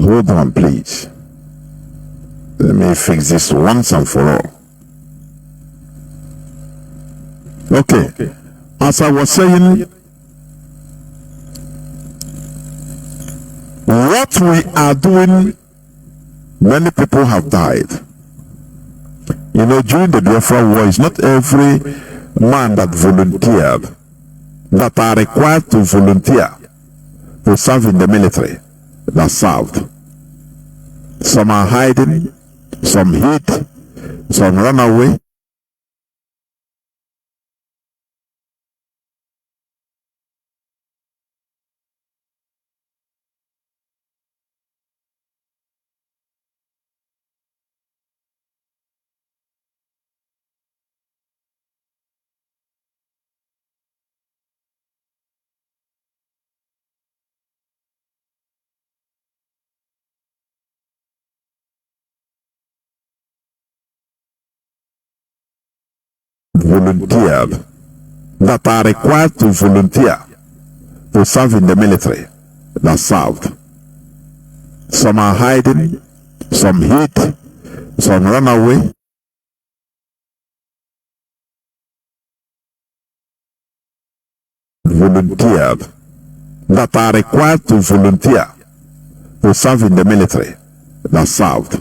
Hold on, please. Let me fix this once and for all. Okay. As I was saying, what we are doing, many people have died. You know, during the Biafra war, it's not every man that volunteered that are required to volunteer to serve in the military that served. Some are hiding, some hid, some run away. Volunteered that are required to volunteer to serve in the military that served. Some are hiding, some hid, some run away. Volunteered that are required to volunteer to serve in the military that served.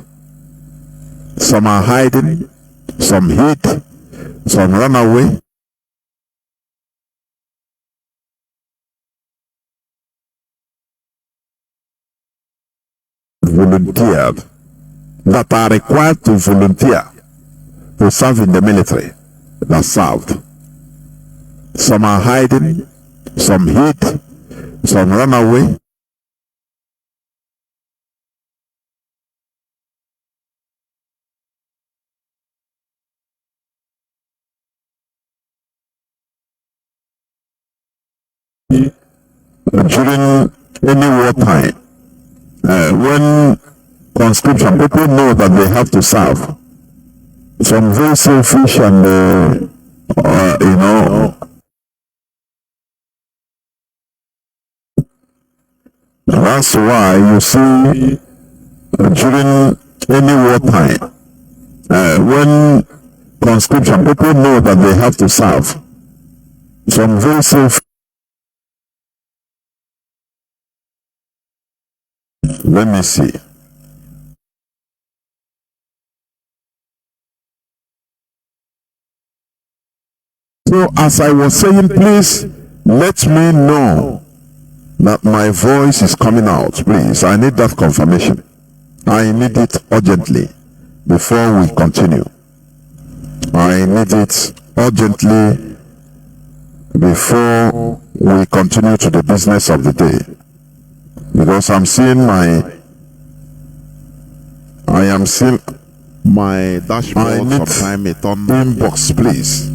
Some are hiding, some hid, some run away. Volunteered that are required to volunteer to serve in the military that served. Some are hiding, some hid, some run away. During any wartime, when conscription, people know that they have to serve. Some very selfish and, you know, that's why you see during any wartime, when conscription, people know that they have to serve. Some very selfish. Let me see. So as I was saying, please let me know that my voice is coming out. Please, I need that confirmation. I need it urgently before we continue. I need it urgently before we continue to the business of the day. Because I am seeing my dashboard sometime it turn inbox, please.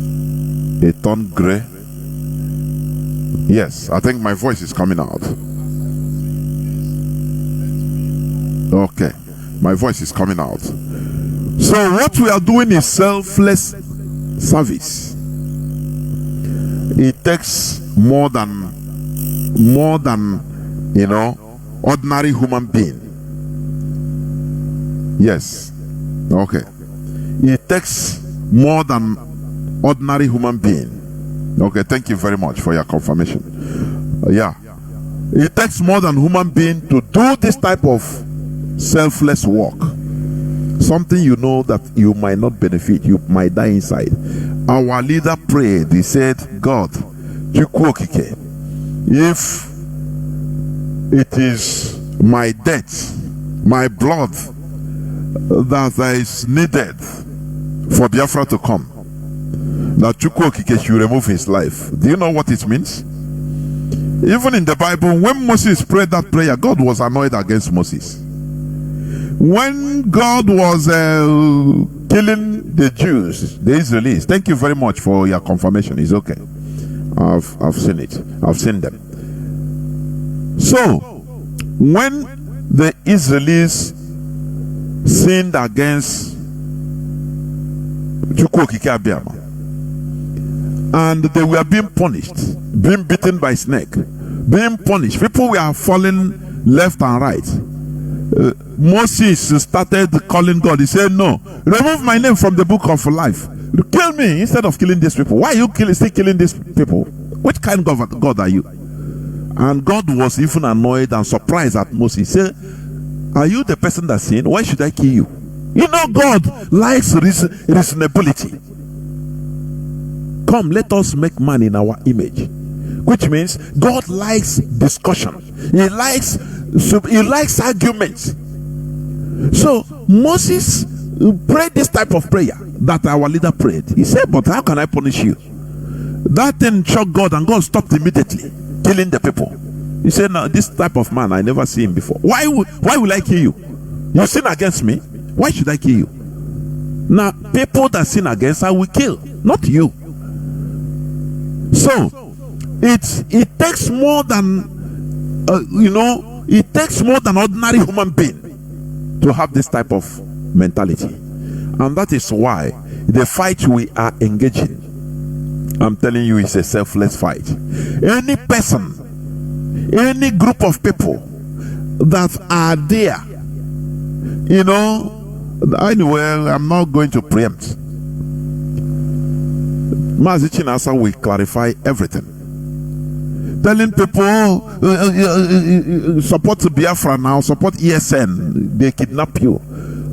It turn gray. Yes, I think my voice is coming out. Okay, my voice is coming out. So what we are doing is selfless service. It takes more than you know, ordinary human being. Yes. Okay. It takes more than ordinary human being. Okay, thank you very much for your confirmation. Yeah. It takes more than human being to do this type of selfless work. Something you know that you might not benefit, you might die inside. Our leader prayed, he said, God, if it is my death, my blood that is needed for Biafra to come, that Chukwokike should remove his life. Do you know what it means? Even in the Bible, when Moses prayed that prayer, God was annoyed against Moses. When God was killing the Jews, the Israelis, thank you very much for your confirmation. It's okay. I've seen it. I've seen them. So, when the Israelis sinned against Chukwokike Abiama, and they were being punished, being beaten by snake, being punished, people were falling left and right. Moses started calling God. He said, no, remove my name from the book of life. Kill me instead of killing these people. Why are you still killing these people? Which kind of God are you? And God was even annoyed and surprised at Moses. He said, are you the person that sinned? Why should I kill you? You know, God likes reasonability. Come, let us make man in our image. Which means God likes discussion. He likes arguments. So Moses prayed this type of prayer that our leader prayed. He said, but how can I punish you? That thing shocked God, and God stopped immediately killing the people. He said, no, this type of man, I never seen him before. Why will I kill you? You sin against me. Why should I kill you? Now, people that sin against I will kill, not you. So it takes more than it takes more than ordinary human being to have this type of mentality. And that is why the fight we are engaging, I'm telling you, is a selfless fight. Any person, any group of people that are there, anyway, I'm not going to preempt. Mazi Chinasa will clarify everything. Telling people, support Biafra now, support ESN, they kidnap you.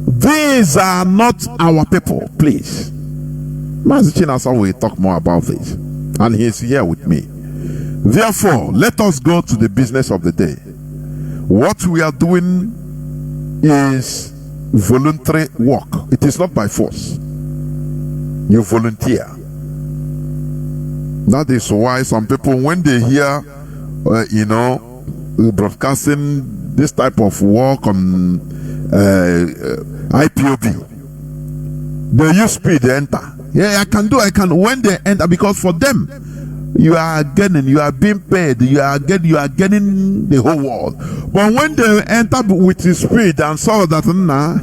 These are not our people, please. Mazi Chinasa will talk more about this, and he's here with me. Therefore, let us go to the business of the day. What we are doing is voluntary work. It is not by force. You volunteer. That is why some people, when they hear, broadcasting this type of work on IPOB, they use speed, they enter. Yeah, I can. When they enter, because for them, you are being paid, you are getting the whole world. But when they enter with the speed and saw that,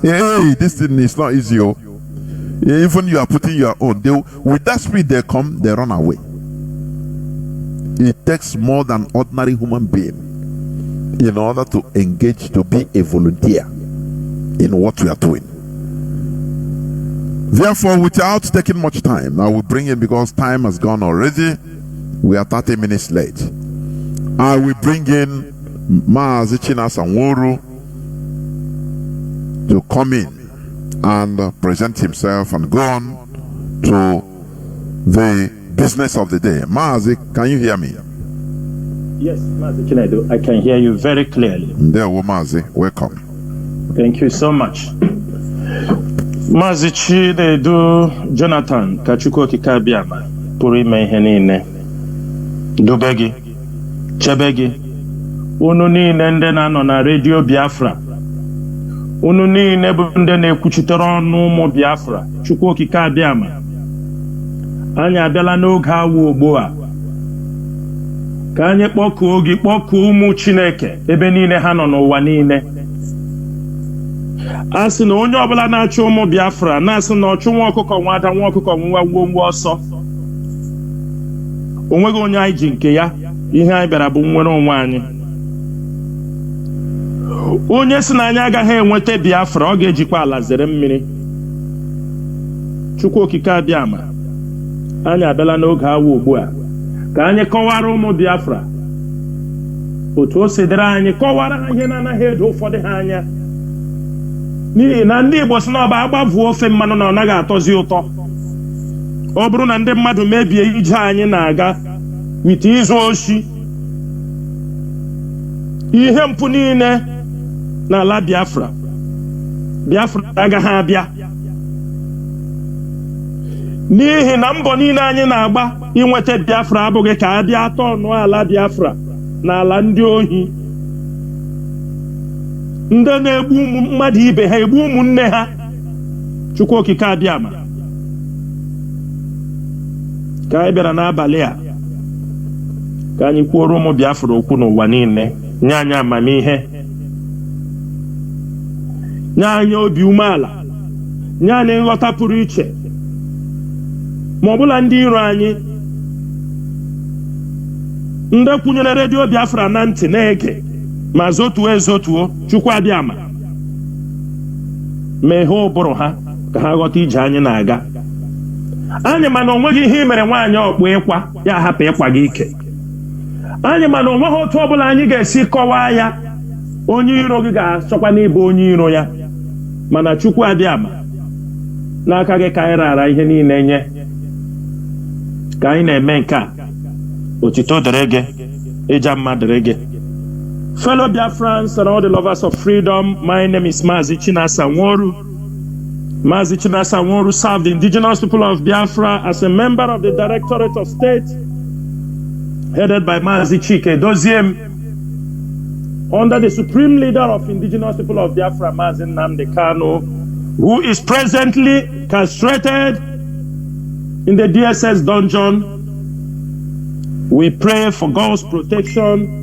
hey, this thing is not easy. Even you are putting your own. With that speed they come, they run away. It takes more than ordinary human being in order to engage, to be a volunteer in what we are doing. Therefore, without taking much time, I will bring in, because time has gone already. We are 30 minutes late. I will bring in Mazi Chinasa Nworu to come in and present himself and go on to the business of the day. Mazi, can you hear me? Yes, Mazi Chinedu, I can hear you very clearly. There, Mazi, welcome. Thank you so much. Mazi Chinedu Jonathan Chinedu pụrụ ime ihe niile. Dube gị, chebe gị, unu niile ndị na-anọ na redio Biafra, unu niile bụ ndị na-ekwuchitere ọnụ ụmụ Biafra, Chukwu okike abịama. Anyị abịala n'oge awa ugbu a ka anyị kpọkuo gị, kpọkuo ụmụ Chineke ebe niile ha nọ n'ụwa niile. A sị na onye ọbụla na-achụ ụmụ Biafra na-asị na ọchụ nwa ọkụkọ nwa ada, nwa ọkụkọ nwa ngwongwo ọsọ. Onweghị onye anyị ji nke ya, ihe anyị bịara bụ nwere onwe anyị. Onye sị na anyị agaghị enweta Biafra, ọ ga-ejikwa ala zere mmiri. Chukwu okike abịama, anyị abịala n'oge awa ugbu a ka anyị kọwara ụmụ Biafra otu o si dịrị anyị, kọwara ha ihe na-anaghị edo ụfọdụ ha anya. N'ihi na ndị Igbo sị na ọba agbavuo ofe mmanụ na ọ naghị atọzi ụtọ. Ọ bụrụ na ndị mmadụ mebie ije anyị na-aga wite izu oshi, ihe mpụ niile n'ala Biafra, Biafra agaghị abịa. N'ihi na mbọ niile anyị na-agba inweta Biafra abụghị ka a bịa atọ ọnụ ala Biafra na ala ndị ohi, ndị na-egbu mmadụ ibe ha, egbu ụmụnne ha. Chukwu okike abịama, ka anyị bịara n'abalị a ka anyị kwuoro ụmụ Biafra okwu n'ụwa niile, nye anyị amamihe, nye anyị obi umeala, nye anyị nghọta pụrụ iche. Ma ọ bụla ndị iro anyị, ndị kwunyere redio Biafra na ntị na-ege ma zotuo ezotuo, Chukwu abịama, mee ha ụbụrụ ha ka ha ghọta ije anyị na-aga. Anyị mana onweghị ihe mere nwaanyị ọkpụ ịkwa ya hapụ ịkwa gị ike. Anyị mana onweghị otu ọbụla anyị ga-esi kọwaa ya, onye iro gị ga-achọkwa n'ịbụ onye iro ya, mana Chukwu abịama n'aka gị ka anyị rara ihe niile nye, ka anyị na-eme nke a. Otito dịrị gị, ịja mma dịrị gị. Fellow Biafrans and all the lovers of freedom, my name is Mazi Chinasa Nworu. Mazi Chinasa Nworu served the indigenous people of Biafra as a member of the Directorate of State, headed by Mazi Chinedu, under the supreme leader of indigenous people of Biafra, Mazi Kano, who is presently castrated in the DSS dungeon. We pray for God's protection.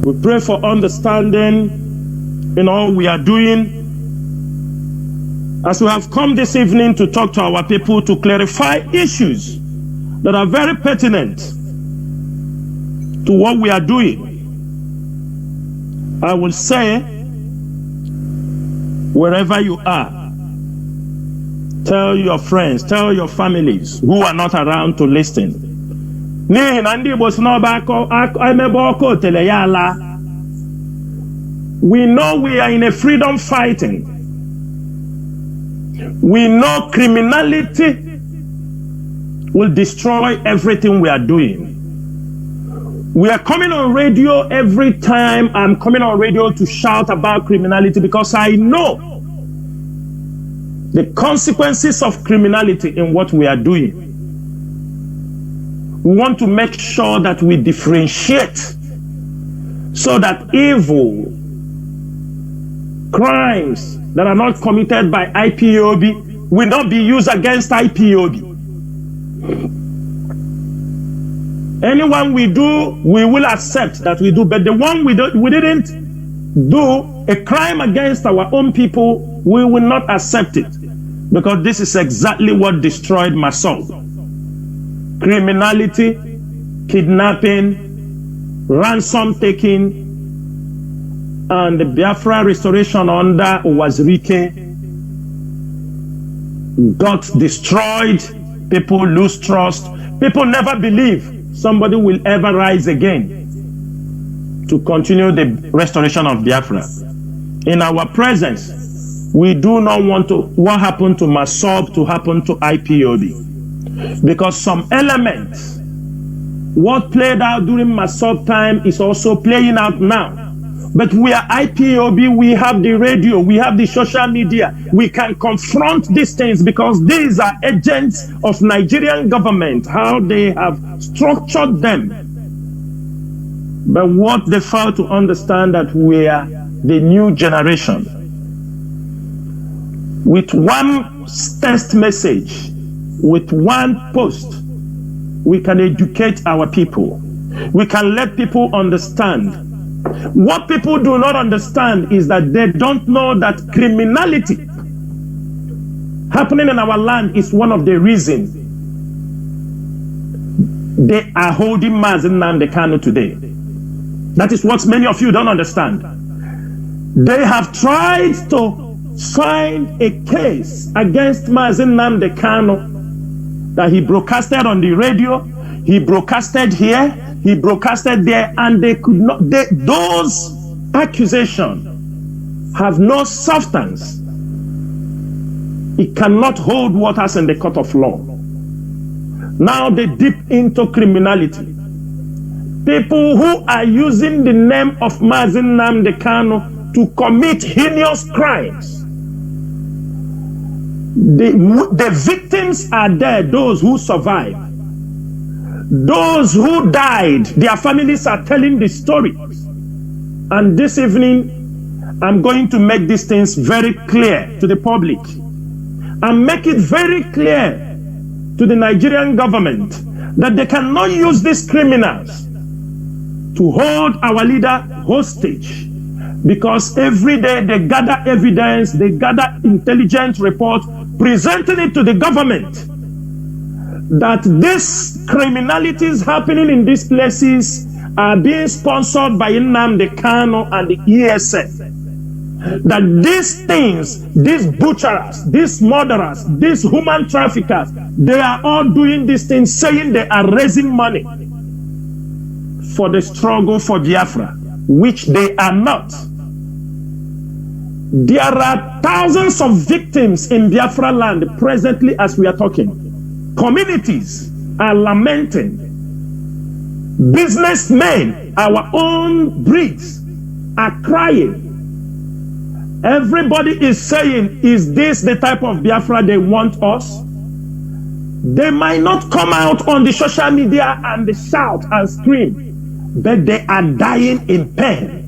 We pray for understanding in all we are doing. As we have come this evening to talk to our people to clarify issues that are very pertinent to what we are doing, I will say, wherever you are, tell your friends, tell your families who are not around to listen. We know we are in a freedom fighting. We know criminality will destroy everything we are doing. We are coming on radio every time. I'm coming on radio to shout about criminality because I know the consequences of criminality in what we are doing. We want to make sure that we differentiate so that evil crimes that are not committed by IPOB will not be used against IPOB. Anyone we do, we will accept that we do, but the one we didn't do, a crime against our own people, we will not accept it, because this is exactly what destroyed Masol. Criminality, kidnapping, ransom taking, and the Biafra restoration under Wazirike got destroyed. People lose trust. People never believe somebody will ever rise again to continue the restoration of Biafra. In our presence, we do not want what happened to Masob to happen to IPOB, because some elements, what played out during Masob time is also playing out now. But we are IPOB, we have the radio, we have the social media. We can confront these things because these are agents of Nigerian government, how they have structured them. But what they fail to understand, that we are the new generation. With one text message, with one post, we can educate our people. We can let people understand. What people do not understand is that they don't know that criminality happening in our land is one of the reasons they are holding Mazi Kano today. That is what many of you don't understand. They have tried to find a case against Mazi Kano that he broadcasted on the radio, he broadcasted here, he broadcasted there, and they could not, those accusations have no substance. It cannot hold waters in the court of law. Now they dip into criminality. People who are using the name of Mazi Kano to commit heinous crimes. The victims are there, those who survived. Those who died, their families are telling the story. And this evening, I'm going to make these things very clear to the public and make it very clear to the Nigerian government that they cannot use these criminals to hold our leader hostage, because every day they gather evidence, they gather intelligence report, presenting it to the government that these criminalities happening in these places are being sponsored by Nnamdi Kanu and the ESN. that these things, these butchers, these murderers, these human traffickers, they are all doing these things saying they are raising money for the struggle for Biafra, which they are not. There are thousands of victims in Biafra land presently as we are talking. Communities are lamenting. Businessmen, our own breeds, are crying. Everybody is saying, is this the type of Biafra they want us? They might not come out on the social media and shout and scream, but they are dying in pain.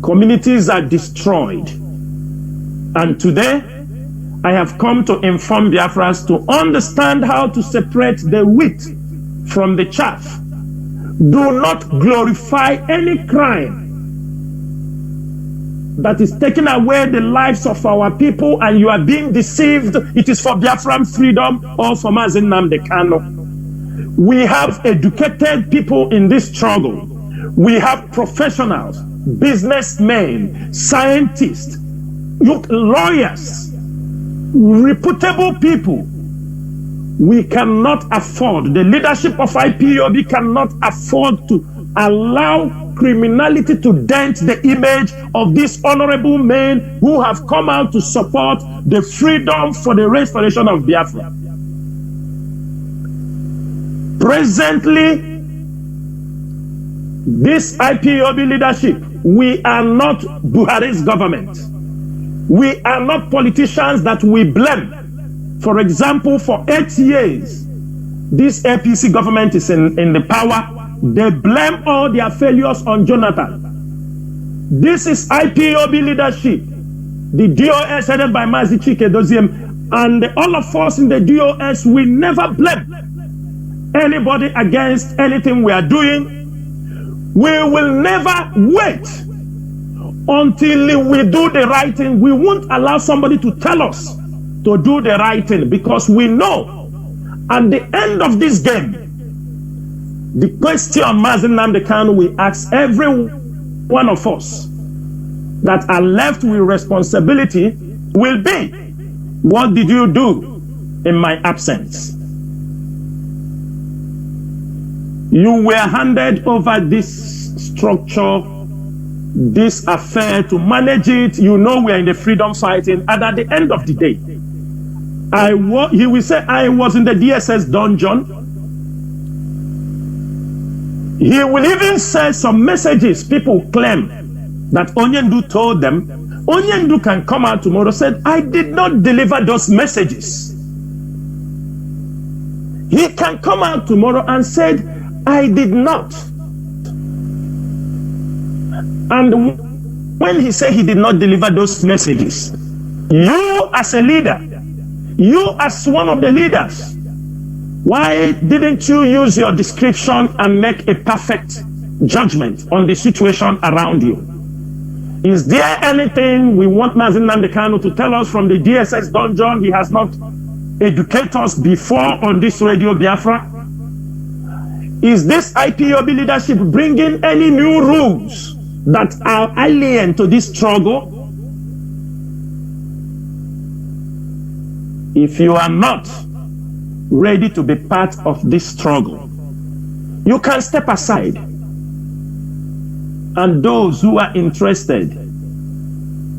Communities are destroyed. And today, I have come to inform Biafrans to understand how to separate the wheat from the chaff. Do not glorify any crime that is taking away the lives of our people, and you are being deceived. It is for Biafran freedom or for Mazi Nnamdi Kanu. We have educated people in this struggle. We have professionals, businessmen, scientists, lawyers, reputable people. We cannot afford, the leadership of IPOB cannot afford to allow criminality to dent the image of these honorable men who have come out to support the freedom for the restoration of Biafra. Presently, this IPOB leadership, we are not Buhari's government. We are not politicians that we blame. For example, for 8 years, this APC government is in the power. They blame all their failures on Jonathan. This is IPOB leadership. The DOS headed by Mazi Chinasa, and all of us in the DOS, we never blame anybody against anything we are doing. We will never wait until we do the right thing. We won't allow somebody to tell us to do the right thing, because we know at the end of this game, the question Mazi Nnamdi Kanu will ask every one of us that are left with responsibility will be, what did you do in my absence? You were handed over this structure, this affair, to manage it. You know we are in the freedom fighting, and at the end of the day, he will say, I was in the DSS dungeon. He will even say some messages people claim that Onyendu told them. Onyendu can come out tomorrow and said, I did not deliver those messages. He can come out tomorrow and said, I did not. And when he said he did not deliver those messages, you as a leader, you as one of the leaders, why didn't you use your discretion and make a perfect judgment on the situation around you? Is there anything we want Mazi Nnamdi Kanu to tell us from the DSS dungeon he has not educated us before on this radio Biafra? Is this IPOB leadership bringing any new rules that are alien to this struggle? If you are not ready to be part of this struggle, you can step aside. And those who are interested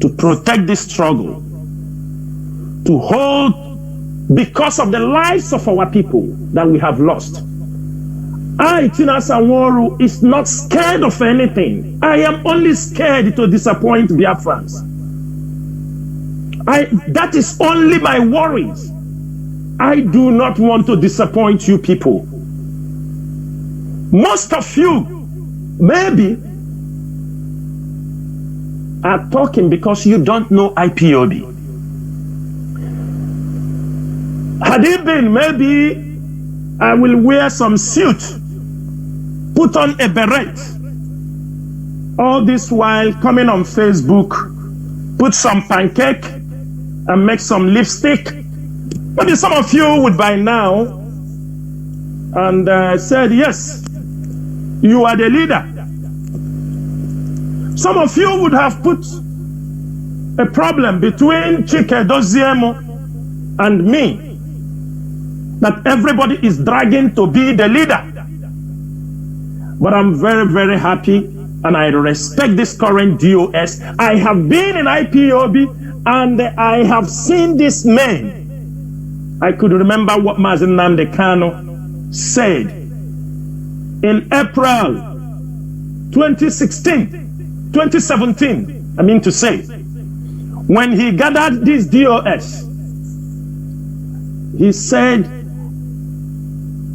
to protect this struggle, to hold, because of the lives of our people that we have lost, I, Chinasa Nworu, is not scared of anything. I am only scared to disappoint Biafrans. That is only my worries. I do not want to disappoint you people. Most of you, maybe, are talking because you don't know IPOB. Had it been, maybe I will wear some suit, put on a beret, all this while coming on Facebook, put some pancake and make some lipstick. Maybe some of you would by now and said, yes, you are the leader. Some of you would have put a problem between Chike Doziemo and me, that everybody is dragging to be the leader. But I'm very, very happy, and I respect this current DOS. I have been in IPOB, and I have seen this man. I could remember what Mazi Nnamdi Kanu said in April 2017, I mean to say, when he gathered this DOS, he said,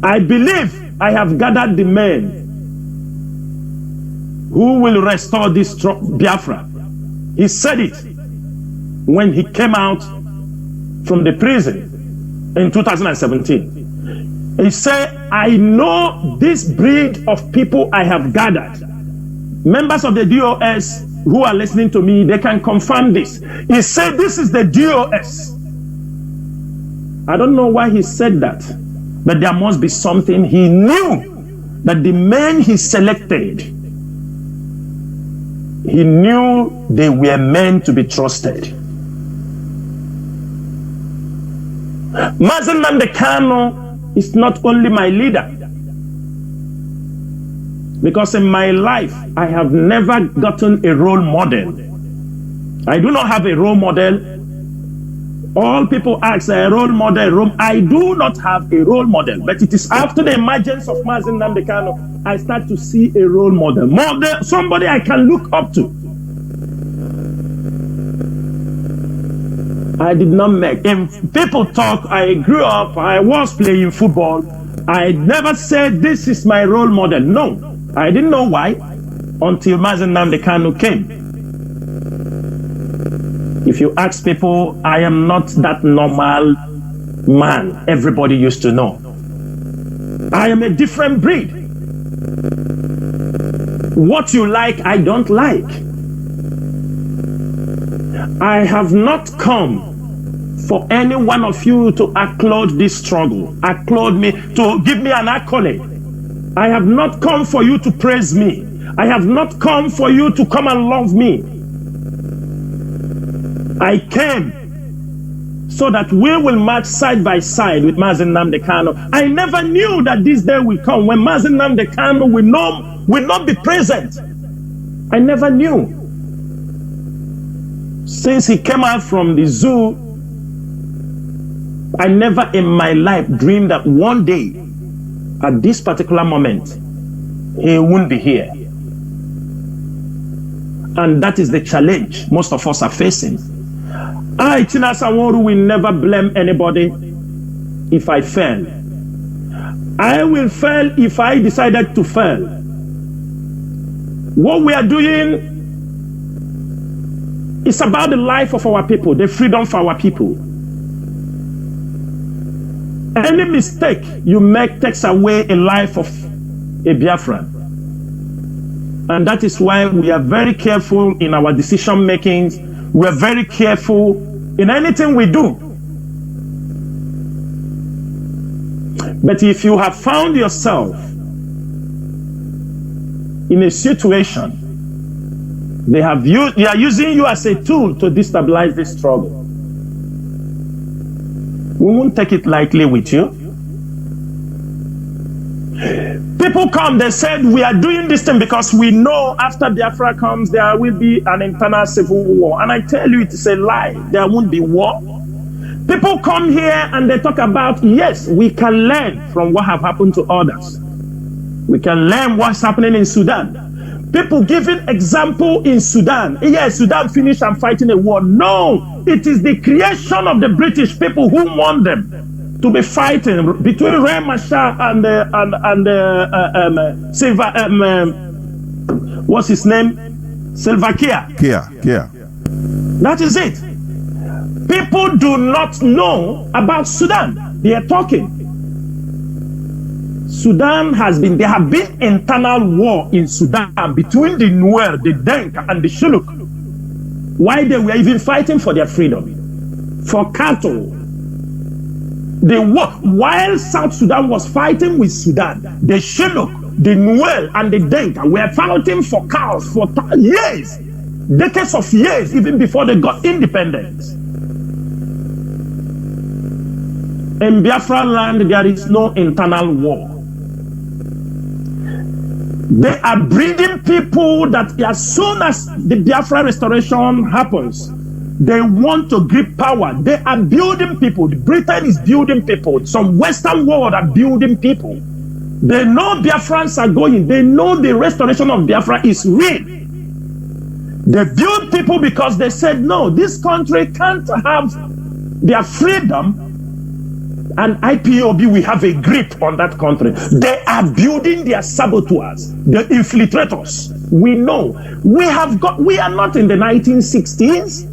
I believe I have gathered the men who will restore this Biafra. He said it when he came out from the prison in 2017. He said, I know this breed of people I have gathered. Members of the DOS who are listening to me, they can confirm this. He said, this is the DOS. I don't know why he said that, but there must be something. He knew that the men he selected, he knew they were meant to be trusted. Mazi Nnamdi Kanu is not only my leader, because in my life, I have never gotten a role model. I do not have a role model. All people ask a role model. I do not have a role model, but it is after the emergence of Mazi Nnamdi Kanu, I start to see a role model. Somebody I can look up to. I did not make. If people talk, I grew up, I was playing football. I never said this is my role model. No. I didn't know why until Mazi Nnamdi Kanu came. If you ask people, I am not that normal man everybody used to know. I am a different breed. What you like, I don't like. I have not come for any one of you to applaud this struggle, applaud me, to give me an accolade. I have not come for you to praise me. I have not come for you to come and love me. I came so that we will march side by side with Mazi Nnamdi Kanu. I never knew that this day will come when Mazi Nnamdi Kanu will not be present. I never knew. Since he came out from the zoo, I never in my life dreamed that one day, at this particular moment, he won't be here. And that is the challenge most of us are facing. I, Chinasa Nworu, will never blame anybody if I fail. I will fail if I decided to fail. What we are doing is about the life of our people, the freedom for our people. Any mistake you make takes away a life of a Biafran. And that is why we are very careful in our decision makings. We are very careful in anything we do. But if you have found yourself in a situation, they are using you as a tool to destabilize this struggle, we won't take it lightly with you. People come, they said, we are doing this thing because we know after Biafra comes, there will be an internal civil war. And I tell you, it's a lie. There won't be war. People come here and they talk about, yes, we can learn from what have happened to others. We can learn what's happening in Sudan. People giving example in Sudan. Yes, Sudan finished and fighting a war. No, it is the creation of the British people who want them to be fighting between Ray Mashar and what's his name? Salva Kiir. That is it. People do not know about Sudan. They are talking. Sudan there have been internal war in Sudan between the Nuer, the Denka, and the Shilluk. Why they were even fighting for their freedom, for cattle. While South Sudan was fighting with Sudan, the Shilluk the Nuel and the Denka were fighting for cows for years, decades of years, even before they got independence. In Biafra land, there is no internal war. They are breeding people that as soon as the Biafra restoration happens, they want to grip power. They are building people. Britain is building people. Some Western world are building people. They know Biafrans are going. They know the restoration of Biafra is real. They build people because they said, no, this country can't have their freedom, and IPOB will have a grip on that country. They are building their saboteurs, the infiltrators. We know. We are not in the 1960s.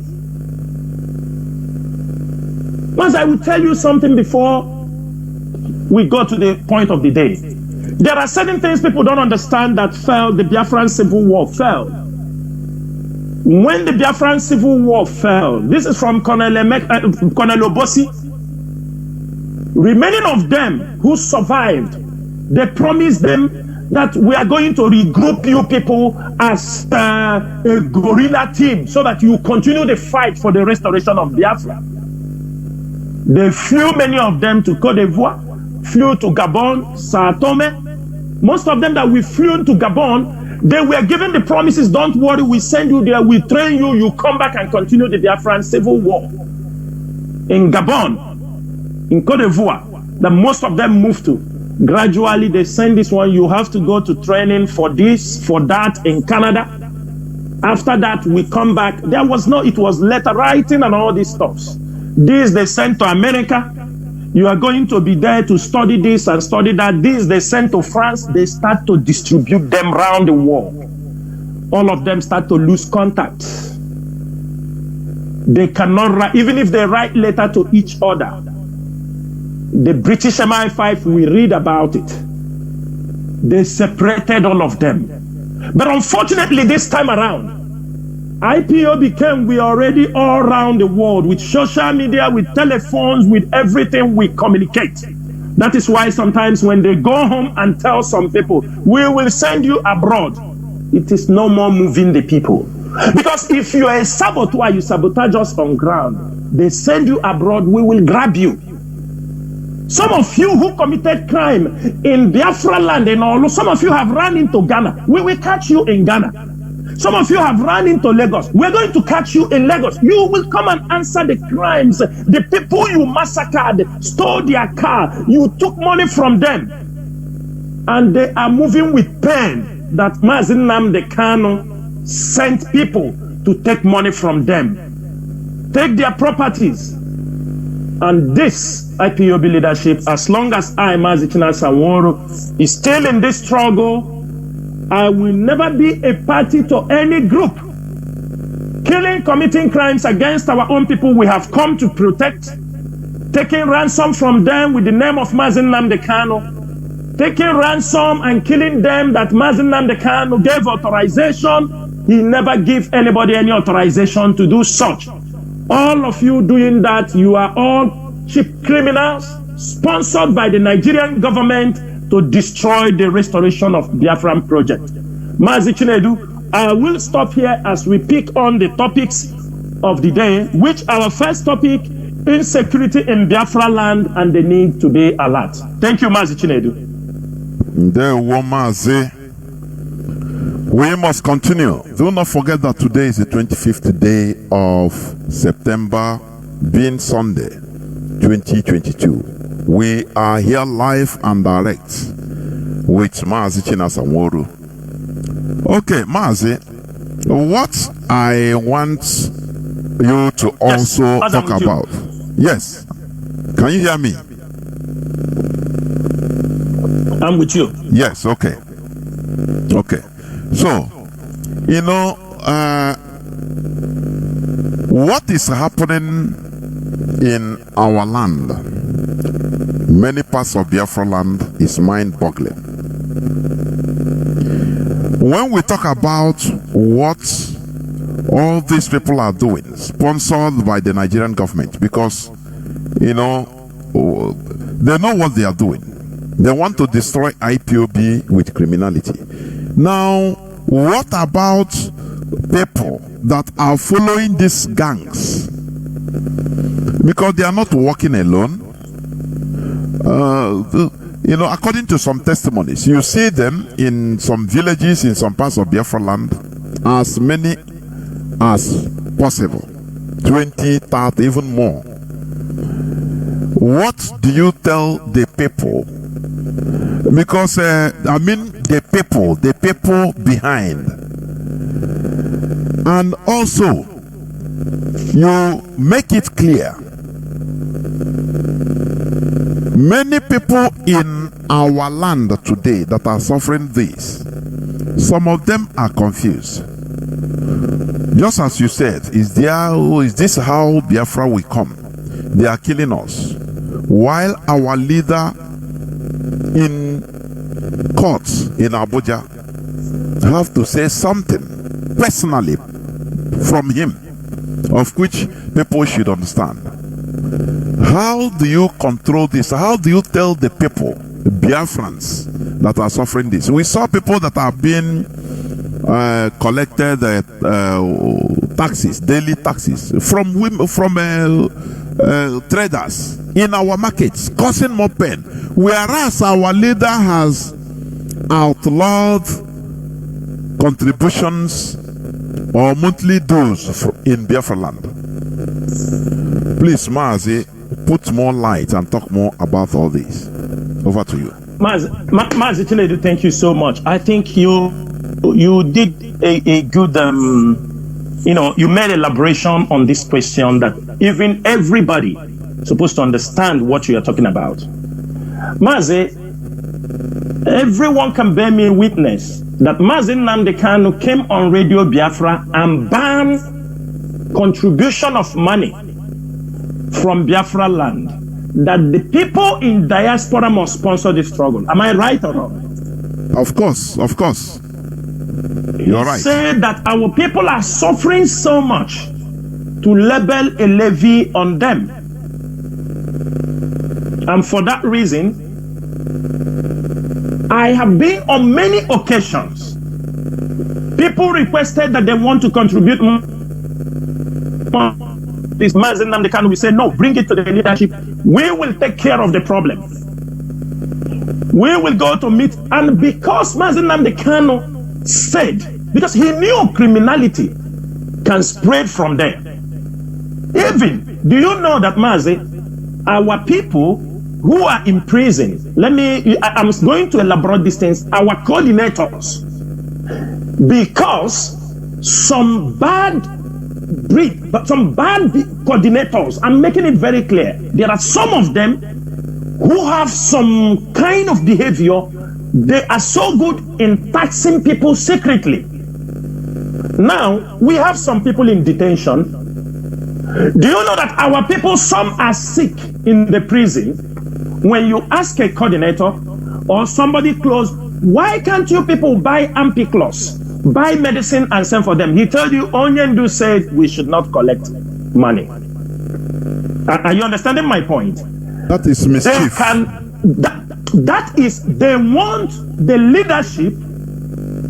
Once I will tell you something before we go to the point of the day. There are certain things people don't understand that fell. The Biafran Civil War fell. When the Biafran Civil War fell, this is from Colonel Obosi. Remaining of them who survived, they promised them that we are going to regroup you people as a guerrilla team so that you continue the fight for the restoration of Biafra. They flew, many of them, to Côte d'Ivoire, flew to Gabon, Sao Tome. Most of them that we flew to Gabon, they were given the promises, don't worry, we send you there, we train you, you come back and continue the Biafran Civil War. In Gabon, in Côte d'Ivoire, that most of them moved to. Gradually, they send this one, you have to go to training for this, for that in Canada. After that, we come back. There was no, it was letter writing and all these stuffs. This they sent to America. You are going to be there to study this and study that. This they sent to France. They start to distribute them around the world. All of them start to lose contact. They cannot write, even if they write letter to each other. The British MI5, we read about it. They separated all of them. But unfortunately, this time around, IPO became, we already all around the world with social media, with telephones, with everything we communicate. That is why sometimes when they go home and tell some people, we will send you abroad, it is no more moving the people. Because if you are a saboteur, you sabotage us on ground. They send you abroad, we will grab you. Some of you who committed crime in Biafra land and all, some of you have run into Ghana. We will catch you in Ghana. Some of you have run into Lagos. We're going to catch you in Lagos. You will come and answer the crimes. The people you massacred, stole their car, you took money from them. And they are moving with pen that Mazi Chinedu sent people to take money from them. Take their properties. And this IPOB leadership, as long as I, Mazi Chinasa Nworu, is still in this struggle, I will never be a party to any group killing, committing crimes against our own people we have come to protect, taking ransom from them with the name of Mazi Chinedu, taking ransom and killing them that Mazi Chinedu gave authorization. He never gave anybody any authorization to do such. All of you doing that, you are all cheap criminals sponsored by the Nigerian government to destroy the restoration of Biafran project. Mazi Chinedu, I will stop here as we pick on the topics of the day, which our first topic, insecurity in Biafra land and the need to be alert. Thank you, Mazi Chinedu. We must continue. Do not forget that today is the 25th day of September, being Sunday, 2022. We are here live and direct with Mazi Chinasa Nworu. Okay, Mazi, what I want you to also talk about. Yes. Can you hear me? I'm with you. Yes, okay. Okay. So, you know, what is happening in our land, many parts of Biafra land, is mind-boggling. When we talk about what all these people are doing, sponsored by the Nigerian government, because, you know, they know what they are doing. They want to destroy IPOB with criminality. Now, what about people that are following these gangs? Because they are not working alone. According to some testimonies, you see them in some villages in some parts of Biafra land, as many as possible, 20, 30, even more. What do you tell the people? Because the people behind, and also you make it clear. Many people in our land today that are suffering this, some of them are confused. Just as you said, is this how Biafra will come? They are killing us, while our leader in courts in Abuja have to say something personally from him, of which people should understand. How do you control this? How do you tell the people, Biafrans, that are suffering this? We saw people that are being collected taxes, daily taxes from traders in our markets, causing more pain, whereas our leader has outlawed contributions or monthly dues in Biafra land. Please, Mazi, put more light and talk more about all this. Over to you. Mazi Chinedu, thank you so much. I think you did a good, you made elaboration on this question that even everybody is supposed to understand what you are talking about. Mazi, everyone can bear me witness that Mazi Nnamdi Kanu came on Radio Biafra and banned contribution of money from Biafra land, that the people in diaspora must sponsor the struggle. Am I right or not? Of course. You're right. Say that our people are suffering so much to label a levy on them. And for that reason, I have been on many occasions. People requested that they want to contribute more. This Mazi Nnamdi Kanu, we say, no, bring it to the leadership. We will take care of the problem. We will go to meet. And because Mazi Nnamdi Kanu said, because he knew criminality can spread from there. Even, do you know that, Mazi, our people who are in prison, I'm going to elaborate these things, our coordinators, because some bad coordinators, I'm making it very clear, there are some of them who have some kind of behavior. They are so good in taxing people secretly. Now, we have some people in detention. Do you know that our people, some are sick in the prison? When you ask a coordinator or somebody close, why can't you people buy ampiclos, buy medicine and send for them? He told you, Onyendu said we should not collect money. Are you understanding my point? That is mischief. They want the leadership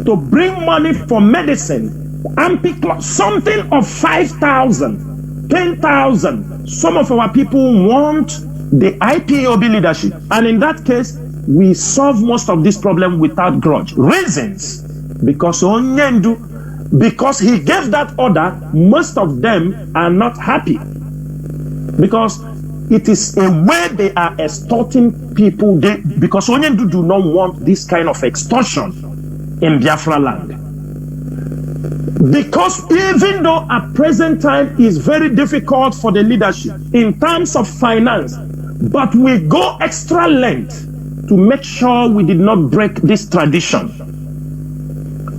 to bring money for medicine, ampiclos, something of 5,000, 10,000. Some of our people want the IPOB leadership. And in that case, we solve most of this problem without grudge. Reasons. Because Onyendu, because he gave that order, most of them are not happy. Because it is a way they are extorting people. Because Onyendu do not want this kind of extortion in Biafra land. Because even though at present time is very difficult for the leadership in terms of finance, but we go extra length to make sure we did not break this tradition.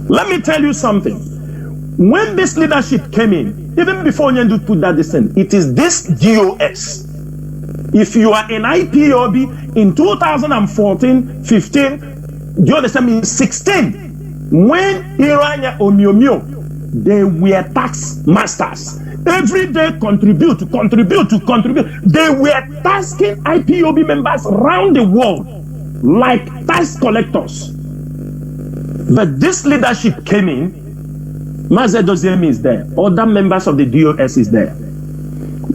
Let me tell you something. When this leadership came in, even before Onyendu put that decision, it is this DOS. If you are in IPOB in 2014, 15, do you understand me? 16, when Iranya Omiomio, they were tax masters. Every day contribute. They were tasking IPOB members around the world like tax collectors. But this leadership came in. Mazi Jonathan is there. Other members of the DOS is there.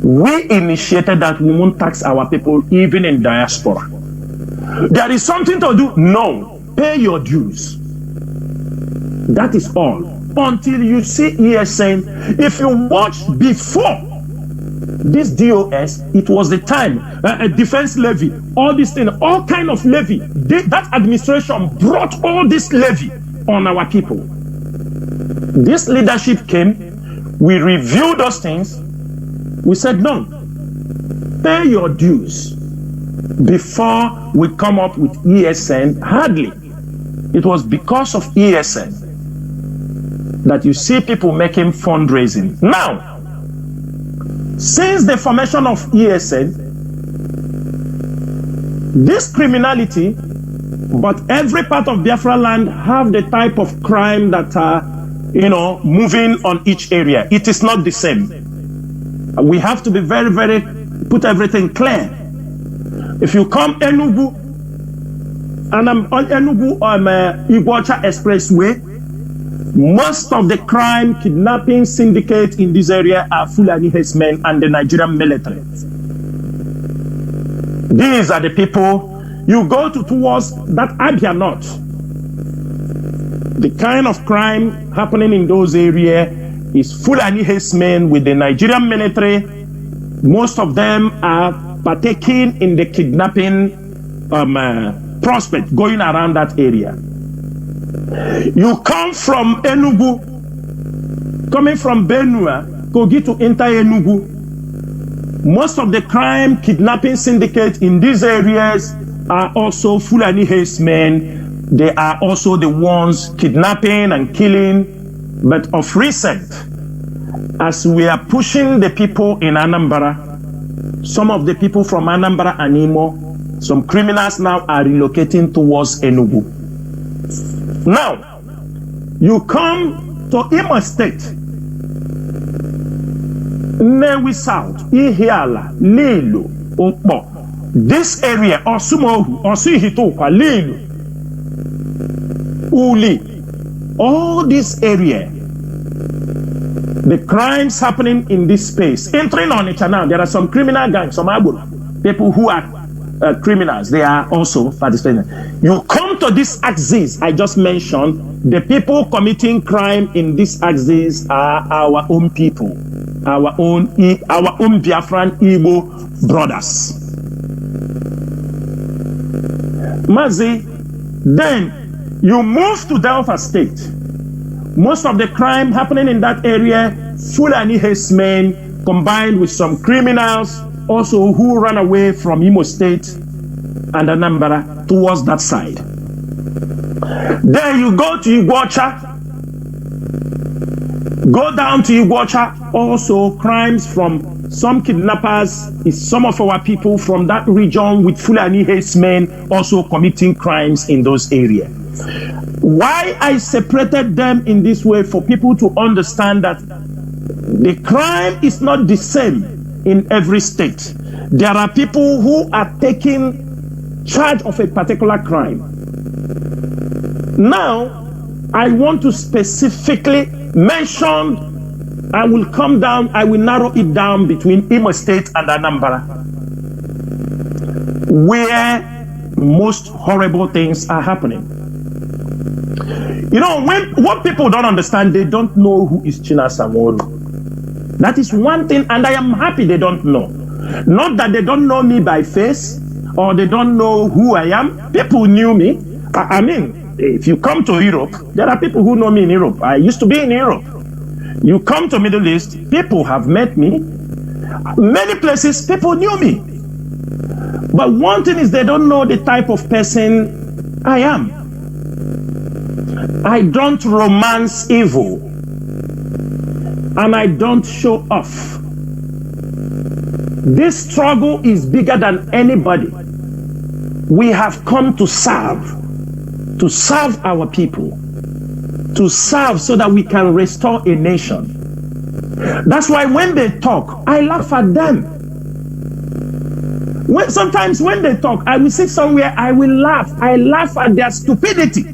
We initiated that we won't tax our people even in diaspora. There is something to do? No. Pay your dues. That is all. Until you see ESN. If you watch before this DOS, it was the time, a defense levy, all this thing, all kind of levy. That administration brought all this levy on our people. This leadership came, we reviewed those things, we said, no, pay your dues before we come up with ESN. Hardly. It was because of ESN that you see people making fundraising. Now, since the formation of ESN, this criminality, but every part of Biafra land have the type of crime that are, moving on each area. It is not the same. We have to be very, very, put everything clear. If you come Enugu, and I'm on Enugu Iguacha Expressway, most of the crime, kidnapping syndicate in this area are Fulani herdsmen and the Nigerian military. These are the people. You go towards that Abia North. The kind of crime happening in those areas is Fulani herdsmen with the Nigerian military. Most of them are partaking in the kidnapping prospect going around that area. You come from Enugu, coming from Benue, Kogi to enter Enugu. Most of the crime, kidnapping syndicate in these areas are also Fulani herdsmen. They are also the ones kidnapping and killing. But of recent, as we are pushing the people in Anambra, some of the people from Anambra and Imo, some criminals now are relocating towards Enugu. Now, you come to Imo State, Newi South, Ihiala, Lilu, Okpo. This area, Osumohu, Osihitokwa, Lilu, Uli, all this area, the crimes happening in this space, entering on it now, there are some criminal gangs, some Abura, people who are criminals, they are also participating. You come to this axis I just mentioned, the people committing crime in this axis are our own people, our own Biafran Igbo brothers. Mazi, then you move to Delta State. Most of the crime happening in that area, Fulani herdsmen combined with some criminals also who ran away from Imo State and Anambra towards that side. Then you go to Iguacha, go down to Iguacha, also crimes from some kidnappers, is some of our people from that region with Fulani herdsmen also committing crimes in those areas. Why I separated them in this way for people to understand that the crime is not the same in every state. There are people who are taking charge of a particular crime. Now, I want to specifically mention, I will narrow it down between Imo State and Anambra, where most horrible things are happening. What people don't understand, they don't know who is Chinasa Nworu. That is one thing, and I am happy they don't know. Not that they don't know me by face, or they don't know who I am. People knew me. I mean, if you come to Europe, there are people who know me in Europe. I used to be in Europe. You come to Middle East, people have met me. Many places, people knew me. But one thing is they don't know the type of person I am. I don't romance evil. And I don't show off. This struggle is bigger than anybody. We have come to serve our people, to serve so that we can restore a nation. That's why when they talk, I laugh at them. Sometimes when they talk, I will sit somewhere, I will laugh. I laugh at their stupidity.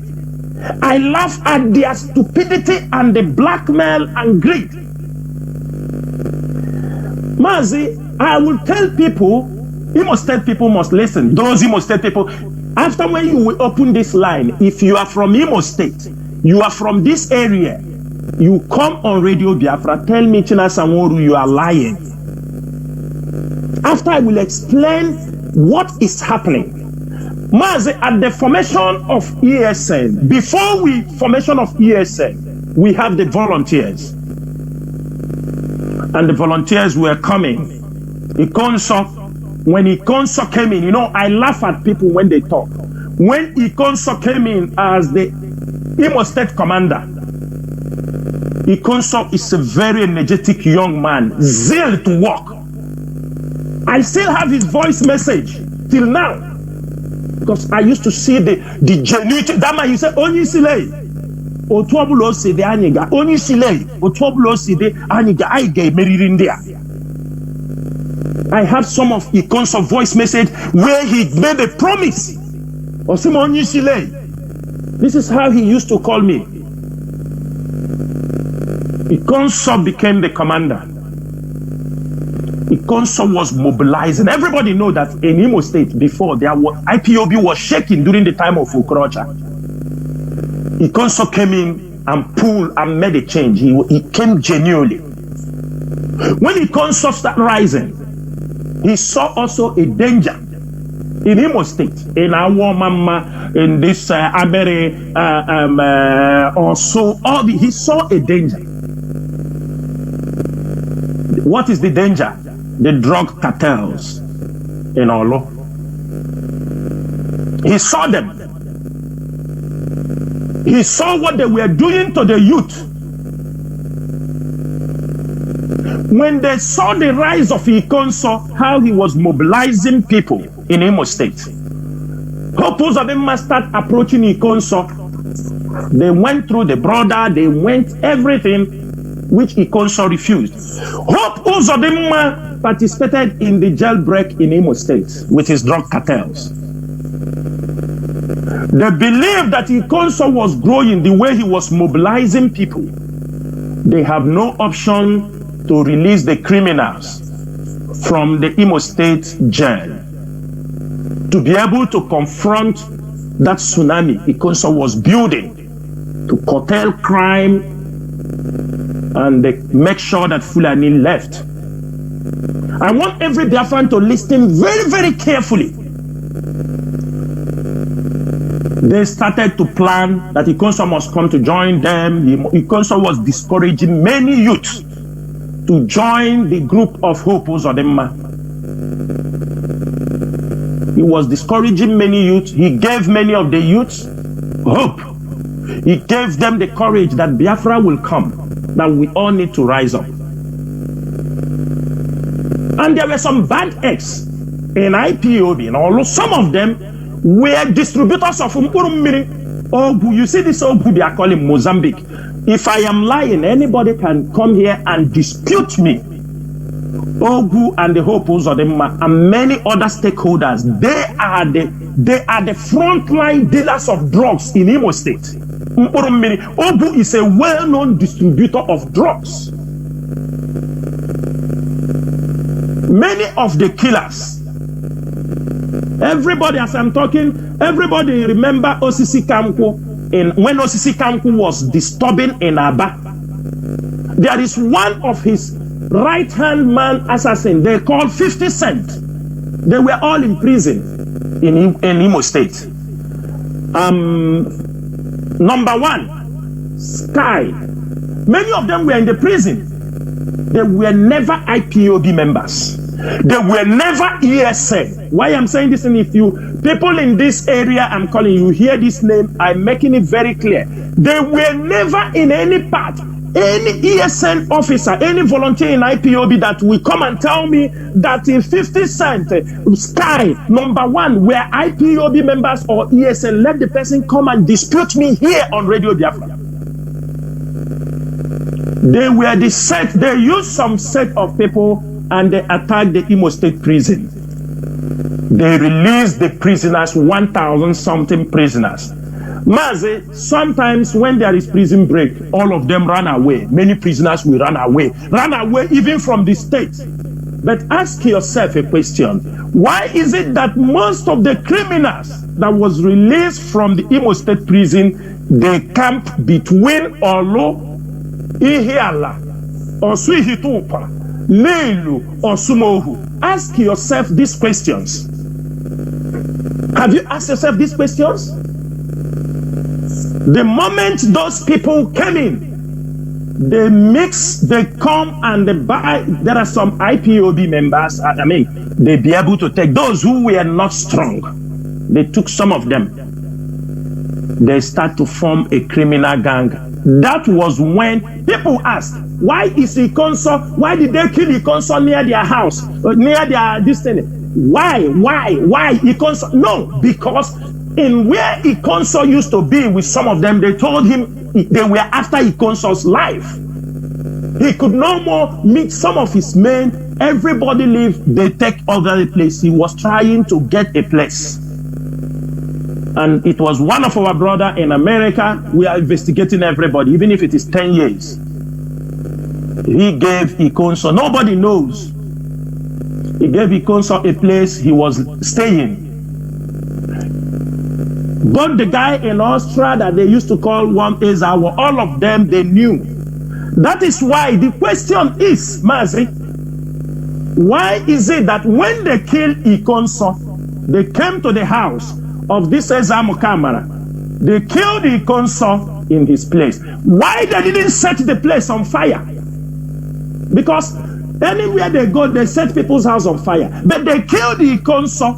I laugh at their stupidity and the blackmail and greed. Mazi, I will tell people, Imo State people must listen. Those Imo State people, after when you will open this line, if you are from Imo State, you are from this area, you come on Radio Biafra, tell me Chinasa Nworu, you are lying. After I will explain what is happening. Mazi, at the formation of ESN, before we formation of ESN, we have the volunteers. And the volunteers were coming. When Ikonso came in, you know, I laugh at people when they talk. When Ikonso came in as the Imo State commander, Ikonso is a very energetic young man, zeal to work. I still have his voice message till now. Because I used to see the genuity. That man, you say, Onyi Silei. Otuobulo si de aniga. Onyi Silei. Otuobulo si de aniga. Aige meririndia. I have some of Ikonso's voice message where he made a promise. Osimo Onyi Silei. This is how he used to call me. Ikonso became the commander. Ikonso was mobilizing. Everybody know that in Imo State before IPOB was shaking during the time of Okorocha. Ikonso came in and pulled and made a change. He came genuinely. When Ikonso started rising, he saw also a danger in Imo State, in our mama, in this Abere, also he saw a danger. What is the danger? The drug cartels in Olo. He saw them. He saw what they were doing to the youth. When they saw the rise of Ikonso, how he was mobilizing people in Imo State, couples of them must start approaching Ikonso. They went through the border, they went everything, which Ikonso refused. Hope Uzodinma participated in the jailbreak in Imo State with his drug cartels. They believed that Ikonso was growing the way he was mobilizing people. They have no option to release the criminals from the Imo State jail. To be able to confront that tsunami Ikonso was building to curtail crime and make sure that Fulani left. I want every Biafran to listen very, very carefully. They started to plan that Ikonso must come to join them. Ikonso was discouraging many youths to join the group of Hope Uzodinma. He was discouraging many youths. He gave many of the youths hope. He gave them the courage that Biafra will come, that we all need to rise up. And there were some bad eggs in IPOB, and although some of them were distributors of Mpurummiri. Ogu, you see this Ogu they are calling Mozambique. If I am lying, anybody can come here and dispute me. Ogu and the Hope Uzodinma and many other stakeholders, they are the frontline dealers of drugs in Imo State. Ogu is a well-known distributor of drugs. Many of the killers, everybody, as I'm talking, everybody remember Osisi Kamku. When Osisi Kamku was disturbing in Aba, there is one of his right-hand man assassin they called 50 Cent. They were all in prison in Imo State. Number one, Sky. Many of them were in the prison. They were never IPOB members. They were never ESN. Why I'm saying this, and if you people in this area, I'm calling you, hear this name, I'm making it very clear. They were never in any part, any ESN officer, any volunteer in IPOB that will come and tell me that in 50 Cent, Sky, number one, were IPOB members or ESN. Let the person come and dispute me here on Radio Biafra. They were the set, they used some set of people and they attacked the Imo State prison. They released the prisoners, 1,000 something prisoners. Mazi, sometimes when there is prison break, all of them run away. Many prisoners will run away even from the state. But ask yourself a question. Why is it that most of the criminals that was released from the Imo State prison, they camp between Olo, Ihiala, Osuihitupa, Leilu, or Sumohu? Ask yourself these questions. Have you asked yourself these questions? The moment those people came in, they mix, they come and they buy. There are some IPOB members, they be able to take those who were not strong. They took some of them. They start to form a criminal gang. That was when people asked, why is Ikonso? Why did they kill Ikonso near their house, near their destiny? Why Ikonso? No, because in where Ikonso used to be with some of them, they told him they were after Ikonso's life. He could no more meet some of his men. Everybody leave, they take other place. He was trying to get a place. And it was one of our brother in America. We are investigating everybody, even if it is 10 years. He gave Ikonso, nobody knows. He gave Ikonso a place he was staying. But the guy in Austria that they used to call one Ezawa, all of them, they knew. That is why the question is, Mazi, why is it that when they killed Ikonso, they came to the house of this Ezamo Kamara, they killed Ikonso in his place? Why they didn't set the place on fire? Because anywhere they go, they set people's house on fire. But they killed Ikonso,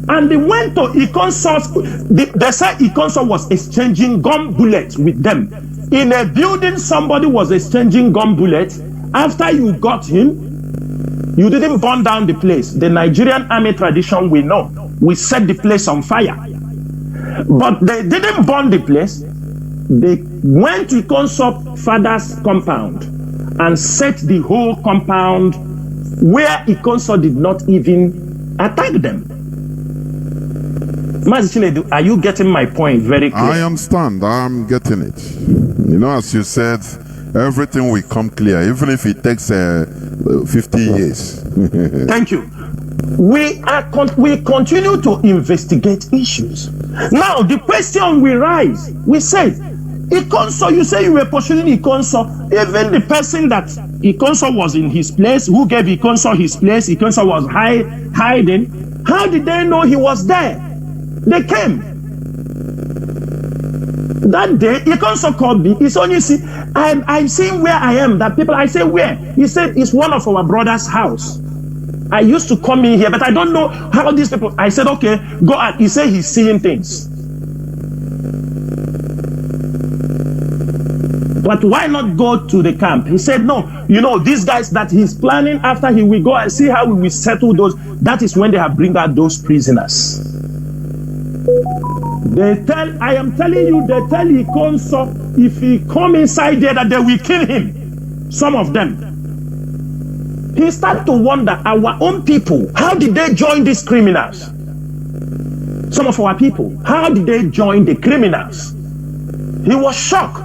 and they went to Ikonso's. They said Ikonso was exchanging gun bullets with them. In a building, somebody was exchanging gun bullets. After you got him, you didn't burn down the place. The Nigerian army tradition, we know. We set the place on fire. But they didn't burn the place. They went to Ikonso's father's compound and set the whole compound where Ikonso did not even attack them. Mazi Chinedu, are you getting my point very clear? I understand. I'm getting it. You know, as you said, everything will come clear, even if it takes 50 years. Thank you. We continue to investigate issues. Now, the question we rise, we said, Ikonso, you say you were pursuing Ikonso. Even the person that Ikonso was in his place, who gave Ikonso his place, Ikonso was hiding. How did they know he was there? They came. That day, Ikonso called me. He said, you see, I'm seeing where I am. That people, I say, where? He said, it's one of our brother's house. I used to come in here, but I don't know how these people. I said, okay, go out. He said he's seeing things. But why not go to the camp? He said, no, you know, these guys that he's planning, after he will go and see how we will settle those. That is when they have bring out those prisoners. I am telling you, they tell Ikonso, if he come inside there, that they will kill him. Some of them. He started to wonder, our own people, how did they join these criminals? Some of our people, how did they join the criminals? He was shocked.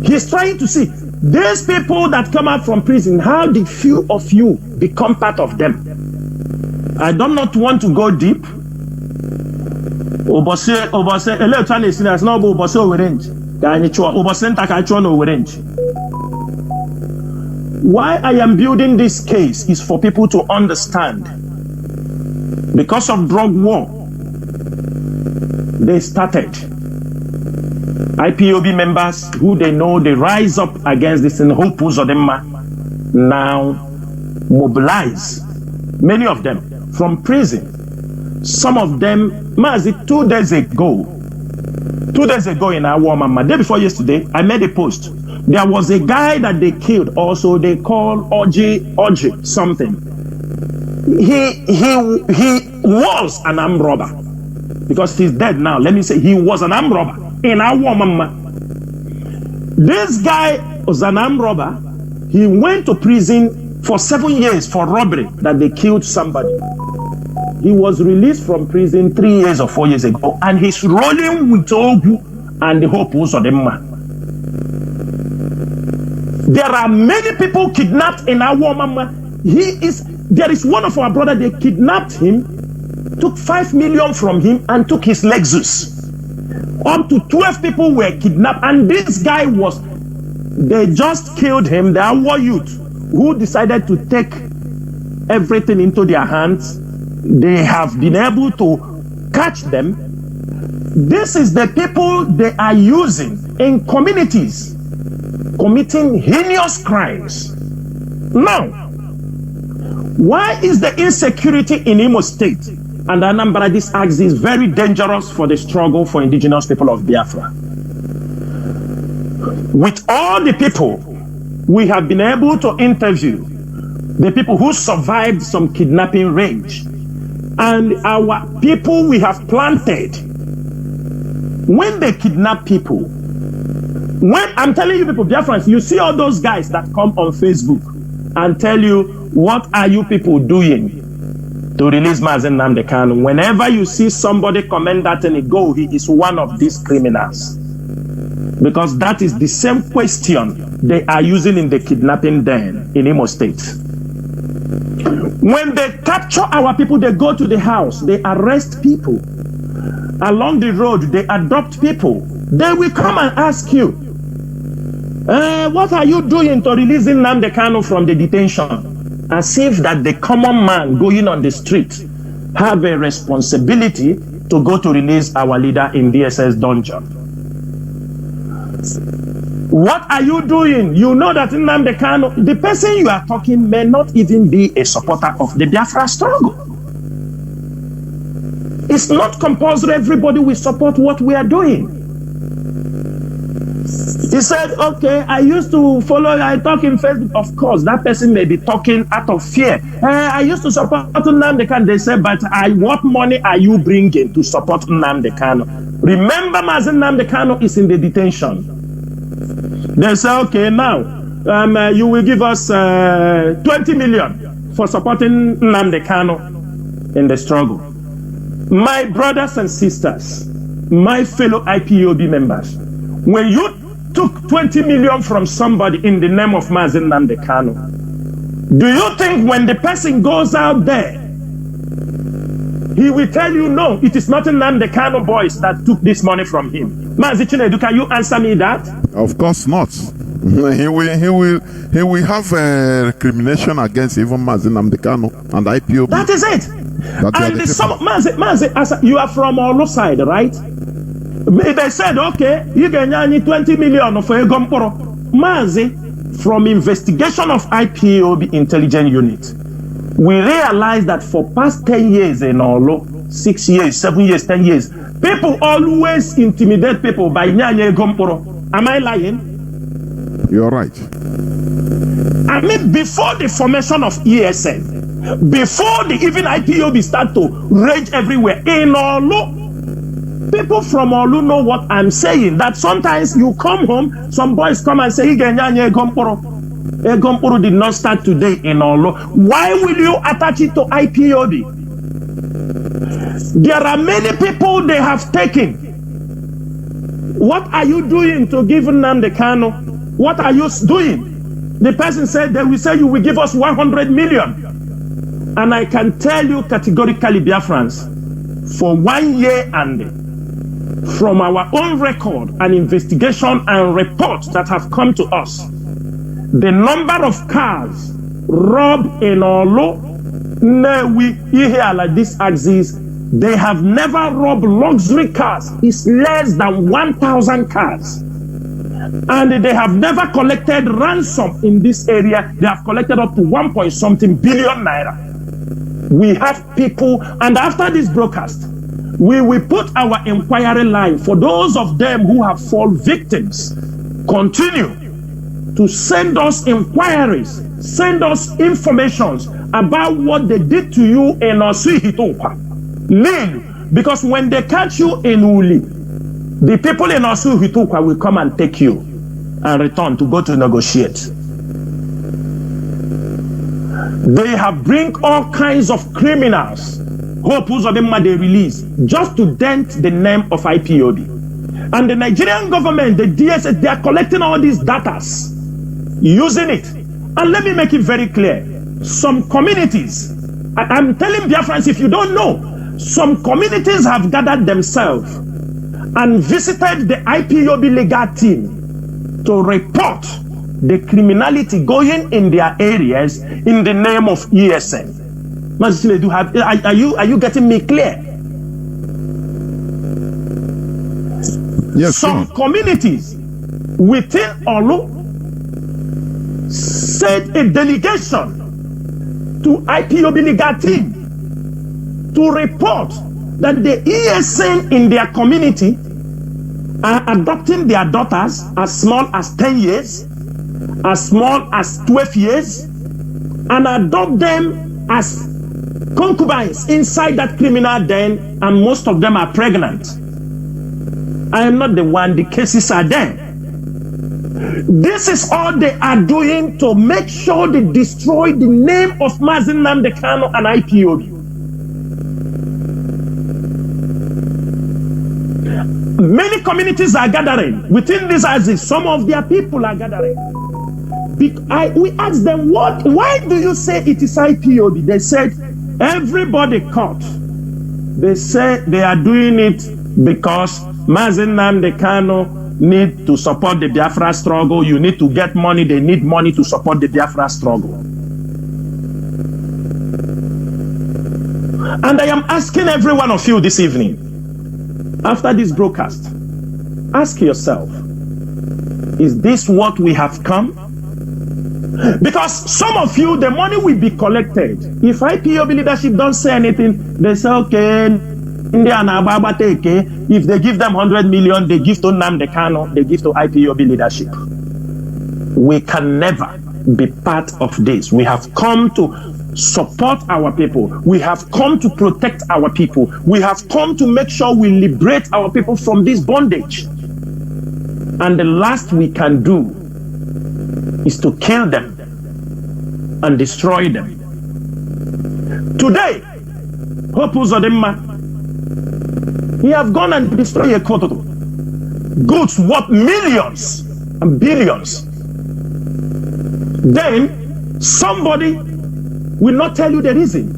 He's trying to see, these people that come out from prison, how did few of you become part of them? I do not want to go deep. Why I am building this case is for people to understand. Because of drug war, they started. IPOB members who they know, they rise up against this and hope now mobilize. Many of them from prison. Some of them, Mazi, 2 days ago in our mama, day before yesterday, I made a post. There was a guy that they killed also, they called Oji something. He was an armed robber. Because he's dead now. Let me say, he was an armed robber in our mama. This guy was an armed robber. He went to prison for 7 years for robbery that they killed somebody. He was released from prison 3 years or 4 years ago, and he's rolling with Ogu and the Hope Uzodinma. There are many people kidnapped in our mama. There is one of our brothers, they kidnapped him, took 5 million from him, and took his Lexus. Up to 12 people were kidnapped, and this guy they just killed him, the Awa youth, who decided to take everything into their hands. They have been able to catch them. This is the people they are using in communities, committing heinous crimes. Now, why is the insecurity in Imo State and Anambra, this axis, is very dangerous for the struggle for indigenous people of Biafra? With all the people we have been able to interview, the people who survived some kidnapping range, and our people we have planted, when they kidnap people, when I'm telling you people, Biafrans, you see all those guys that come on Facebook and tell you, what are you people doing to release Mazi Nnamdi Kanu? Whenever you see somebody comment that and go, he is one of these criminals. Because that is the same question they are using in the kidnapping den in Imo State. When they capture our people, they go to the house, they arrest people. Along the road, they adopt people. They will come and ask you, what are you doing to release Nnamdi Kanu from the detention? As if that the common man going on the street have a responsibility to go to release our leader in DSS dungeon. What are you doing? You know that Nnamdi Kanu, the person you are talking may not even be a supporter of the Biafra struggle. It's not compulsory everybody will support what we are doing. He said, okay, I used to follow, I talk in Facebook. Of course, that person may be talking out of fear. I used to support Nnamdi Kanu. They said, but what money are you bringing to support Nnamdi Kanu? Remember, Mazi Nnamdi Kanu is in the detention. They say, okay, now, you will give us 20 million for supporting Nnamdi Kanu in the struggle. My brothers and sisters, my fellow IPOB members, when you took 20 million from somebody in the name of Mazi Nnamdi Kanu, do you think when the person goes out there, he will tell you, no, it is not Nnamdi Kanu boys that took this money from him? Mazi Chinedu, can you answer me that? Of course not. He will have a recrimination against even Mazi Nnamdi Kanu and IPOB. That is it. And Mazi, you are from Olu side, right? They said, okay, you can need 20 million for a Gomporo. Mazi, from investigation of IPOB intelligence unit, we realized that for past 10 years in Olu, 6 years, 7 years, 10 years, people always intimidate people by Nyanye Gomporo. Am I lying? You're right. I mean, before the formation of ESN, before the even IPOB start to rage everywhere, in Olu, people from Olu know what I'm saying. That sometimes you come home, some boys come and say, Nyanye Gomporo. Gomporo did not start today in Olu. Why will you attach it to IPOB? There are many people they have taken. What are you doing to give Nnamdi Kanu? What are you doing? The person said, they will say you will give us 100 million. And I can tell you categorically, Biafrans, for 1 year and from our own record and investigation and reports that have come to us, the number of cars robbed in Olu, like this axis, they have never robbed luxury cars. It's less than 1,000 cars. And they have never collected ransom in this area. They have collected up to 1.something billion naira. We have people, and after this broadcast, we will put our inquiry line for those of them who have fallen victims. Continue to send us inquiries, send us informations about what they did to you in Osuhitopa. Because when they catch you in Uli, the people in Osuhitopa will come and take you and return to go to negotiate. They have bring all kinds of criminals. Hope Uzodinma they release just to dent the name of IPOB. And the Nigerian government, the DSS, they are collecting all these data, using it. And let me make it very clear. Some communities, I'm telling Biafrans, if you don't know, some communities have gathered themselves and visited the IPOB legal team to report the criminality going in their areas in the name of ESN. Mazi Chinedu, are you getting me clear? Yes, some communities within Olu sent a delegation to IPOB legal team to report that the ESN in their community are adopting their daughters as small as 10 years, as small as 12 years, and adopt them as concubines inside that criminal den, and most of them are pregnant. I am not the one, the cases are there. This is all they are doing to make sure they destroy the name of Mazi Nnamdi Kanu and IPOB. Many communities are gathering. Within these houses, some of their people are gathering. We asked them, why do you say it is IPOB? They said, everybody caught. They said they are doing it because Mazi Nnamdi Kanu need to support the Biafra struggle. You need to get money. They need money to support the Biafra struggle. And I am asking every one of you this evening, after this broadcast, ask yourself, is this what we have come? Because some of you, the money will be collected. If IPOB leadership don't say anything, they say, okay, if they give them 100 million, they give to Nnamdi Kanu, they give to IPOB leadership. We can never be part of this. We have come to support our people. We have come to protect our people. We have come to make sure we liberate our people from this bondage. And the last we can do is to kill them and destroy them. Today, Hope Uzodinma, he have gone and destroyed a kototo. Goods worth millions and billions. Then somebody will not tell you the reason.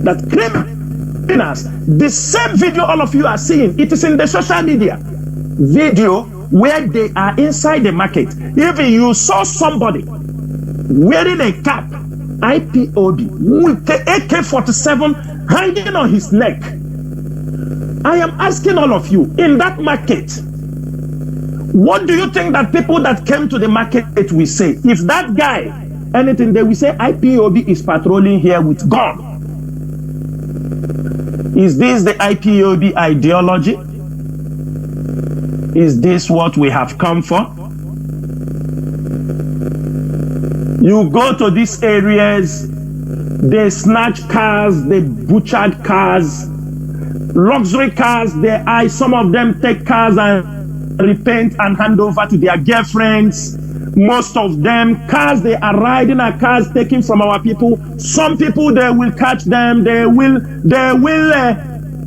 That criminals, the same video all of you are seeing, it is in the social media. Video where they are inside the market. Even you saw somebody wearing a cap, IPOB, with the AK-47 hanging on his neck. I am asking all of you, in that market, what do you think that people that came to the market will say? If that guy, anything, they will say IPOB is patrolling here with gun. Is this the IPOB ideology? Is this what we have come for? You go to these areas, they snatch cars, they butchered cars, luxury cars, some of them take cars and repent and hand over to their girlfriends. Most of them, cars they are riding are cars taken from our people. Some people, they will catch them, they will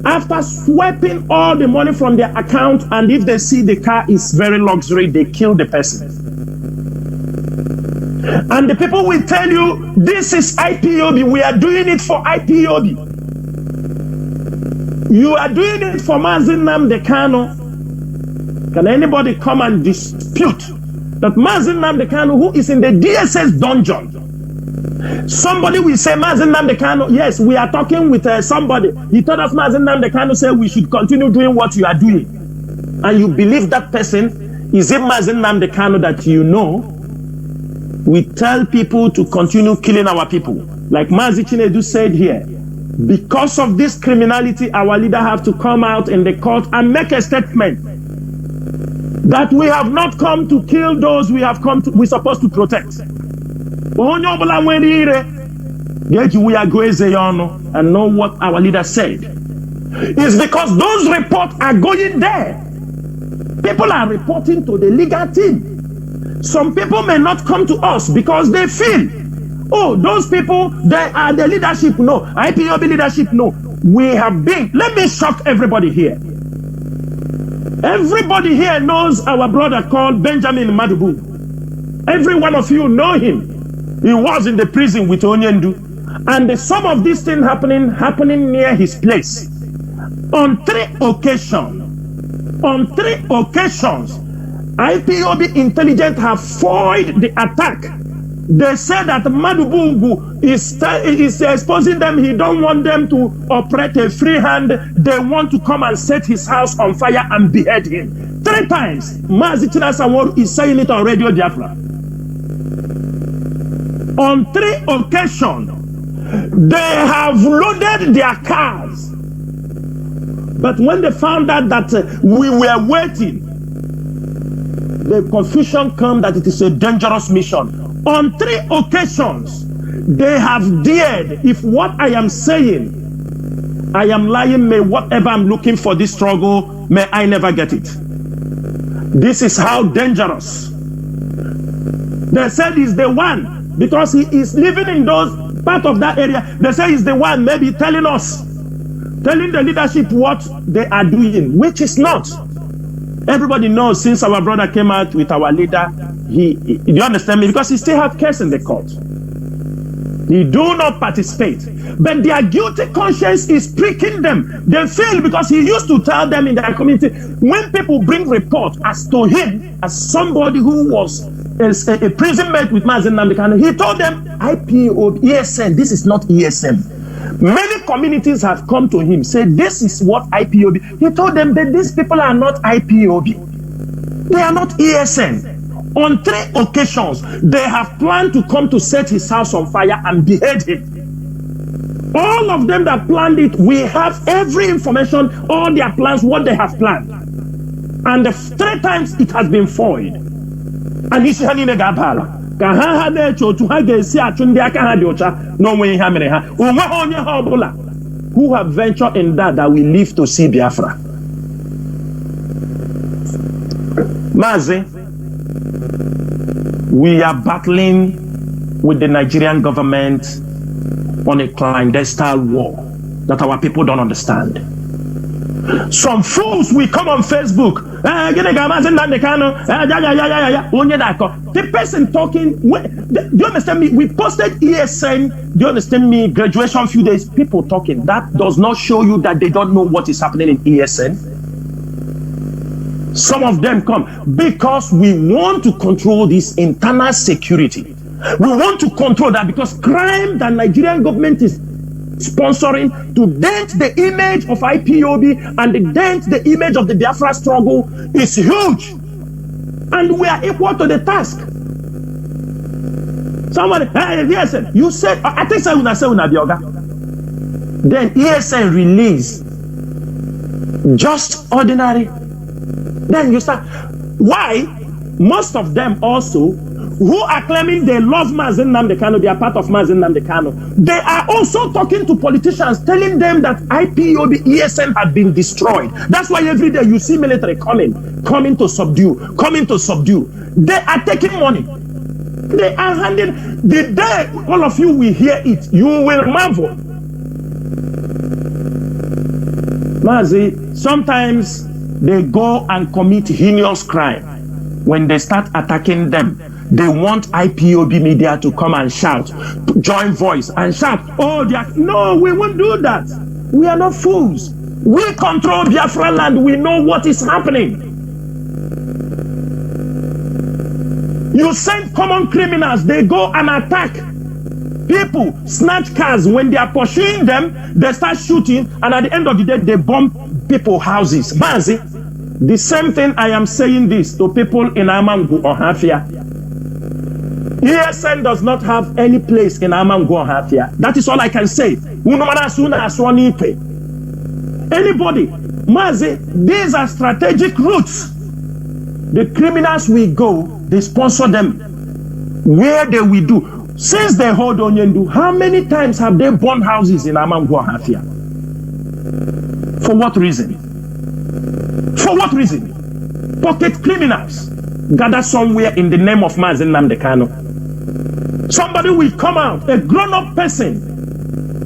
after swiping all the money from their account, and if they see the car is very luxury, they kill the person. And the people will tell you, this is IPOB, we are doing it for IPOB. You are doing it for Mazi Nnamdi Kanu. Can anybody come and dispute that Mazi Nnamdi Kanu, who is in the DSS dungeon, somebody will say Mazi Nnamdi Kanu, yes, we are talking with somebody. He told us Mazi Nnamdi Kanu said we should continue doing what you are doing. And you believe that person, is it Mazi Nnamdi Kanu that you know? We tell people to continue killing our people. Like Mazi Chinedu said here, because of this criminality, our leader have to come out in the court and make a statement that we have not come to kill those we're supposed to protect. And know what our leader said. It's because those reports are going there. People are reporting to the legal team. Some people may not come to us because they feel Oh, those people, they are the leadership. No. IPOB leadership. No. We have been. Let me shock everybody here. Everybody here knows our brother called Benjamin Madubu. Every one of you know him. He was in the prison with Onyendu. And some of these things happening near his place. On three occasions, IPOB intelligence have foiled the attack. They say that Madubu is exposing them. He don't want them to operate a free hand. They want to come and set his house on fire and behead him. 3 times, Mazi Chinasa Nworu is saying it on Radio Biafra. On 3 occasions, they have loaded their cars. But when they found out that we were waiting, the confusion came that it is a dangerous mission. On 3 occasions, they have dared. If what I am saying, I am lying, may whatever I'm looking for this struggle, may I never get it. This is how dangerous. They said he's the one, because he is living in those part of that area. They say he's the one maybe telling the leadership what they are doing, which is not. Everybody knows since our brother came out with our leader, you understand me? Because he still have case in the court. He do not participate. But their guilty conscience is pricking them. They feel, because he used to tell them in their community, when people bring report as to him, as somebody who was a prison mate with Mazi Nnamdi Kanu, he told them, IPOB, ESN, this is not ESN. Many communities have come to him, say this is what IPOB. He told them that these people are not IPOB. They are not ESN. On 3 occasions, they have planned to come to set his house on fire and behead him. All of them that planned it, we have every information, all their plans, what they have planned. And 3 times it has been foiled. And he's handing a gabala. Who have ventured in that we live to see Biafra. Mazi, we are battling with the Nigerian government on a clandestine war that our people don't understand. Some fools will come on Facebook. The person talking, do you understand me? We posted ESN, do you understand me? Graduation a few days, people talking. That does not show you that they don't know what is happening in ESN. Some of them come because we want to control this internal security. We want to control that, because crime that Nigerian government is sponsoring to dent the image of IPOB and to dent the image of the Biafra struggle is huge. And we are equal to the task. Somebody, hey, ESN, you said, I think I will say Bioga. Then ESN release just ordinary. Then you start. Why? Most of them also, who are claiming they love Mazi Nnamdi Kanu, they are part of Mazi Nnamdi Kanu. They are also talking to politicians, telling them that IPOB, ESN have been destroyed. That's why every day you see military coming to subdue. They are taking money. They are handing. The day all of you will hear it, you will marvel. Mazi, sometimes they go and commit heinous crime. When they start attacking them, they want IPOB media to come and shout, join voice and shout, oh, no, we won't do that. We are not fools. We control Biafra land. We know what is happening. You send common criminals, they go and attack people, snatch cars. When they are pursuing them, they start shooting, and at the end of the day, they bomb people's houses. Mazi, the same thing I am saying this to people in Amangu or Hafia. ESN does not have any place in Amangu or Hafia. That is all I can say. Anybody, Mazi, these are strategic routes. The criminals will go, they sponsor them. Where they will do. Since they hold Onyendu, how many times have they burned houses in Amangu or Hafia? For what reason? For what reason? Pocket criminals gather somewhere in the name of Mazi Nnamdi Kanu. Somebody will come out, a grown-up person.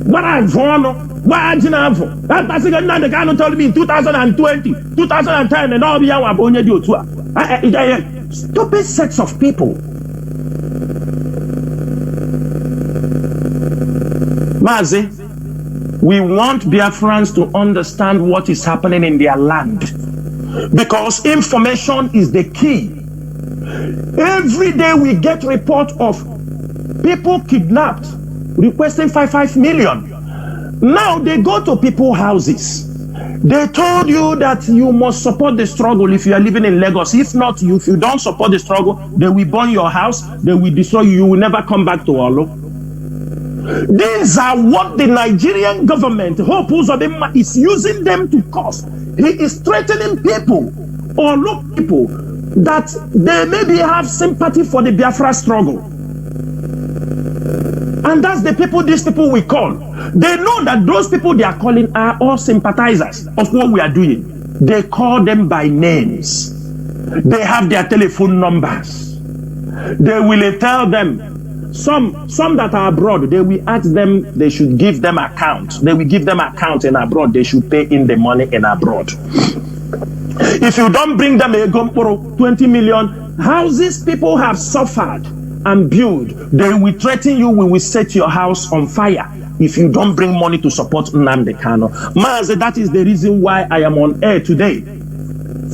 What I want. Why didn't I have? That's the guy who told me in 2020, 2010, and all the hour. Stupid sets of people. Mazi, we want Biafrans to understand what is happening in their land, because information is the key. Every day we get report of people kidnapped, requesting 5 million. Now they go to people's houses. They told you that you must support the struggle if you are living in Lagos. If not, if you don't support the struggle, they will burn your house, they will destroy you, you will never come back to Olo. These are what the Nigerian government, Hope Uzodinma, is using them to cause. He is threatening people, Olo people, that they maybe have sympathy for the Biafra struggle. And that's the people these people we call. They know that those people they are calling are all sympathizers of what we are doing. They call them by names. They have their telephone numbers. They will tell them, some that are abroad, they will ask them, they should give them account. They will give them account in abroad. They should pay in the money in abroad. If you don't bring them a gomporo, 20 million, houses people have suffered and build, they will threaten you, we will set your house on fire if you don't bring money to support Nnamdi Kanu. Mazi, that is the reason why I am on air today.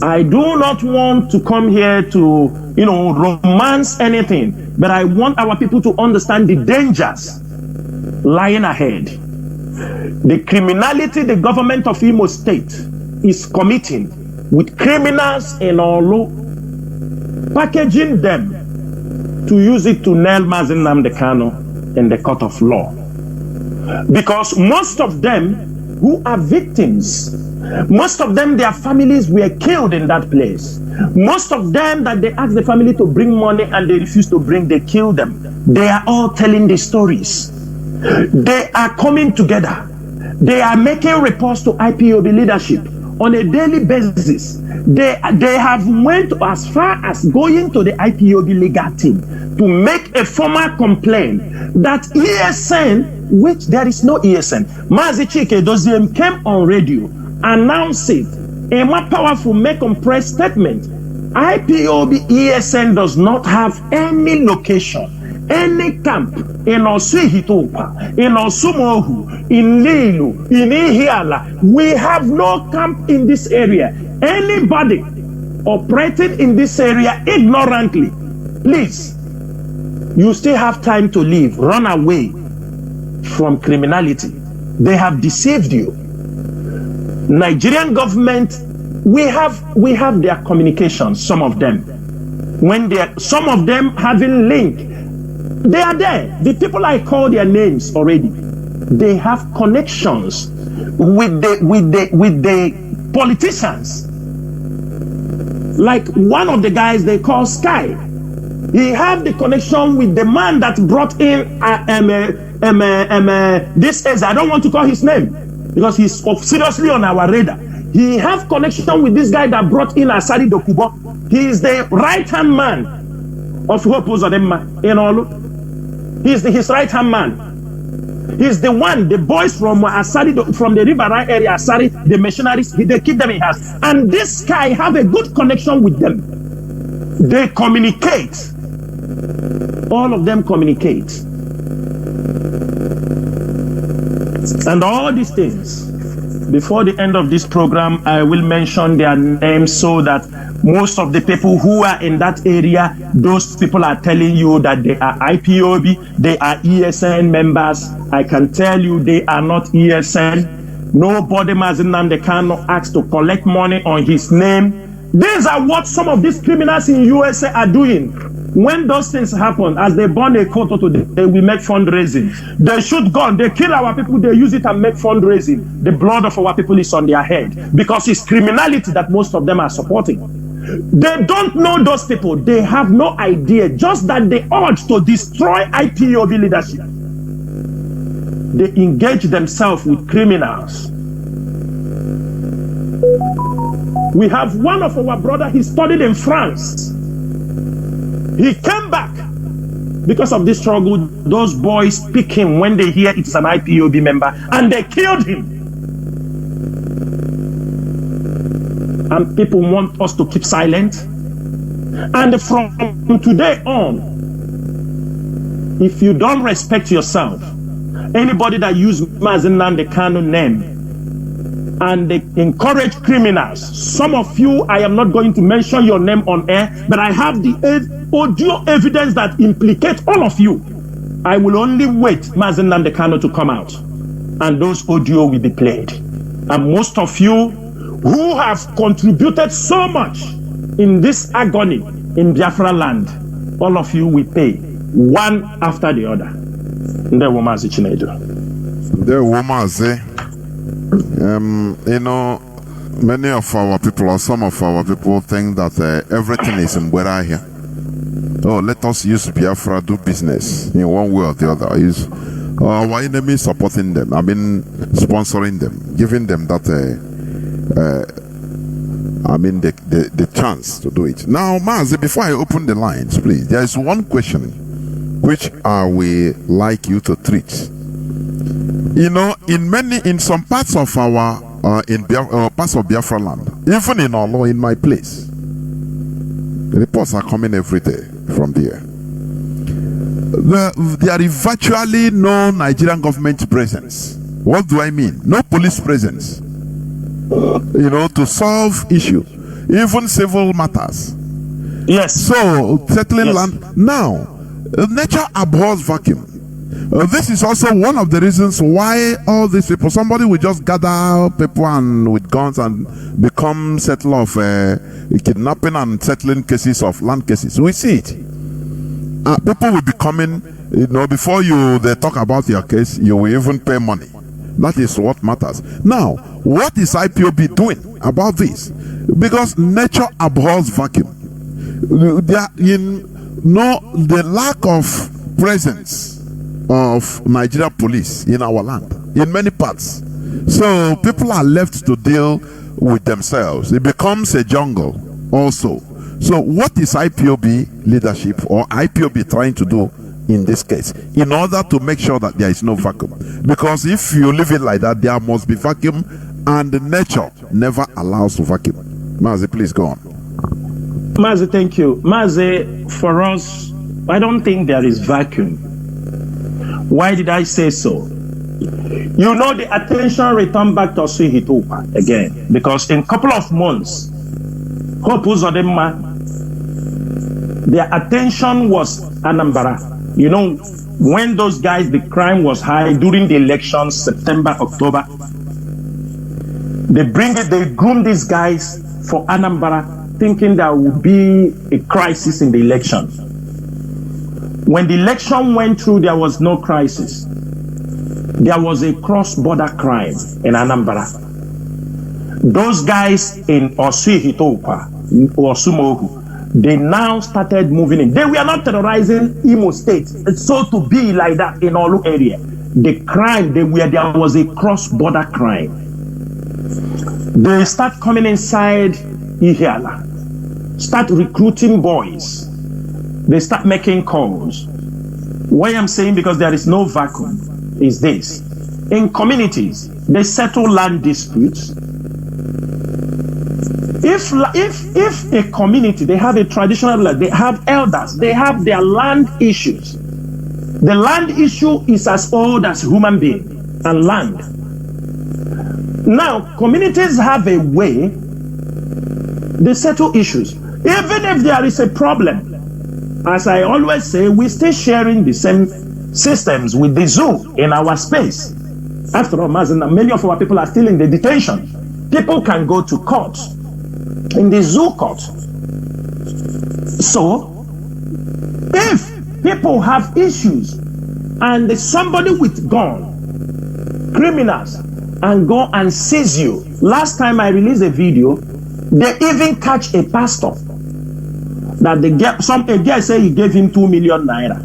I do not want to come here to, romance anything, but I want our people to understand the dangers lying ahead. The criminality the government of Imo State is committing with criminals in Olu, packaging them to use it to nail Mazi Nnamdi Kanu in the court of law. Because most of them who are victims, most of them, their families were killed in that place. Most of them that they asked the family to bring money and they refused to bring, they killed them. They are all telling the stories. They are coming together. They are making reports to IPOB leadership on a daily basis. They have went as far as going to the IPOB legal team to make a formal complaint that ESN, which there is no ESN, Mazi Chinasa came on radio, announced it, a more powerful make on press statement. IPOB ESN does not have any location, any camp in Osuhitopa, in Osumohu, in Lilu, in Ihiala. We have no camp in this area. Anybody operating in this area ignorantly, please, you still have time to leave. Run away from criminality. They have deceived you. Nigerian government, we have their communications, some of them. Some of them having link, they are there. The people I call their names already, they have connections with the politicians. Like one of the guys they call Sky, he have the connection with the man that brought in this is, I don't want to call his name because he's seriously on our radar. He have connection with this guy that brought in Asari Dokubo. He is the right-hand man of Hope Uzodinma in Olu. He's his right-hand man. He's the one, the boys from Asari, from the Riverine area, Asari, the missionaries, they keep them in house. And this guy have a good connection with them. They communicate. All of them communicate. And all these things, before the end of this program, I will mention their names so that most of the people who are in that area, those people are telling you that they are IPOB, they are ESN members. I can tell you they are not ESN. Nobody Mazi Nnamdi Kanu asked to collect money on his name. These are what some of these criminals in USA are doing. When those things happen, as they burn a court today, they will make fundraising. They shoot gun, they kill our people, they use it and make fundraising. The blood of our people is on their head because it's criminality that most of them are supporting. They don't know those people. They have no idea. Just that they urge to destroy IPOB leadership. They engage themselves with criminals. We have one of our brother, he studied in France. He came back Because of this struggle, those boys pick him when they hear it's an IPOB member, and they killed him. And people want us to keep silent. And from today on, if you don't respect yourself, anybody that uses Mazi Nnamdi name and they encourage criminals, some of you, I am not going to mention your name on air, but I have the audio evidence that implicates all of you. I will only wait Mazi Nnamdi to come out, and those audio will be played. And most of you who have contributed so much in this agony in Biafra land, all of you will pay one after the other. Ndewo Mazi Chinedu. Ndewo Mazi. You know, many of our people, or some of our people, think that everything is in Bwera here. Oh, let us use Biafra, do business in one way or the other. Is our enemy supporting them? I mean, sponsoring them, giving them that. I mean, the chance to do it. Now, Mazi, before I open the lines, please, there is one question which I will like you to treat. You know, in some parts of our parts of Biafra land, even in Olo, in my place, reports are coming every day from there. There is virtually no Nigerian government presence. What do I mean? No police presence. You know, to solve issues, even civil matters. Yes. So settling land now, nature abhors vacuum. This is also one of the reasons why all these people, somebody will just gather people and with guns and become settler of kidnapping and settling cases of land cases. We see it. People will be coming, you know, before they talk about your case, you will even pay money. That is what matters. Now, what is IPOB doing about this? Because nature abhors vacuum. The lack of presence of Nigeria police in our land, in many parts. So people are left to deal with themselves. It becomes a jungle also. So what is IPOB leadership or IPOB trying to do in this case in order to make sure that there is no vacuum? Because if you leave it like that, there must be vacuum, and nature never allows vacuum. Mazi, please go on. Mazi, thank you. Mazi, for us, I don't think there is vacuum. Why did I say so? You know, the attention returned back to Osuihitupa again, because in a couple of months, Hope Uzodimma, their attention was Anambra. You know, when those guys, the crime was high during the elections, September, October, they groom these guys for Anambra, thinking there would be a crisis in the election. When the election went through, there was no crisis. There was a cross-border crime in Anambra. Those guys in Osuihitupa, or Sumohu, they now started moving in. They were not terrorizing Imo State. It's so to be like that in Olu area. The crime, there was a cross-border crime. They start coming inside Ihiala, start recruiting boys. They start making calls. Why I'm saying because there is no vacuum is this. In communities, they settle land disputes. If a community, they have a traditional land, they have elders, they have their land issues. The land issue is as old as human being and land. Now, communities have a way they settle issues. Even if there is a problem, as I always say, we're still sharing the same systems with the zoo in our space. After all, many of our people are still in the detention. People can go to court, in the zoo court. So, if people have issues and somebody with gun, criminals, and go and seize you. Last time I released a video, they even catch a pastor that a girl say he gave him 2 million naira.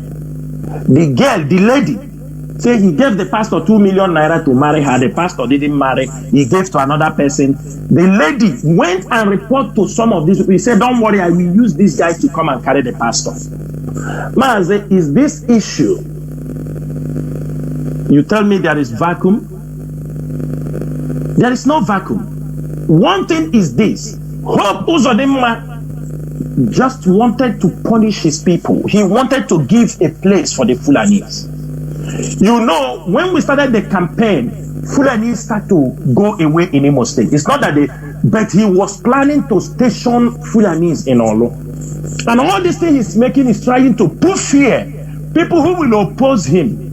The lady, say he gave the pastor 2 million naira to marry her. The pastor didn't marry. He gave to another person. The lady went and reported to some of these people. He said, don't worry, I will use these guys to come and carry the pastor. Mazi, is this issue, you tell me there is vacuum? There is no vacuum. One thing is this: Hope Uzodinma just wanted to punish his people. He wanted to give a place for the Fulanis. You know, when we started the campaign, Fulanis started to go away in Imo State. It's not that but he was planning to station Fulanis in Olo. And all this thing he's making is trying to put fear. People who will oppose him,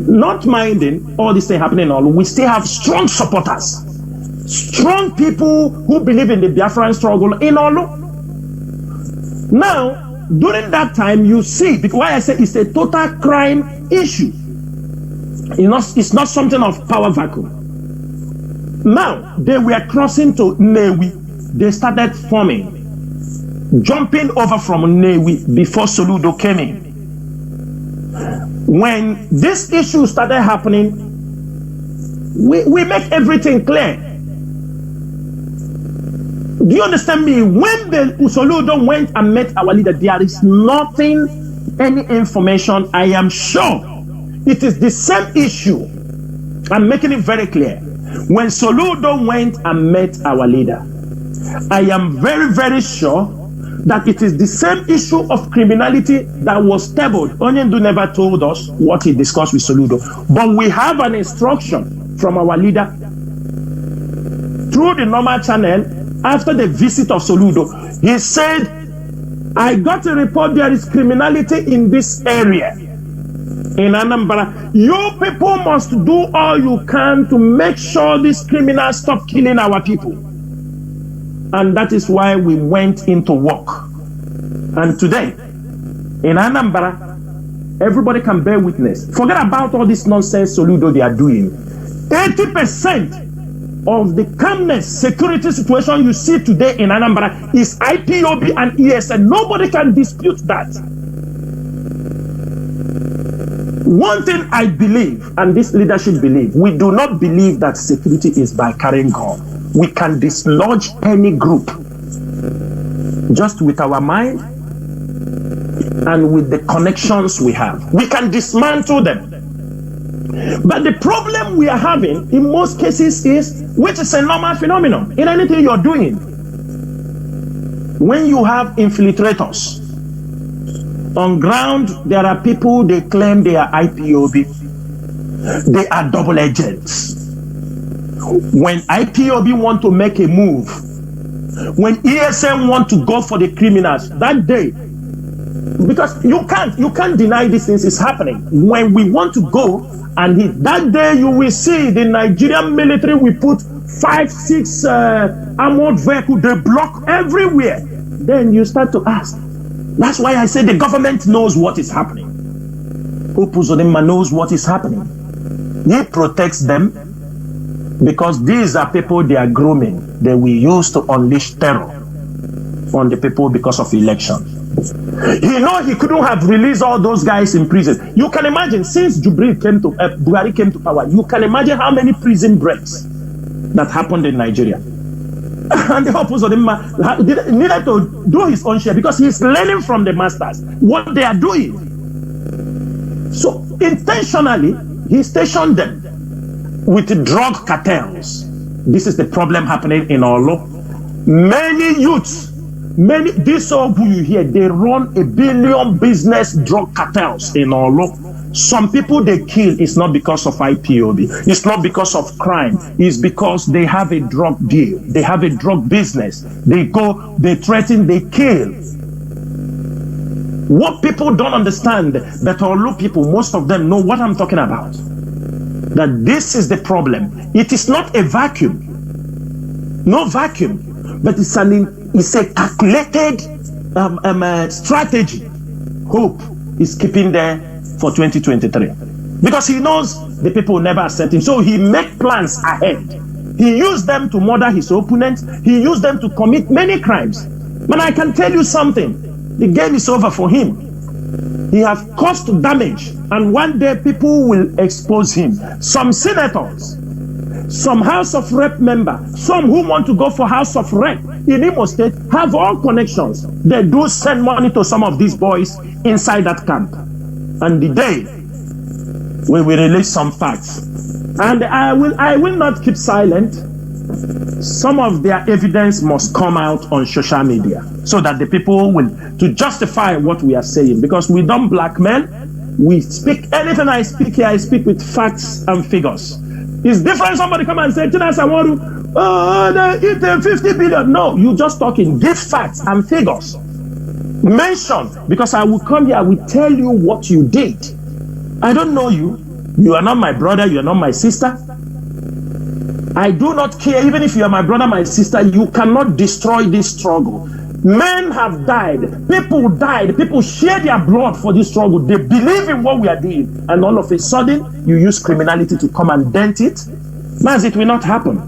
not minding all this thing happening in Olo, we still have strong supporters. Strong people who believe in the Biafran struggle in Olo. Now, during that time, you see, because why I say it's a total crime issue. It's not something of power vacuum. Now, they were crossing to Nnewi. They started forming, jumping over from Nnewi before Soludo came in. When this issue started happening, we make everything clear. Do you understand me? When the Soludo went and met our leader, there is nothing, any information. I am sure it is the same issue. I'm making it very clear. When Soludo went and met our leader, I am very, very sure that it is the same issue of criminality that was tabled. Onyendu never told us what he discussed with Soludo, but we have an instruction from our leader through the normal channel. After the visit of Soludo, he said, I got a report there is criminality in this area, in Anambra. You people must do all you can to make sure these criminals stop killing our people. And that is why we went into work. And today, in Anambra, everybody can bear witness. Forget about all this nonsense Soludo they are doing. 80% of the calmness security situation you see today in Anambra is IPOB and ESN. Nobody can dispute that. One thing I believe, and this leadership believe, we do not believe that security is by carrying gun. We can dislodge any group just with our mind and with the connections we have. We can dismantle them. But the problem we are having in most cases is, which is a normal phenomenon in anything you're doing, when you have infiltrators on ground, there are people, they claim they are IPOB, they are double agents. When IPOB want to make a move, when ESM want to go for the criminals that day, because you can't deny these things is happening. When we want to go and hit that day, you will see the Nigerian military will put 5-6 armored vehicles, they block everywhere. Then you start to ask. That's why I say the government knows what is happening. Opuzodema knows what is happening. He protects them because these are people they are grooming. They will use to unleash terror on the people because of election. He know he couldn't have released all those guys in prison. You can imagine, since Buhari came to power, you can imagine how many prison breaks that happened in Nigeria. And the opposite needed to do his own share because he's learning from the masters what they are doing. So intentionally, he stationed them with drug cartels. This is the problem happening in Olo. Many youths, these all who you hear, they run $1 billion business drug cartels in Olo. Some people they kill is not because of IPOB. It's not because of crime. It's because they have a drug deal. They have a drug business. They go, they threaten, they kill. What people don't understand, but Olo people, most of them know what I'm talking about. That this is the problem. It is not a vacuum. No vacuum. But it's a calculated strategy. Hope is keeping there for 2023 because he knows the people will never accept him, so he make plans ahead. He used them to murder his opponents. He used them to commit many crimes. But I can tell you something, the game is over for him. He has caused damage, and one day people will expose him. Some senators some House of Rep member, some who want to go for House of Rep in Imo State have all connections. They do send money to some of these boys inside that camp. And the day we will release some facts, and I will not keep silent. Some of their evidence must come out on social media so that the people will to justify what we are saying, because we don't blackmail. We speak. Anything I speak here, I speak with facts and figures. It's different. Somebody come and say, Chinasa Nworu, they eat 50 billion. No, you just talking. Give facts and figures. Mention, because I will come here, I will tell you what you did. I don't know you. You are not my brother. You are not my sister. I do not care. Even if you are my brother, my sister, you cannot destroy this struggle. Men have died. People died. People shed their blood for this struggle. They believe in what we are doing. And all of a sudden, you use criminality to come and dent it. Mazi, it will not happen.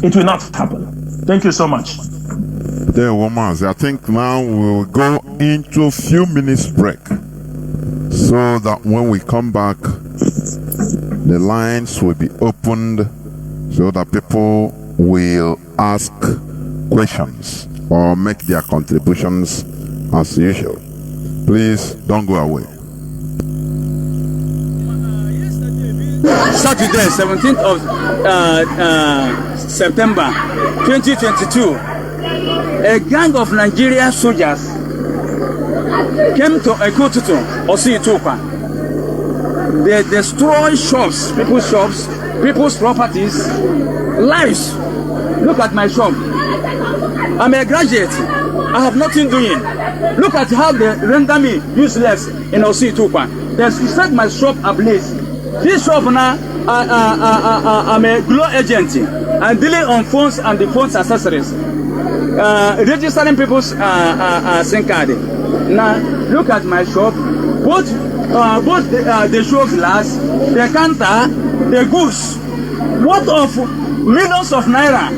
It will not happen. Thank you so much. There, Mazi. I think now we'll go into a few minutes break, so that when we come back, the lines will be opened so that people will ask questions or make their contributions as usual. Please don't go away. Saturday, 17th of September 2022, a gang of Nigerian soldiers came to Ekotutu, Osi-Itupa. They destroy shops, people's properties, lives. Look at my shop. I'm a graduate. I have nothing doing. Look at how they render me useless in Osi-Itupa. They set my shop ablaze. This shop now, I'm a glow agent. I'm dealing on phones and the phone's accessories. Registering people's SIM card. Now, look at my shop. Both the show glass, the counter, the goods. What of millions of naira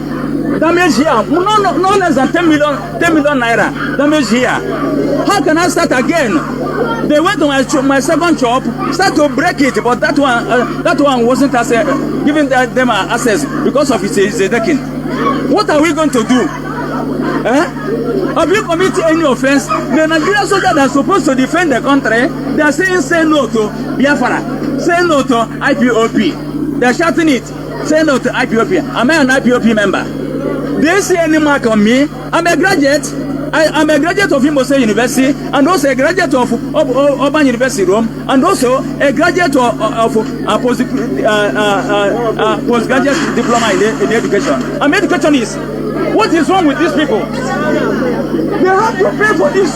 damage here? No less than 10 million naira damage here. How can I start again? They went to my second shop, start to break it, but that one wasn't giving them access because of its decking. What are we going to do? Have you committed any offense? The Nigerian soldiers that are supposed to defend the country, they are saying say no to Biafra, say no to IPOP. They are shouting it, say no to IPOP. Am I an IPOP member? They see any mark on me. I'm a graduate. I'm a graduate of Imo State University, and also a graduate of Urban University Rome, and also a graduate of postgraduate diploma in education. I'm educationist. What is wrong with these people? They have to pay for this,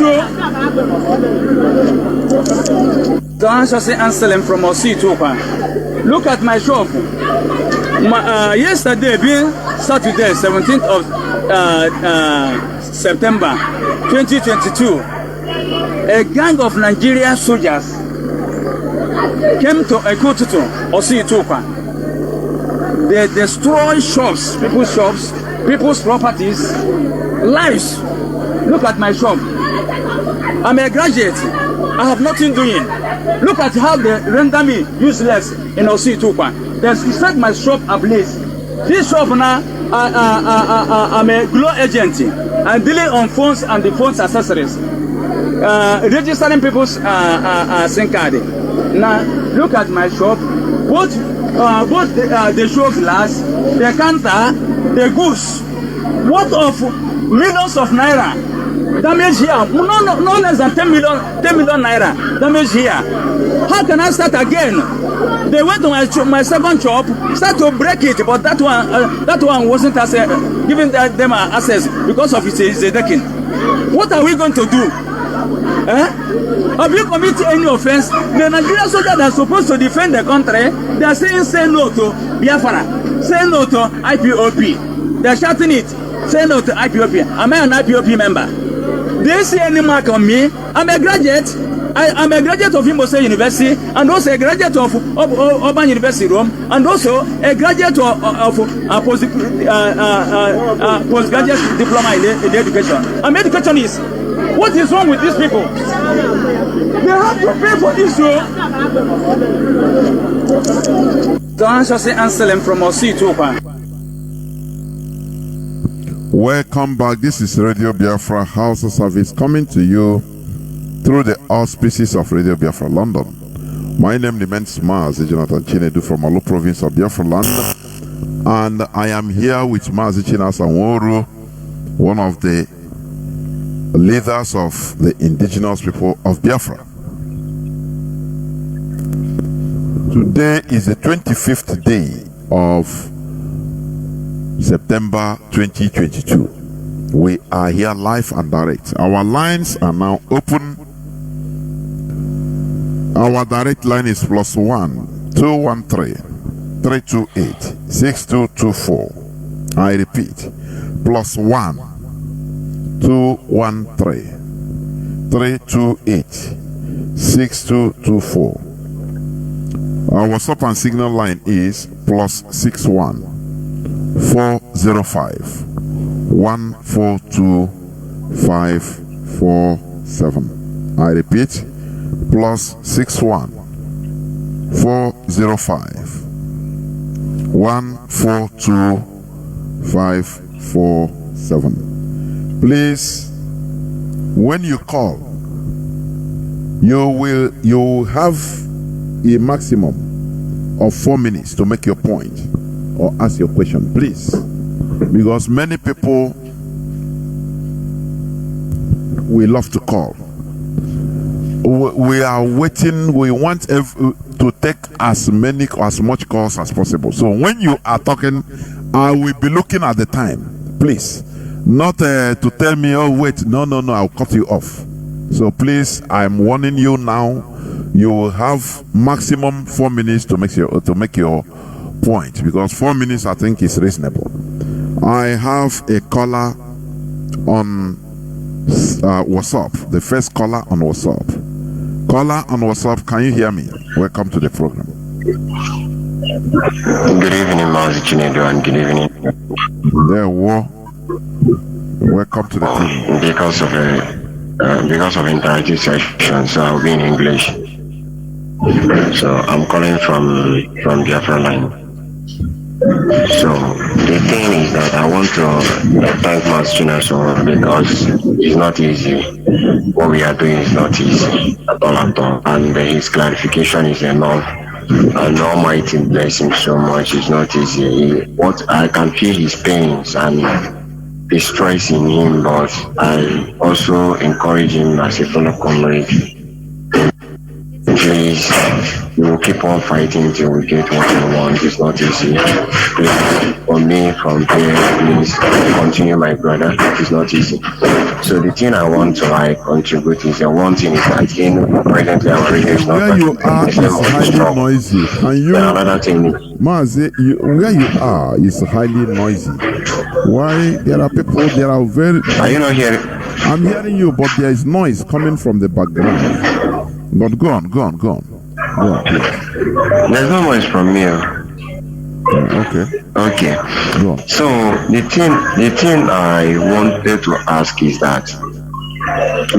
Don Jose Anselm from Osi-Itupa. Look at my shop. Yesterday, being Saturday, 17th of September 2022, a gang of Nigerian soldiers came to Ekotutu, Osi-Itupa. They destroy shops, people's properties, lives. Look at my shop. I'm a graduate. I have nothing doing. Look at how they render me useless in Osi-Itupa. They set my shop ablaze. This shop now, I'm a glow agent. I'm dealing on phones and the phone's accessories. Registering people's SIM card. Now, look at my shop. Both the show glass, the counter, the goods. What of millions of naira damage here? No less than 10 million naira damage here. How can I start again? They went to my second shop, start to break it, but that one wasn't giving them access because of its decking. What are we going to do? Have you committed any offense? The Nigerian soldiers that are supposed to defend the country, they are saying say no to Biafra, say no to IPOP. They are shouting it, say no to IPOP. Am I an IPOP member? They see any mark on me. I'm a graduate. I'm a graduate of Imo State University, and also a graduate of Urban University Rome, and also a graduate of postgraduate diploma in education. I'm educationist. What is wrong with these people? They have to pay for this, so. Don't just say Anselm from our seat open. Welcome back. This is Radio Biafra House of Service coming to you through the auspices of Radio Biafra London. My name remains Mazi Jonathan Chinedu from Olu province of Biafra land, and I am here with Mazi Chinasa Nworu, one of the leaders of the indigenous people of Biafra. Today is the 25th day of September 2022. We are here live and direct. Our lines are now open. Our direct line is +1 213 328 6224. I repeat, +1 213 328 6224. Our WhatsApp and Signal line is +61 405 142 547. I repeat, +61 405 142 547. Please, when you call, you will have a maximum of 4 minutes to make your point or ask your question, please, because many people we love to call. We are waiting. We want to take as much calls as possible. So when you are talking, I will be looking at the time, please, not to tell me, oh wait, no, I'll cut you off. So please, I'm warning you now. You will have maximum 4 minutes to make your point, because 4 minutes I think is reasonable. I have a caller on WhatsApp. The first caller on WhatsApp. Caller on WhatsApp, can you hear me? Welcome to the program. Good evening, Mazi Chinedu, and good evening. Welcome to the team. Because of interactive sessions, so I'll be in English. So I'm calling from Biafra line. So the thing is that I want to thank Mazi Chinasa Nworu, because it's not easy. What we are doing is not easy at all. And his clarification is enough. And Almighty bless him so much. It's not easy. What I can feel his pains and the stress in him, but I also encourage him as a fellow comrade. Please, we will keep on fighting till we get what we want. It's not easy. Please, for me, from here, please continue, my brother. It's not easy. So the thing I want to contribute is the one thing is that presently our radio is not. Where you are is highly noisy. Can you? Another thing. Mazi, where you are is highly noisy. Why? There are people. There are very. Are you not hearing? I'm hearing you, but there is noise coming from the background. But go on. There's no noise from me. Okay. Go on. So the thing I wanted to ask is that,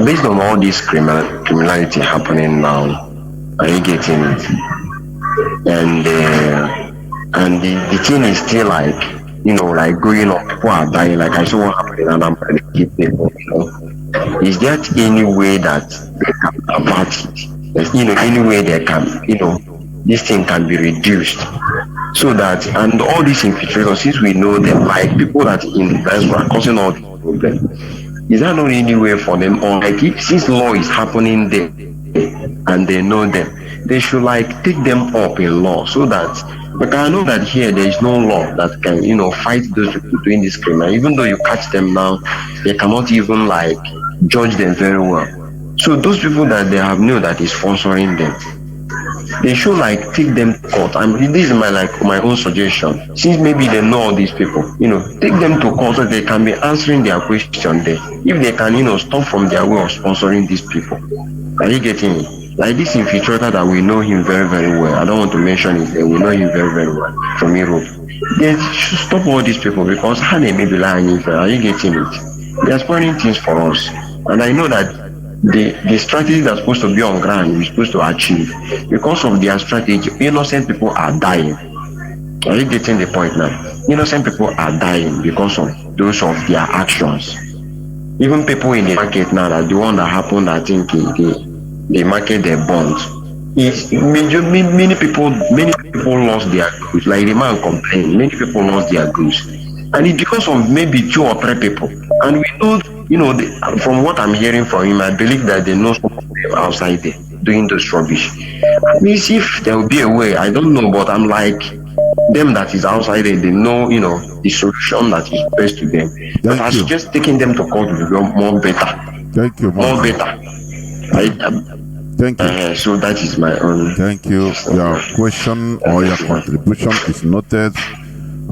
based on all this criminality happening now, are you getting it? And the thing is still like going on. People are dying. Like I saw what happened in Anambra, they keep people. Is there any way that they can avert it? Any way they can, this thing can be reduced, so that, and all these infiltrators, since we know them, like people that in the diaspora are causing all these problems, is there not any way for them, or since law is happening there and they know them, they should take them up in law, so that, because I know that here there is no law that can fight those people doing this criminal. Even though you catch them now, they cannot even judge them very well. So those people that they have known that is sponsoring them, they should take them to court. This is my own suggestion. Since maybe they know all these people, take them to court so they can be answering their question there. If they can, stop from their way of sponsoring these people. Are you getting me? Like this infiltrator that we know him very, very well. I don't want to mention his name. We know him very, very well from Europe. They should stop all these people, because how they may be lying. Are you getting it? They are spoiling things for us. And I know that the strategy that's supposed to be on ground, we're supposed to achieve. Because of their strategy, innocent people are dying. Are you getting the point now? Innocent people are dying because of those of their actions. Even people in the market now, that the one that happened, I think the market they burned. Many people lost their goods. Like the man complained, many people lost their goods, and it's because of maybe 2 or 3 people. And we know, from what I'm hearing from him, I believe that they know some of them outside there doing this rubbish. I mean, if there will be a way, I don't know, but I'm like, them that is outside there, they know, the solution that is best to them. But I suggest taking them to court will be more better. Thank you, more better. Thank you. So that is my own. Thank you. Your question or your contribution is noted.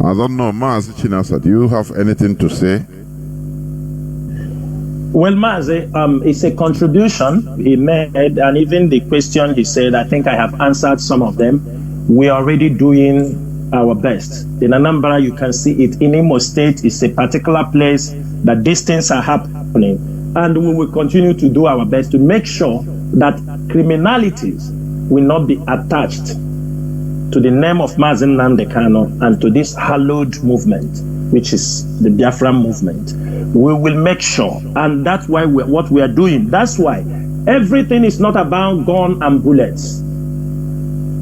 I don't know, Mazi Chinasa, do you have anything to say? Well, Mazi, it's a contribution he made, and even the question he said, I think I have answered some of them. We are already doing our best. In Anambra, you can see it. In Imo State, it's a particular place that these things are happening. And we will continue to do our best to make sure that criminalities will not be attached to the name of Mazi Nnamdi Kanu and to this hallowed movement, which is the Biafra movement. We will make sure, and that's why what we are doing. That's why everything is not about gun and bullets.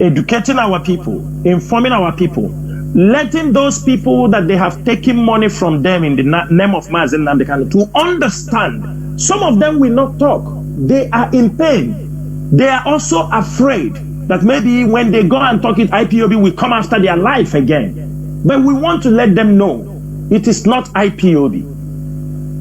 Educating our people, informing our people, letting those people that they have taken money from them in the name of Mazi Nnamdi Kanu to understand. Some of them will not talk. They are in pain. They are also afraid that maybe when they go and talk it, IPOB will come after their life again. But we want to let them know it is not IPOB.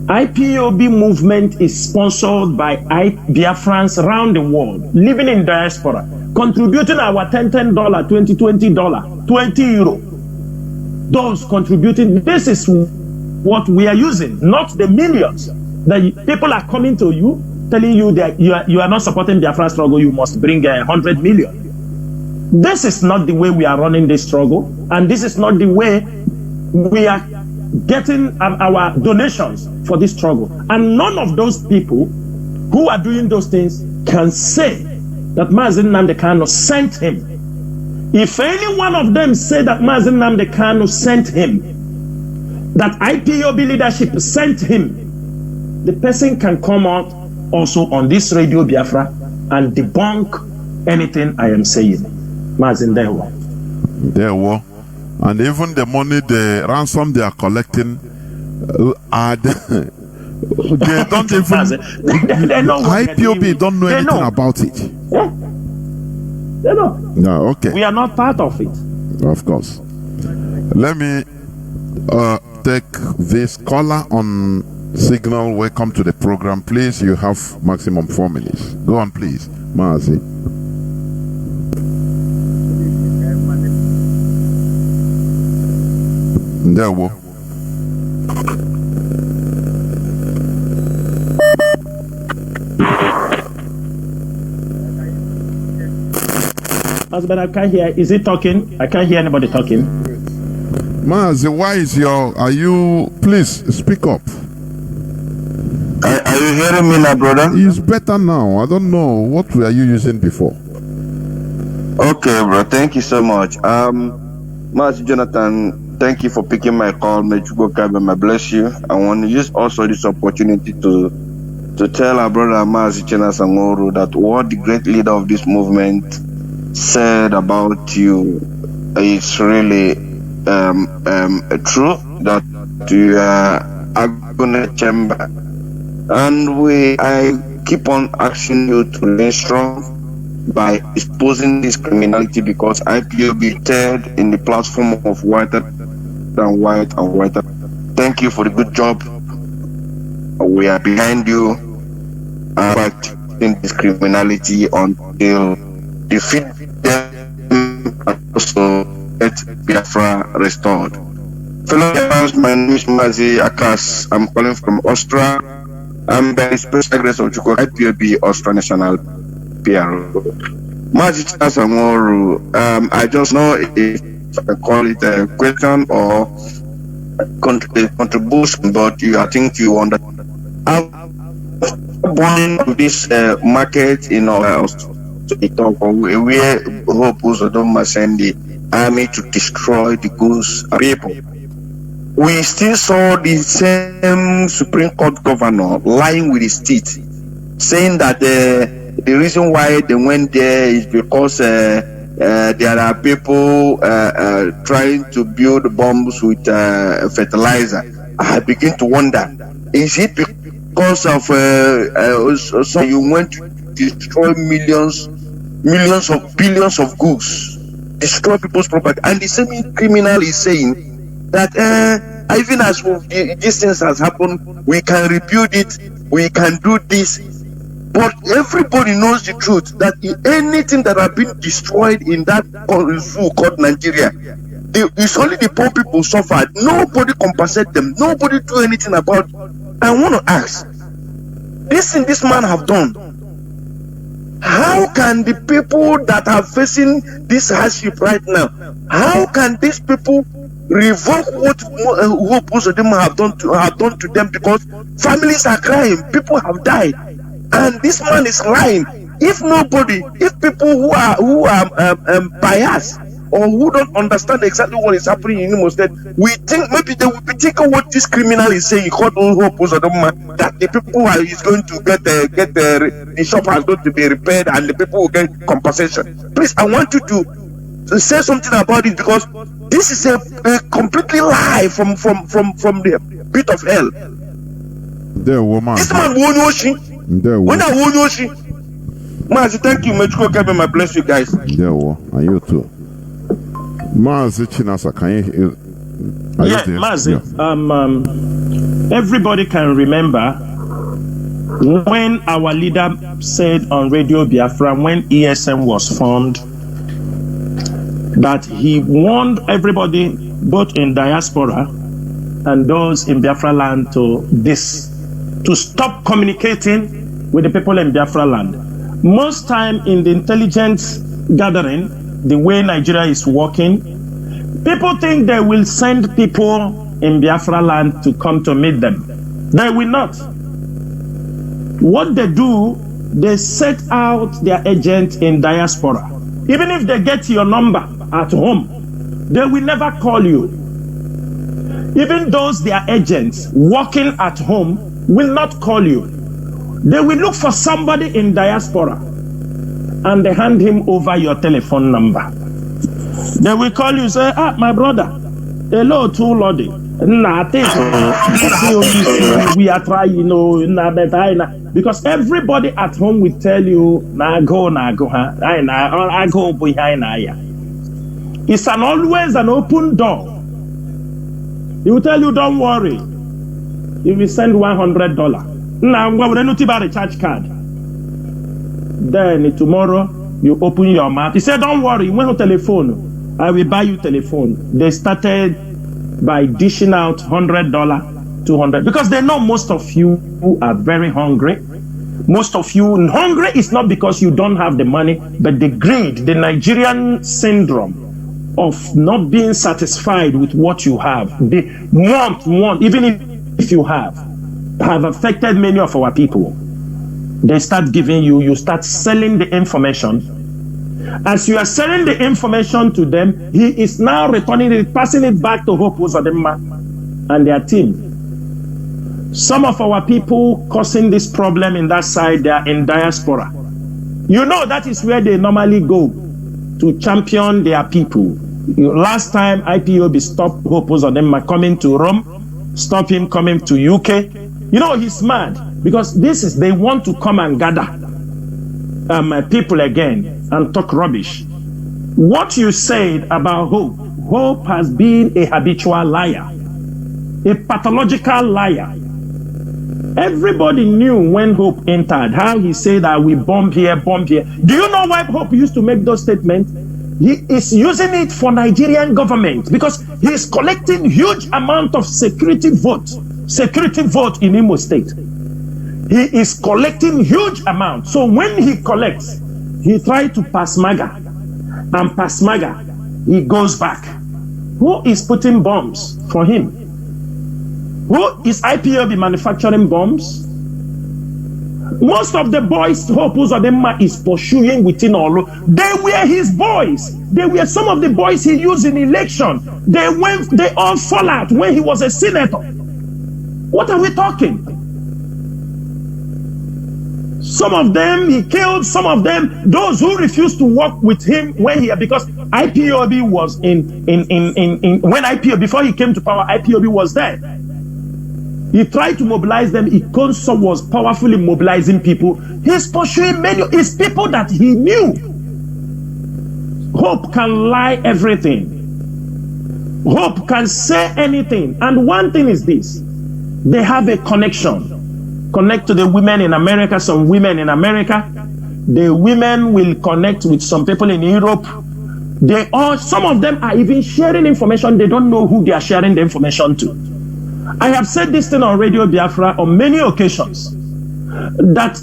IPOB movement is sponsored by Biafrans around the world, living in diaspora, contributing our $10, $20, €20. Those contributing, this is what we are using, not the millions. That people are coming to you, telling you that you are not supporting Biafra struggle, you must bring 100 million. This is not the way we are running this struggle, and this is not the way we are getting our donations for this struggle. And none of those people who are doing those things can say that Mazi Nnamdi Kanu sent him. If any one of them say that Mazi Nnamdi Kanu sent him, that IPOB leadership sent him, the person can come out also on this radio Biafra and debunk anything I am saying. Mazi Ndewo. Ndewo. And even the money, the ransom they are collecting, they don't even. they know IPOB don't know anything about it. Yeah. They know. No, okay. We are not part of it. Of course. Let me take this caller on Signal. Welcome to the program. Please, you have maximum 4 minutes. Go on, please, Mazi. Ndewo. But I can't hear. Is he talking? I can't hear anybody talking. Mazi, why is are you, please speak up. Are you hearing me now, brother? It's better now. I don't know. What were you using before? Okay, bro. Thank you so much. Mazi Jonathan, thank you for picking my call. May you go, bless you. I want to use also this opportunity to tell our brother Mazi Chinasa Nworu that what the great leader of this movement said about you is really true, that you are a chamber. And I keep on asking you to remain strong by exposing this criminality, because IPOB third in the platform of whiter than white and whiter. Thank you for the good job. We are behind you fighting this criminality until defeat them and also get Biafra restored. Fellow Biafrans, my name is Mazi Akas. I'm calling from Austria. I'm the special grace of Chukwu IPOB Austria National PRO. Mazi Chinasa Nworu, I just know if I call it a question or contribution, but I think you understand. born to this market in our where Hope Uzodinma send the army to destroy the goods of people. We still saw the same Supreme Court governor lying with his teeth, saying that the reason why they went there is because there are people trying to build bombs with fertilizer. I begin to wonder, is it because of so you went to destroy millions of billions of goods, destroy people's property, and the same criminal is saying that even as these things has happened, we can rebuild it, we can do this. But everybody knows the truth that anything that have been destroyed in that zoo called Nigeria, it's only the poor people suffered. Nobody compensate them. Nobody do anything about it. I want to ask, this thing this man have done, how can the people that are facing this hardship right now, how can these people revoke what most of them have done to them? Because families are crying, people have died, and this man is lying. If people who are biased or who don't understand exactly what is happening in Imo State, we think maybe they will be taking what this criminal is saying, that the people is going to get the shop is going to be repaired and the people will get compensation. Please, I want you to say something about it, because this is a completely lie from the pit of hell. There, woman. This man won't know she. When I won't know she. Mazi, thank you. May God bless you guys. There, and you too. Mazi Chinasa, can you? Yeah, Mazi. Yeah. Everybody can remember when our leader said on Radio Biafra, when ESM was formed, that he warned everybody, both in diaspora and those in Biafra land, to stop communicating with the people in Biafra land. Most time in the intelligence gathering, the way Nigeria is working, people think they will send people in Biafra land to come to meet them. They will not. What they do, they set out their agent in diaspora. Even if they get your number at home, they will never call you. Even those their agents working at home will not call you. They will look for somebody in diaspora and they hand him over your telephone number. They will call you, say, my brother, hello, too lordy. Nah, we are trying, because everybody at home will tell you, I go behind. It's always an open door. He will tell you, don't worry. He will send $100. Now, I'm going to buy a recharge card. Then tomorrow, you open your mouth. He said, don't worry, when you telephone, I will buy you telephone. They started by dishing out $100, $200, because they know most of you are very hungry. Most of you, hungry is not because you don't have the money, but the greed, the Nigerian syndrome of not being satisfied with what you have. The want, even if you have affected many of our people. They start giving you start selling the information. As you are selling the information to them, he is now returning it, passing it back to Hope Uzodinma and their team. Some of our people causing this problem in that side, they are in diaspora. You know, that is where they normally go to champion their people. Last time IPOB stopped Hope Uzodinma coming to Rome, stop him coming to UK. You know, he's mad because they want to come and gather people again and talk rubbish. What you said about Hope has been a habitual liar, a pathological liar. Everybody knew when Hope entered how he said that we bomb here. Do you know why Hope used to make those statements? He is using it for Nigerian government because he is collecting huge amount of security vote in Imo State. He is collecting huge amount. So when he collects, he tries to pass MAGA, and pass MAGA, he goes back. Who is putting bombs for him? Who is IPOB manufacturing bombs? Most of the boys Hope Uzodinma is pursuing within Olu, they were his boys. They were some of the boys he used in election. They all fall out when he was a senator. What are we talking? Some of them he killed, some of them, those who refused to work with him when he, because IPOB was when IPOB, before he came to power, IPOB was there. He tried to mobilize them. Ikonso was powerfully mobilizing people. He's pursuing many. It's people that he knew. Hope can lie everything. Hope can say anything. And one thing is this: they have a connection. Connect to the women in America. Some women in America. The women will connect with some people in Europe. Some of them are even sharing information. They don't know who they are sharing the information to. I have said this thing on Radio Biafra on many occasions, that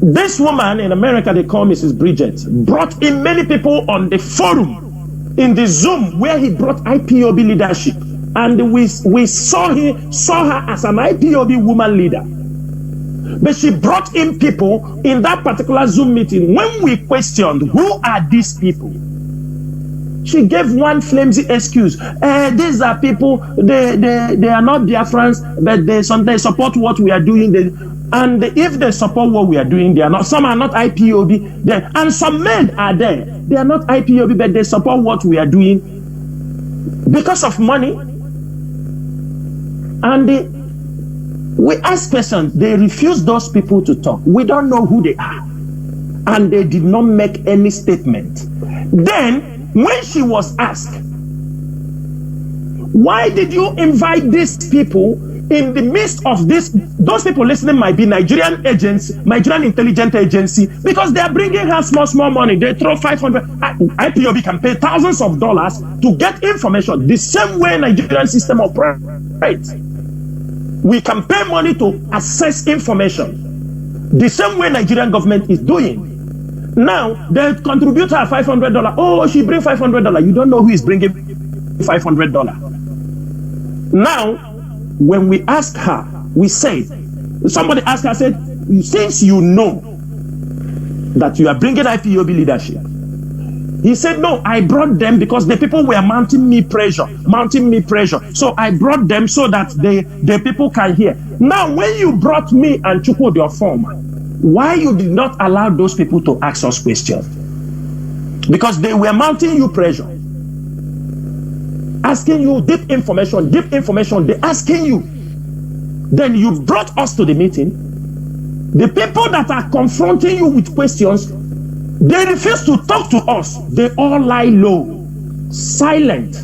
this woman in America, they call Mrs. Bridget, brought in many people on the forum, in the Zoom, where he brought IPOB leadership. And we saw her as an IPOB woman leader. But she brought in people in that particular Zoom meeting. When we questioned, who are these people? She gave one flimsy excuse. These are people, they are not Biafrans, but they sometimes support what we are doing. And if they support what we are doing, they are not. Some are not IPOB. And some men are there. They are not IPOB, but they support what we are doing because of money. And we ask questions. They refuse those people to talk. We don't know who they are. And they did not make any statement. Then, when she was asked, why did you invite these people in the midst of this? Those people listening might be Nigerian agents, Nigerian intelligence agency, because they are bringing her small money. They throw 500. IPOB can pay thousands of dollars to get information. The same way Nigerian system operates. We can pay money to access information. The same way Nigerian government is doing. Now, they contribute her $500. Oh, she bring $500. You don't know who is bringing $500. Now, when we asked her, we said, somebody asked her, said, since you know that you are bringing IPOB leadership, he said, no, I brought them because the people were mounting me pressure. So I brought them so that the people can hear. Now, when you brought me and Chukwu your former, why you did not allow those people to ask us questions? Because they were mounting you pressure, asking you deep information, they're asking you. Then you brought us to the meeting. The people that are confronting you with questions, they refuse to talk to us. They all lie low, silent.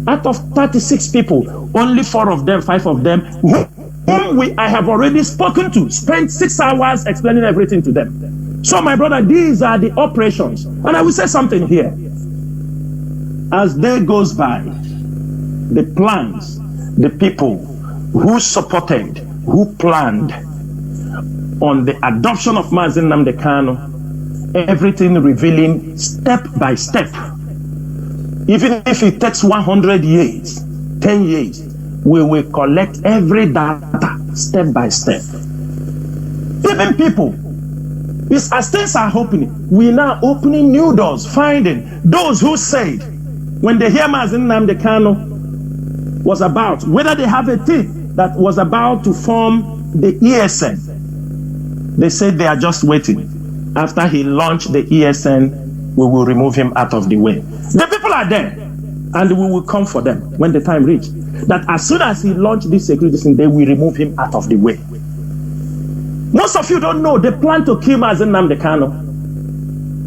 Out of 36 people, only 4 of them, 5 of them, whom I have already spoken to, spent 6 hours explaining everything to them. So my brother, these are the operations. And I will say something here. As day goes by, the plans, the people who supported, who planned on the adoption of Mazi Nnamdi Kanu, everything revealing step by step. Even if it takes 100 years, 10 years, we will collect every data step by step. Even people, as things are opening, we now opening new doors, finding those who said, when they hear Mazi Nnamdi Kanu was about, whether they have a team that was about to form the ESN, they said they are just waiting. After he launched the ESN, we will remove him out of the way. The people are there, and we will come for them when the time reaches. That as soon as he launched this security system, they will remove him out of the way. Most of you don't know they plan to kill Mazi Nnamdi Kanu.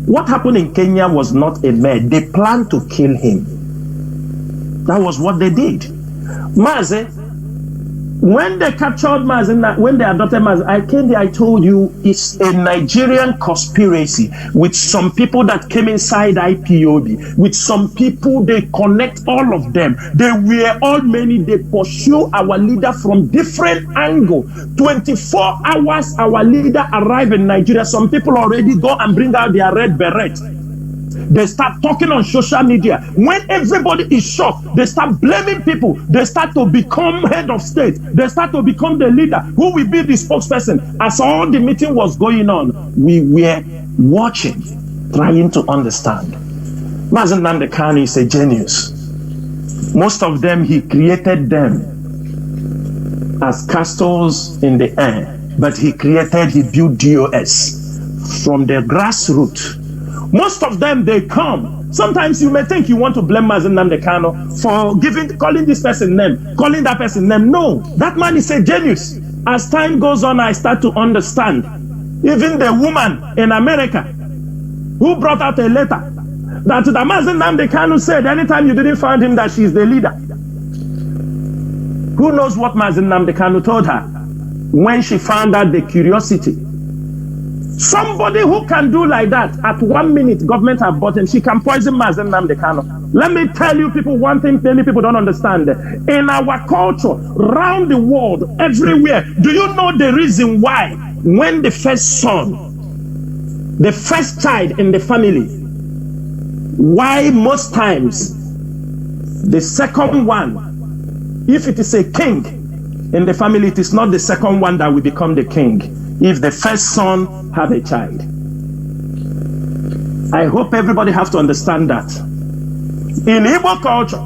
What happened in Kenya was not a murder. They planned to kill him. That was what they did. Mazi, when they captured Mazi, when they adopted Mazi, I came here, I told you, it's a Nigerian conspiracy with some people that came inside IPOB, with some people, they connect all of them. They were all many, they pursue our leader from different angles. 24 hours, our leader arrived in Nigeria. Some people already go and bring out their red beret. they start talking on social media. When everybody is shocked, they start blaming people. They start to become head of state. They start to become the leader. Who will be the spokesperson? As all the meeting was going on, we were watching, trying to understand. Mazi Nnamdi Kanu is a genius. Most of them, he created them as castles in the air, but he built DOS from the grassroots. Most of them, they come. Sometimes you may think you want to blame Mazi Nnamdi Kanu for calling this person name, calling that person name. No, that man is a genius. As time goes on, I start to understand. Even the woman in America who brought out a letter that the Mazi Nnamdi Kanu said anytime you didn't find him that she's the leader. Who knows what Mazi Nnamdi Kanu told her when she found out the curiosity? Somebody who can do like that, at 1 minute, government have bought him, she can poison Mazi Nnamdi Kanu. Let me tell you people one thing many people don't understand. In our culture, around the world, everywhere, do you know the reason why when the first son, the first child in the family, why most times the second one, if it is a king in the family, it is not the second one that will become the king if the first son have a child. I hope everybody have to understand that. In Igbo culture,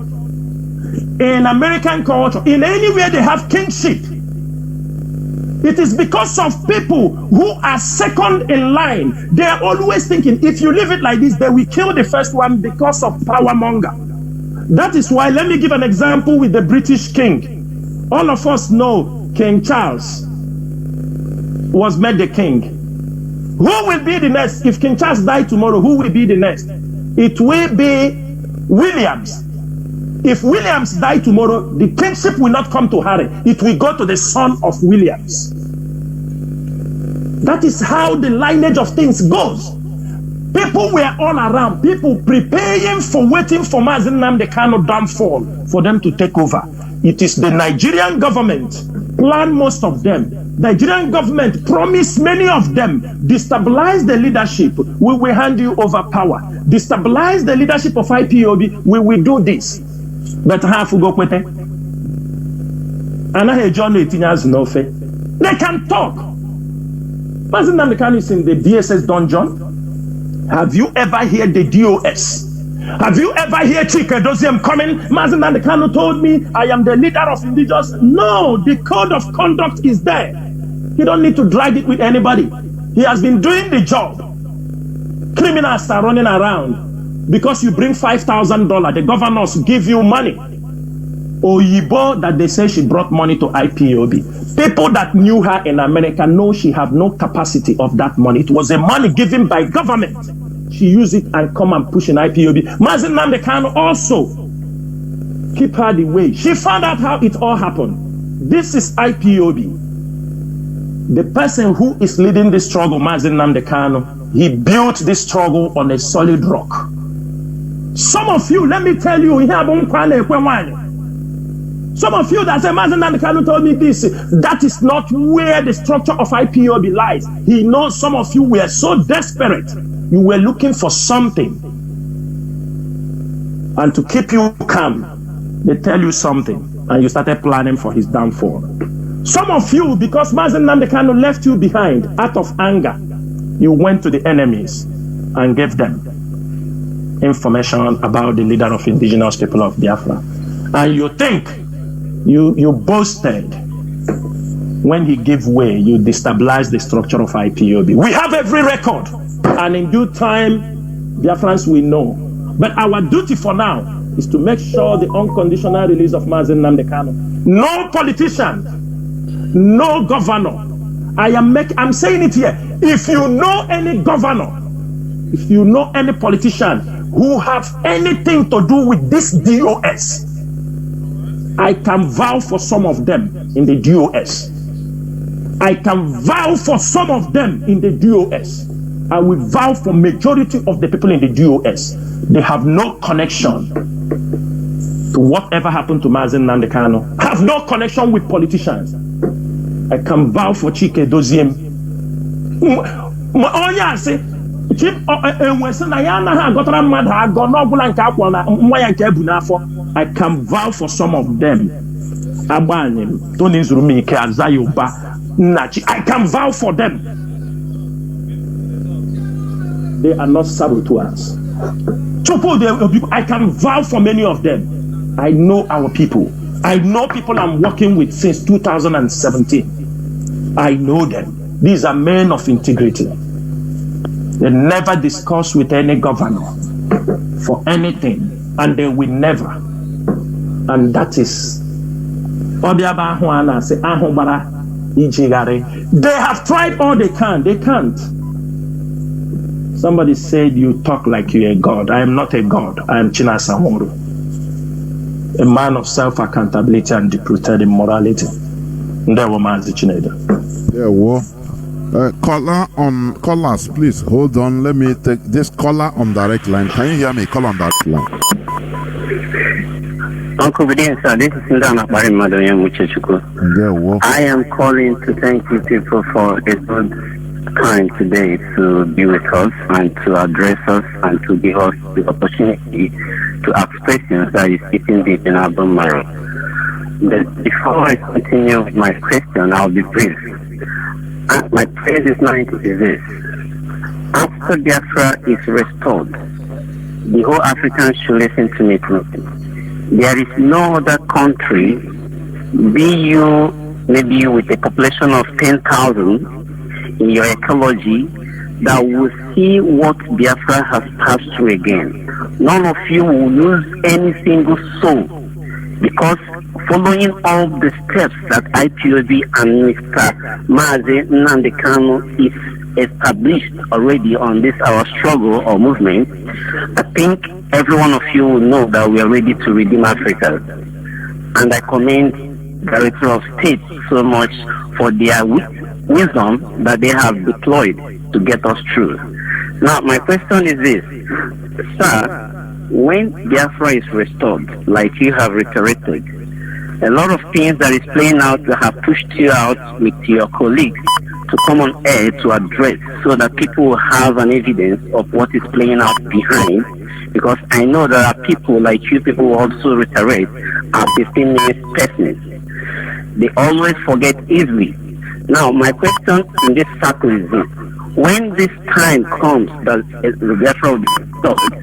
in American culture, in anywhere they have kingship, it is because of people who are second in line. They are always thinking, if you leave it like this, they will kill the first one because of power monger. That is why, let me give an example with the British king. All of us know King Charles was made the king. Who will be the next? If King Charles died tomorrow, who will be the next? It will be Williams. If Williams died tomorrow, the kingship will not come to Harry. It will go to the son of Williams. That is how the lineage of things goes. People were all around, people preparing for waiting for Mazi Nnamdi Kanu downfall for them to take over. It is the Nigerian government planned most of them. Nigerian government promised many of them, destabilize the leadership, we will hand you over power. Destabilize the leadership of IPOB, we will do this. But half go kwete. And I John they can talk. Mazi Nnamdi Kanu is in the DSS dungeon. Have you ever heard the DOS? Have you ever heard Chike Doziem coming? Mazi Nnamdi Kanu told me I am the leader of indigenous. No, the code of conduct is there. You don't need to drag it with anybody. He has been doing the job. Criminals are running around because you bring $5,000. The governors give you money. Oyibo that they say she brought money to IPOB. People that knew her in America know she have no capacity of that money. It was a money given by government. She used it and come and push in IPOB. Mazi Nnamdi Kanu also keep her the way. She found out how it all happened. This is IPOB. The person who is leading this struggle, Mazi Nnamdi Kanu, he built this struggle on a solid rock. Some of you, let me tell you, some of you that say Mazi Nnamdi Kanu told me this, that is not where the structure of IPOB lies. He knows some of you were so desperate. You were looking for something. And to keep you calm, they tell you something. And you started planning for his downfall. Some of you, because Mazi Nnamdi Kanu left you behind out of anger, you went to the enemies and gave them information about the leader of indigenous people of Biafra. And you think you boasted when he gave way, you destabilized the structure of IPOB. We have every record, and in due time, Biafrans will know. But our duty for now is to make sure the unconditional release of Mazi Nnamdi Kanu. No politician, no governor. I'm saying it here. If you know any governor, if you know any politician who have anything to do with this DOS, I can vow for some of them in the DOS. I can vow for some of them in the DOS. I will vow for majority of the people in the DOS. They have no connection to whatever happened to Mazi Nnamdi Kanu. Have no connection with politicians. I can vow for Chike Doziem. Chip enwesị na ya anaghị agọtara mmadụ agọ n'ọbụla nke akwọ na nwa ya nke ebu n'afọ. I can vow for some of them. Agbanyem Tony Zurumike Azayoba Nachi. I can vow for them. They are not saboteurs. I can vow for many of them. I know our people. I know people I'm working with since 2017. I know them. These are men of integrity. They never discuss with any governor for anything, and they will never. And that is they have tried all they can. They can't. Somebody said you talk like you're a god. I am not a god. I am Chinasa Nworu, a man of self-accountability and deep-rooted in morality. There were Mazi Chinedu. Yeah, well, callers, please hold on. Let me take this caller on direct line. Can you hear me? Call on direct line. Uncle Bidin, sir, this is Ndana Barimadoyan Muchechuku. Yeah, well. I am calling to thank you people for a good time today to be with us and to address us and to give us the opportunity to ask questions that is sitting deep in our bone marrow. But before I continue with my question, I'll be brief. My prayer this night is this. After Biafra is restored, the whole Africans should listen to me. There is no other country, be you maybe with a population of 10,000 in your ecology, that will see what Biafra has passed through again. None of you will lose any single soul, because following all the steps that IPOB and Mr. Mazi Nandekano is established already on this our struggle or movement, I think every one of you will know that we are ready to redeem Africa. And I commend the Director of State so much for their wisdom that they have deployed to get us through. Now, my question is this. Sir, when Biafra is restored, like you have reiterated, a lot of things that is playing out that have pushed you out with your colleagues to come on air to address, so that people will have an evidence of what is playing out behind. Because I know there are people like you people who also reiterate are 15 minutes persons. They always forget easily. Now, my question in this circle is this. When this time comes that the Biafra will be stopped,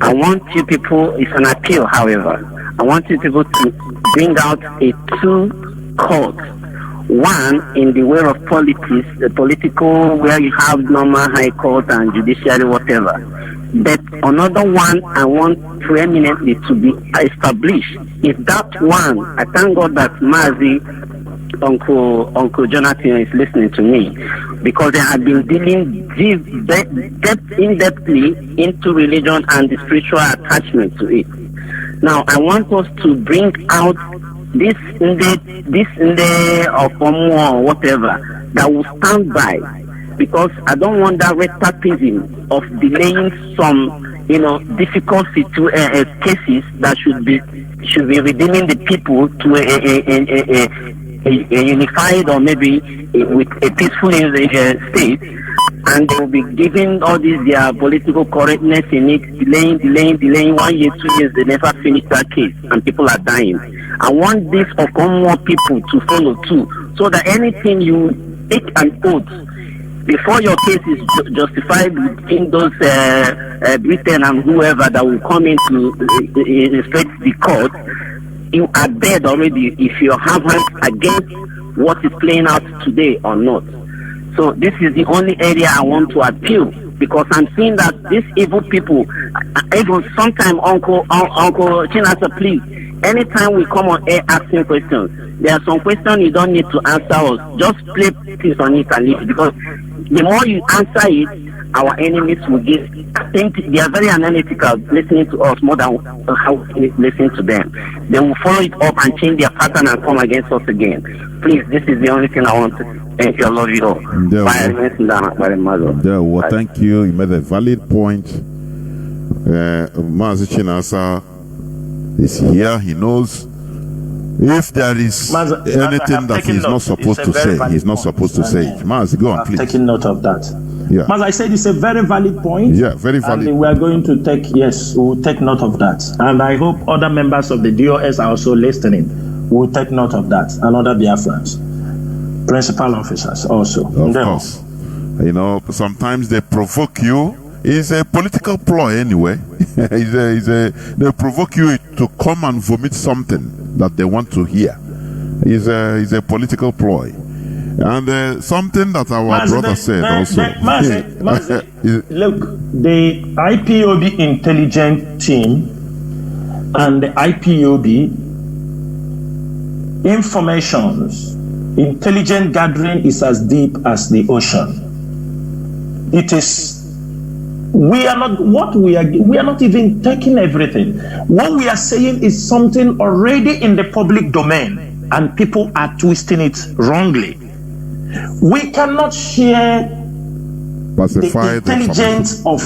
I want you people, it's an appeal, however, I want you people to bring out a two court. One in the way of politics, the political where you have normal high court and judiciary, whatever. But another one I want preeminently to be established. If that one, I thank God that Mazi, Uncle Jonathan is listening to me, because they have been dealing in-depthly into religion and the spiritual attachment to it. Now, I want us to bring out this in the or whatever that will stand by, because I don't want that retapism of delaying some, difficult cases that should be redeeming the people to a unified or maybe with a peaceful state, and they will be giving all this their political correctness in it, delaying 1 year, 2 years, they never finish that case, and people are dying. I want this more people to follow too, so that anything you take an oath before your case is justified within those Britain and whoever that will come in to respect the court, you are dead already if you have hands against what is playing out today or not. So this is the only area I want to appeal, because I'm seeing that these evil people, even sometimes Uncle Chinasa, please, anytime we come on air asking questions, there are some questions you don't need to answer us. Just play peace on it and leave it, because the more you answer it, our enemies will give. I think they are very analytical, listening to us more than how we listen to them. They will follow it up and change their pattern and come against us again. Please, this is the only thing I want to thank you. I love you all. Well, thank you. You made a valid point. Mazi Chinasa is here. He knows if there is anything that he's not supposed to say, he's not supposed to say it. Mazi, go on, please. Taking note of that. Yeah. As I said, it's a very valid point. Yeah, very valid. And we are going to we'll take note of that. And I hope other members of the DOS are also listening. We'll take note of that. And other Biafrans, principal officers also. Of course. You know, sometimes they provoke you. It's a political ploy anyway. They provoke you to come and vomit something that they want to hear. It's a political ploy. And something that our brother said also. Mazi, look, the IPOB intelligence team and the IPOB intelligent gathering is as deep as the ocean. It is. We are not even taking everything. What we are saying is something already in the public domain, and people are twisting it wrongly. We cannot share the intelligence of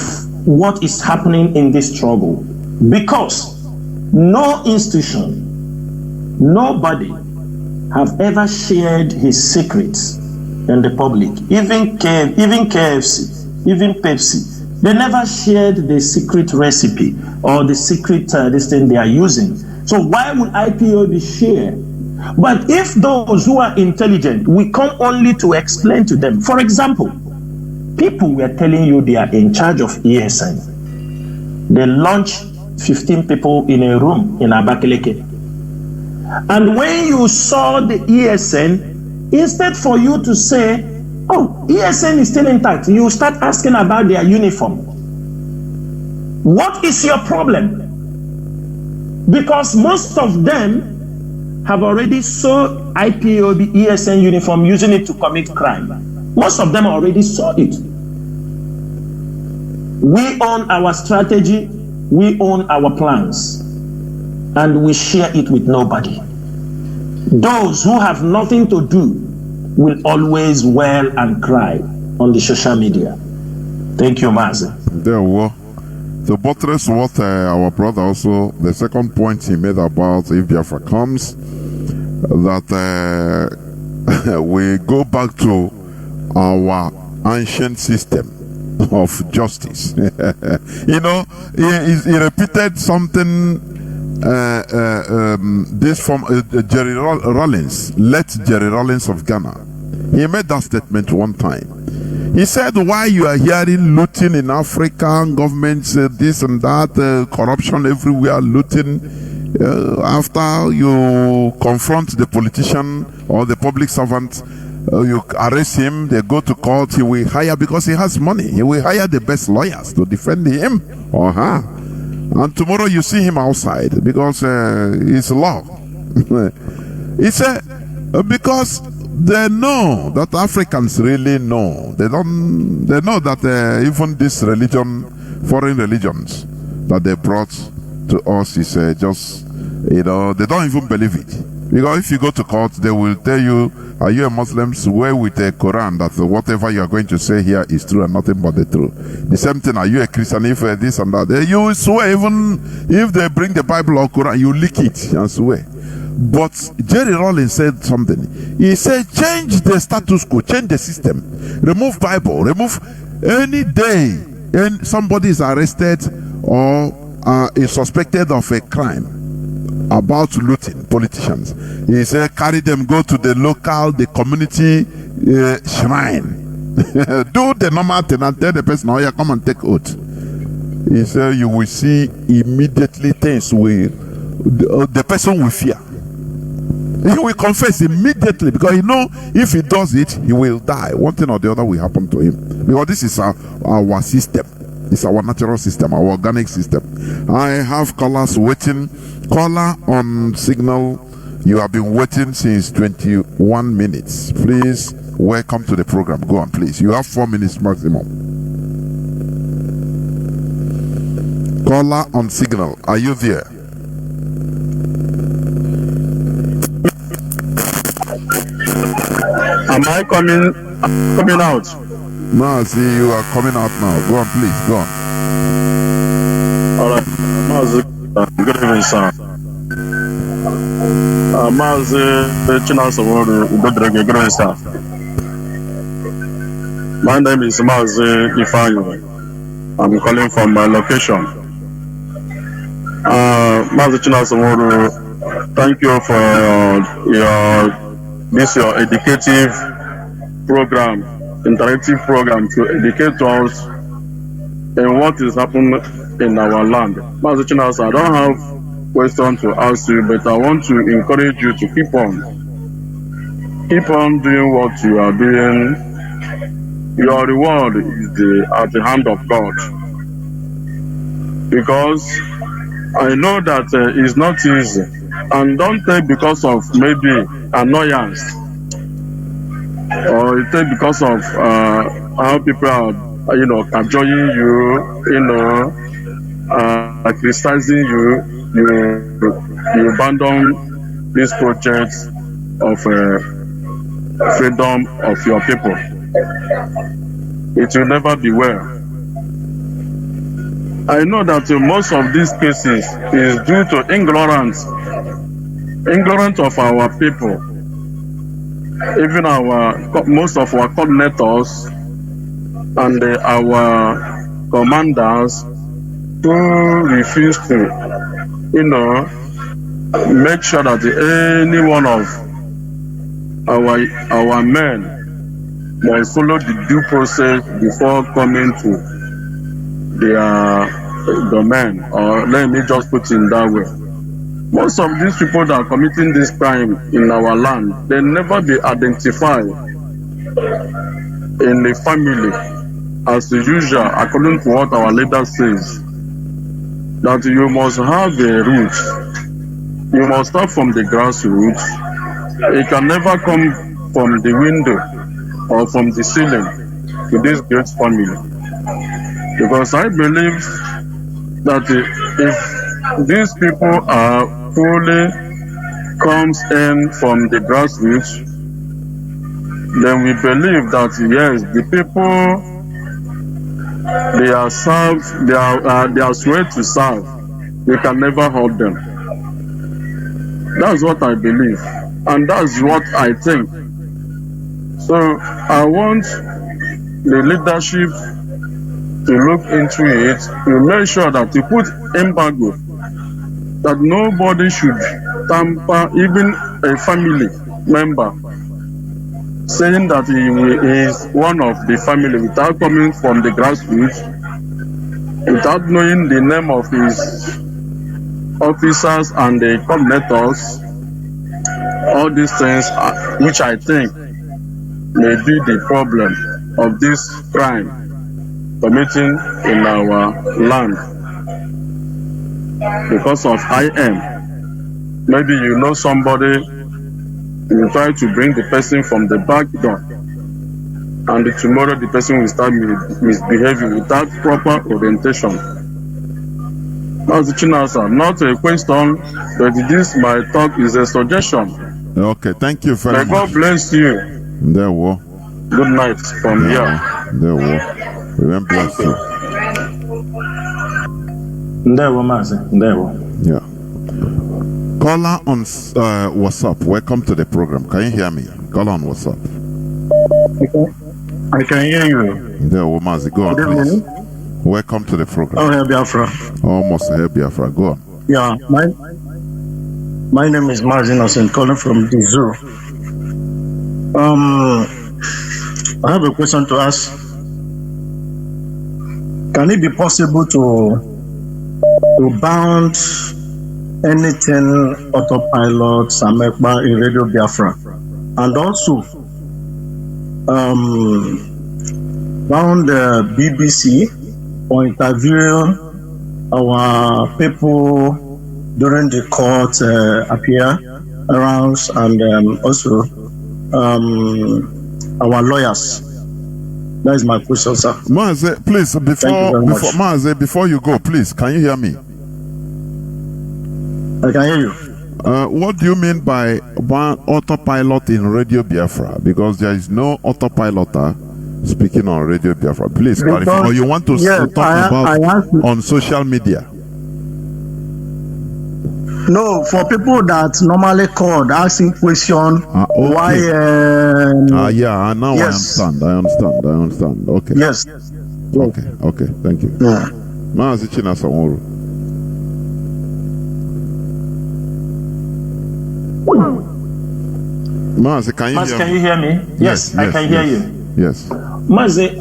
what is happening in this struggle, because no institution, nobody have ever shared his secrets in the public. Even KFC, even Pepsi, they never shared the secret recipe or the secret this thing they are using. So why would IPOB share? But if those who are intelligent, we come only to explain to them. For example, people were telling you they are in charge of ESN. They launched 15 people in a room in Abakaleke. And when you saw the ESN, instead for you to say, oh, ESN is still intact, you start asking about their uniform. What is your problem? Because most of them have already sold IPOB ESN uniform, using it to commit crime. Most of them already saw it. We own our strategy, we own our plans, and we share it with nobody. Those who have nothing to do will always wail and cry on the social media. Thank you, Mazi. There were. To buttress what our brother also, the second point he made about if Biafra comes, that we go back to our ancient system of justice. You know, he repeated something, this from Jerry Rawlings, late Jerry Rawlings of Ghana. He made that statement one time. He said, why you are hearing looting in Africa, governments, this and that, corruption everywhere, looting, after you confront the politician or the public servant, you arrest him, they go to court, he will hire, because he has money, he will hire the best lawyers to defend him or her. And tomorrow you see him outside because it's law. He said, because they know that Africans really know. They know that even this religion, foreign religions that they brought to us is just, you know, they don't even believe it. Because if you go to court, they will tell you, are you a Muslim? Swear with a Quran that whatever you are going to say here is true and nothing but the truth. The same thing, are you a Christian? If this and that, you will swear. Even if they bring the Bible or Quran, you lick it and swear. But Jerry Rawlings said something. He said, change the status quo, change the system, remove Bible, remove any day and somebody is arrested or is suspected of a crime about looting politicians. He said, carry them, go to the local, the community shrine. Do the normal thing and tell the person, oh yeah, come and take oath. He said, you will see immediately things will, the person will fear. He will confess immediately, because he know if he does it, he will die. One thing or the other will happen to him. Because this is our system. It's our natural system, our organic system. I have callers waiting. Caller on signal. You have been waiting since 21 minutes. Please, welcome to the program. Go on, please. You have 4 minutes maximum. Caller on signal. Are you there? Am I coming out? No, see, you are coming out now. Go on, please. Go on. All right. Mazi, good evening, sir. Mazi Chinasa Nworu, good evening, sir. My name is Mazi Ifeanyi. I'm calling from my location. Mazi Chinasa Nworu, thank you for your educative program, interactive program to educate us in what is happening in our land. Mazi Chinasa, I don't have question to ask you, but I want to encourage you to keep on doing what you are doing. Your reward is at the hand of God, because I know that it's not easy, and don't take because of maybe annoyance or you take because of how people are, cajoling you, criticizing you. You abandon this project of freedom of your people. It will never be well. I know that most of these cases is due to ignorance of our people. Even most of our coordinators and our commanders who refuse to, make sure that any one of our men must follow the due process before coming to their domain, or let me just put it that way. Most of these people that are committing this crime in our land, they never be identified in the family as usual, according to what our leader says, that you must have a root. You must start from the grassroots. It can never come from the window or from the ceiling to this great family. Because I believe that if these people are fully comes in from the grassroots, then we believe that yes, the people they are swear to serve. We can never hold them. That's what I believe, and that's what I think. So I want the leadership to look into it, to make sure that you put embargo, that nobody should tamper, even a family member, saying that he is one of the family without coming from the grassroots, without knowing the name of his officers and the coordinators. All these things, which I think may be the problem of this crime committing in our land because of IM. Maybe you know somebody, you try to bring the person from the back door, and tomorrow the person will start misbehaving without proper orientation. Mazi Chinasa, not a question, but this my talk is a suggestion. Okay, thank you very much. May God bless you. There we Good night from here. There we Remain blessed. Ndewo, Mazi. Ndewo. Yeah. Caller on WhatsApp. Welcome to the program. Can you hear me? Caller on WhatsApp. I can hear you. There we Mazi. Go on, please. Welcome to the program. Oh, Biafra. Almost here, Biafra. Go on. Yeah, my name is Mazi Jonathan, calling from the zoo. I have a question to ask. Can it be possible to bound anything autopilot, Samekba in Radio Biafra, and also bound the BBC for interviewing our people during the court appearance, and also our lawyers? That is my question, sir. Mazi, please, before you go, please, can you hear me? I can hear you. What do you mean by one autopilot in Radio Biafra? Because there is no autopiloter speaking on Radio Biafra. Please clarify. Or you want to talk about on social media? No, for people that normally called asking question Okay. why. Yeah, now Yes. I understand. Okay. Yes. Okay. Thank you. Yeah. Mazi Chinasa Nworu. Mazi, can you Mazi, hear can me? you hear me? Yes, I can hear you. Yes. Mazi,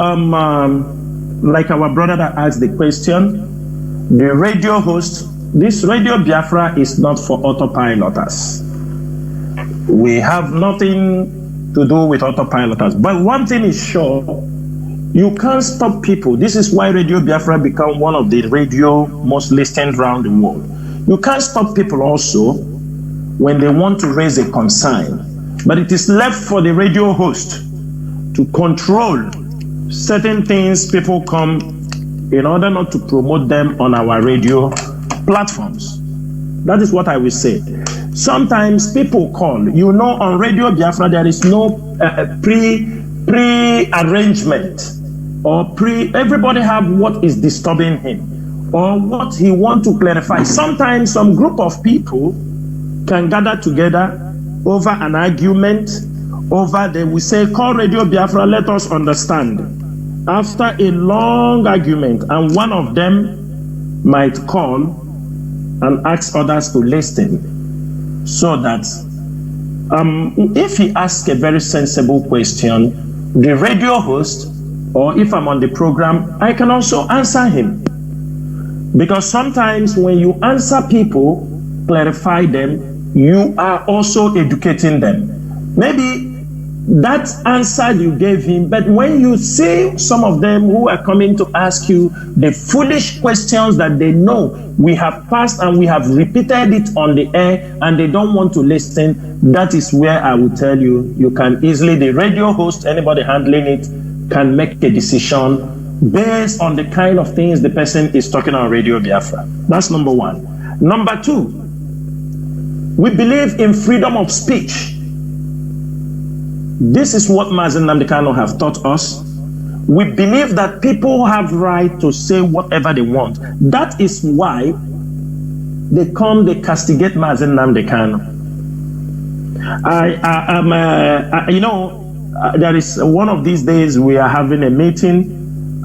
like our brother that asked the question, the radio host, this Radio Biafra is not for autopiloters. We have nothing to do with autopiloters. But one thing is sure, you can't stop people. This is why Radio Biafra become one of the radio most listened around the world. You can't stop people also when they want to raise a concern. But it is left for the radio host to control certain things people come in order not to promote them on our radio platforms. That is what I will say. Sometimes people call, on Radio Biafra there is no pre-arrangement or everybody have what is disturbing him or what he want to clarify. Sometimes some group of people can gather together over an argument, they will say, call Radio Biafra, let us understand. After a long argument, and one of them might call and ask others to listen, so that if he asks a very sensible question, the radio host, or if I'm on the program, I can also answer him. Because sometimes when you answer people, clarify them, you are also educating them. Maybe that answer you gave him, but when you see some of them who are coming to ask you the foolish questions that they know we have passed and we have repeated it on the air and they don't want to listen, that is where I will tell you, you can easily, the radio host, anybody handling it, can make a decision based on the kind of things the person is talking on Radio Biafra. That's number one. Number two, we believe in freedom of speech. This is what Mazi Nnamdi Kanu have taught us. We believe that people have right to say whatever they want. That is why they castigate Mazi Nnamdi Kanu. There is one of these days we are having a meeting.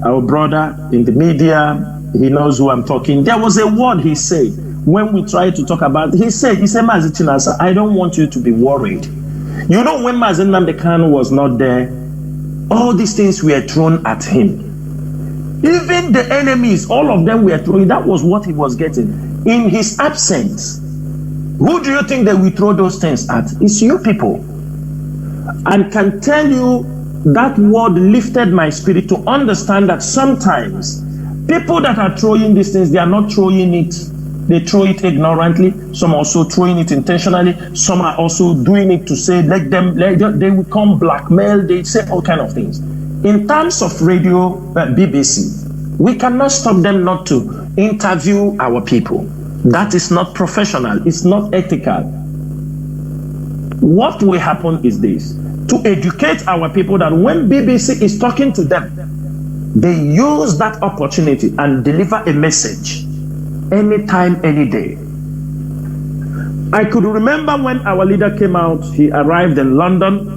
Our brother in the media, he knows who I'm talking. There was a word he said when we tried to talk about. He said, Mazi Chinasa, I don't want you to be worried. You know, when Mazi Nnamdi Kanu was not there, all these things were thrown at him. Even the enemies, all of them were throwing. That was what he was getting. In his absence, who do you think that we throw those things at? It's you people. And can tell you that word lifted my spirit to understand that sometimes people that are throwing these things, they are not throwing it. They throw it ignorantly. Some also throwing it intentionally. Some are also doing it to say, they will come blackmail. They say all kind of things. In terms of radio, BBC, we cannot stop them not to interview our people. That is not professional. It's not ethical. What will happen is this: to educate our people that when BBC is talking to them, they use that opportunity and deliver a message. Anytime, any day. I could remember when our leader came out, he arrived in London.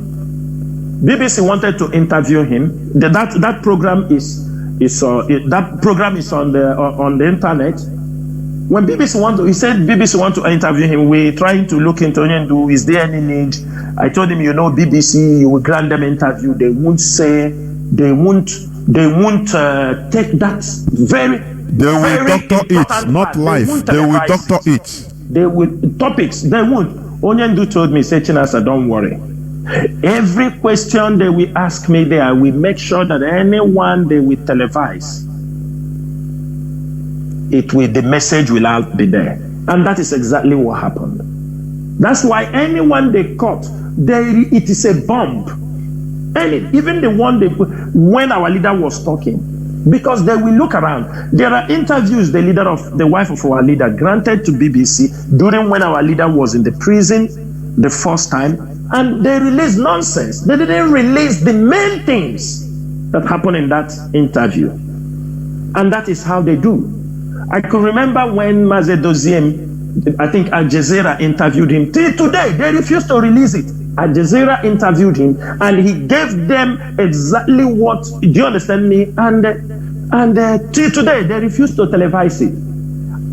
BBC wanted to interview him. That program is on the internet. When BBC BBC want to interview him, we're trying to look into it. Is there any need? I told him, BBC, you will grant them interview. They won't say, they won't take that very. They will doctor it, not life. They will doctor it. They will topics. They won't. Onyendu told me, say, Chinasa, don't worry. Every question they will ask me there, we make sure that anyone they will televise, the message will out be there. And that is exactly what happened. That's why anyone they caught, it is a bomb. Even the one when our leader was talking, because they will look around. There are interviews the wife of our leader granted to BBC during when our leader was in the prison the first time, and they released nonsense. They didn't release the main things that happened in that interview. And that is how they do. I could remember when Mazi I think Al Jazeera interviewed him. Till today, they refused to release it. Al Jazeera interviewed him, and he gave them exactly what. Do you understand me? And till today, they refused to televise it.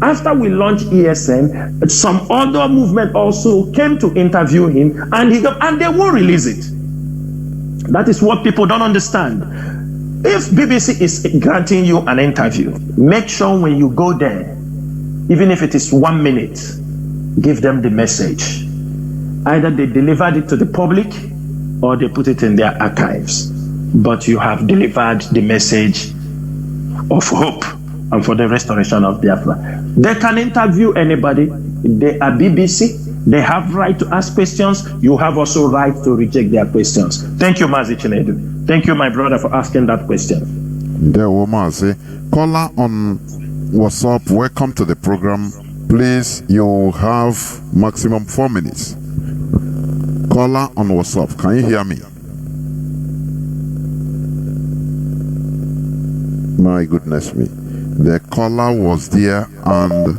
After we launched ESN, some other movement also came to interview him, and they won't release it. That is what people don't understand. If BBC is granting you an interview, make sure when you go there, even if it is 1 minute, give them the message. Either they delivered it to the public or they put it in their archives. But you have delivered the message of hope and for the restoration of Biafra. They can interview anybody. They are BBC. They have right to ask questions. You have also right to reject their questions. Thank you, Mazi Chinedu. Thank you, my brother, for asking that question. There, Mazi. Caller on WhatsApp, welcome to the program. Please, you have maximum 4 minutes. Caller on WhatsApp, can you hear me? My goodness me. The caller was there, and